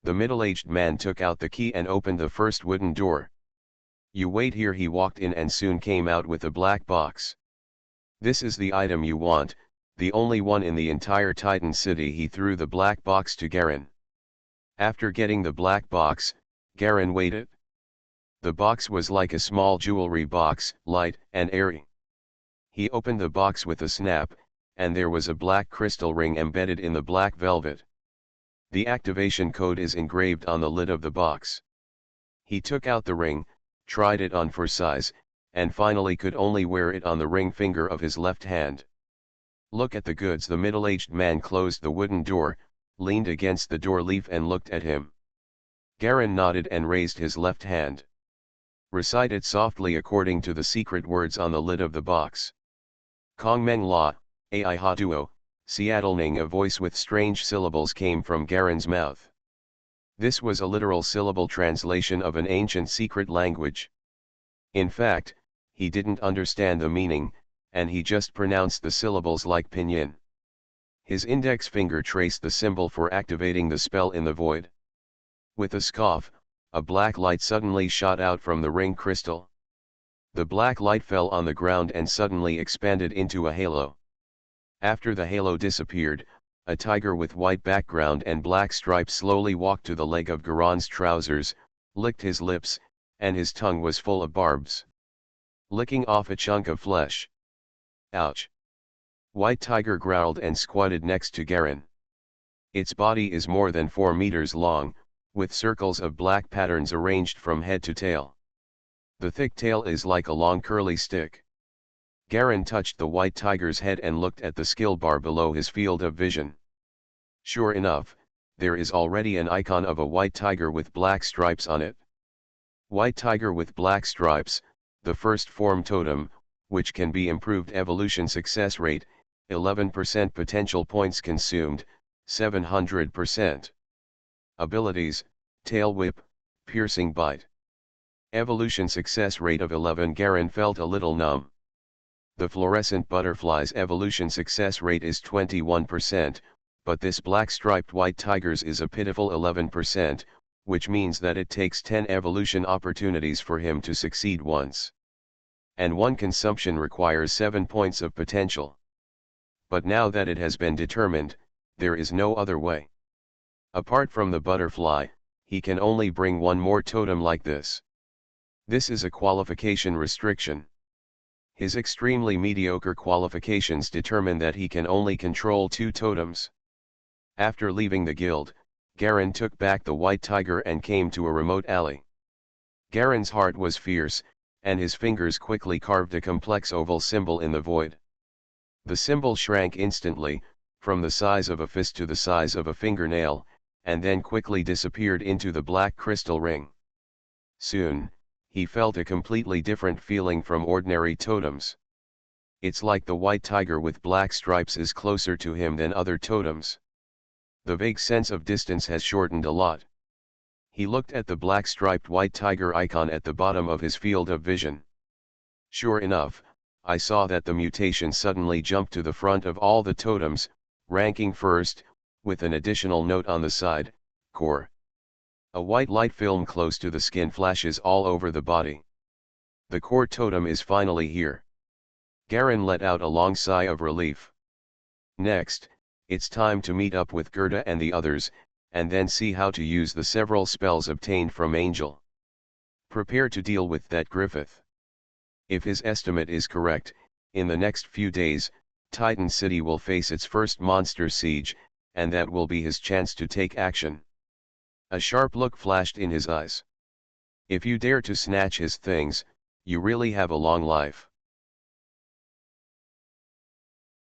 The middle-aged man took out the key and opened the first wooden door. "You wait here." He walked in and soon came out with a black box. "This is the item you want, the only one in the entire Titan City." He threw the black box to Garen. After getting the black box, Garen waited. The box was like a small jewelry box, light and airy. He opened the box with a snap, and there was a black crystal ring embedded in the black velvet. The activation code is engraved on the lid of the box. He took out the ring, tried it on for size, and finally could only wear it on the ring finger of his left hand. "Look at the goods." The middle-aged man closed the wooden door, leaned against the door leaf and looked at him. Garen nodded and raised his left hand. "Recite it softly according to the secret words on the lid of the box." "Kongmeng La, Ai Ha Duo, Seattlening." A voice with strange syllables came from Garen's mouth. This was a literal syllable translation of an ancient secret language. In fact, he didn't understand the meaning, and he just pronounced the syllables like pinyin. His index finger traced the symbol for activating the spell in the void. With a scoff, a black light suddenly shot out from the ring crystal. The black light fell on the ground and suddenly expanded into a halo. After the halo disappeared, a tiger with white background and black stripes slowly walked to the leg of Garon's trousers, licked his lips, and his tongue was full of barbs. Licking off a chunk of flesh. "Ouch!" White Tiger growled and squatted next to Garen. Its body is more than 4 meters long, with circles of black patterns arranged from head to tail. The thick tail is like a long curly stick. Garen touched the white tiger's head and looked at the skill bar below his field of vision. Sure enough, there is already an icon of a white tiger with black stripes on it. White tiger with black stripes, the first form totem, which can be improved evolution success rate, 11% potential points consumed, 700%. Abilities, Tail Whip, Piercing Bite. Evolution success rate of 11. Garen felt a little numb. The fluorescent butterfly's evolution success rate is 21%, but this black-striped white tiger's is a pitiful 11%, which means that it takes 10 evolution opportunities for him to succeed once. And one consumption requires 7 points of potential. But now that it has been determined, there is no other way. Apart from the butterfly, he can only bring one more totem like this. This is a qualification restriction. His extremely mediocre qualifications determine that he can only control 2 totems. After leaving the guild, Garen took back the white tiger and came to a remote alley. Garen's heart was fierce, and his fingers quickly carved a complex oval symbol in the void. The symbol shrank instantly, from the size of a fist to the size of a fingernail, and then quickly disappeared into the black crystal ring. Soon, he felt a completely different feeling from ordinary totems. It's like the white tiger with black stripes is closer to him than other totems. The vague sense of distance has shortened a lot. He looked at the black striped white tiger icon at the bottom of his field of vision. Sure enough, I saw that the mutation suddenly jumped to the front of all the totems, ranking first, with an additional note on the side, core. A white light film close to the skin flashes all over the body. The core totem is finally here. Garen let out a long sigh of relief. Next, it's time to meet up with Gerda and the others, and then see how to use the several spells obtained from Angel. Prepare to deal with that Griffith. If his estimate is correct, in the next few days, Titan City will face its first monster siege, and that will be his chance to take action. A sharp look flashed in his eyes. If you dare to snatch his things, you really have a long life.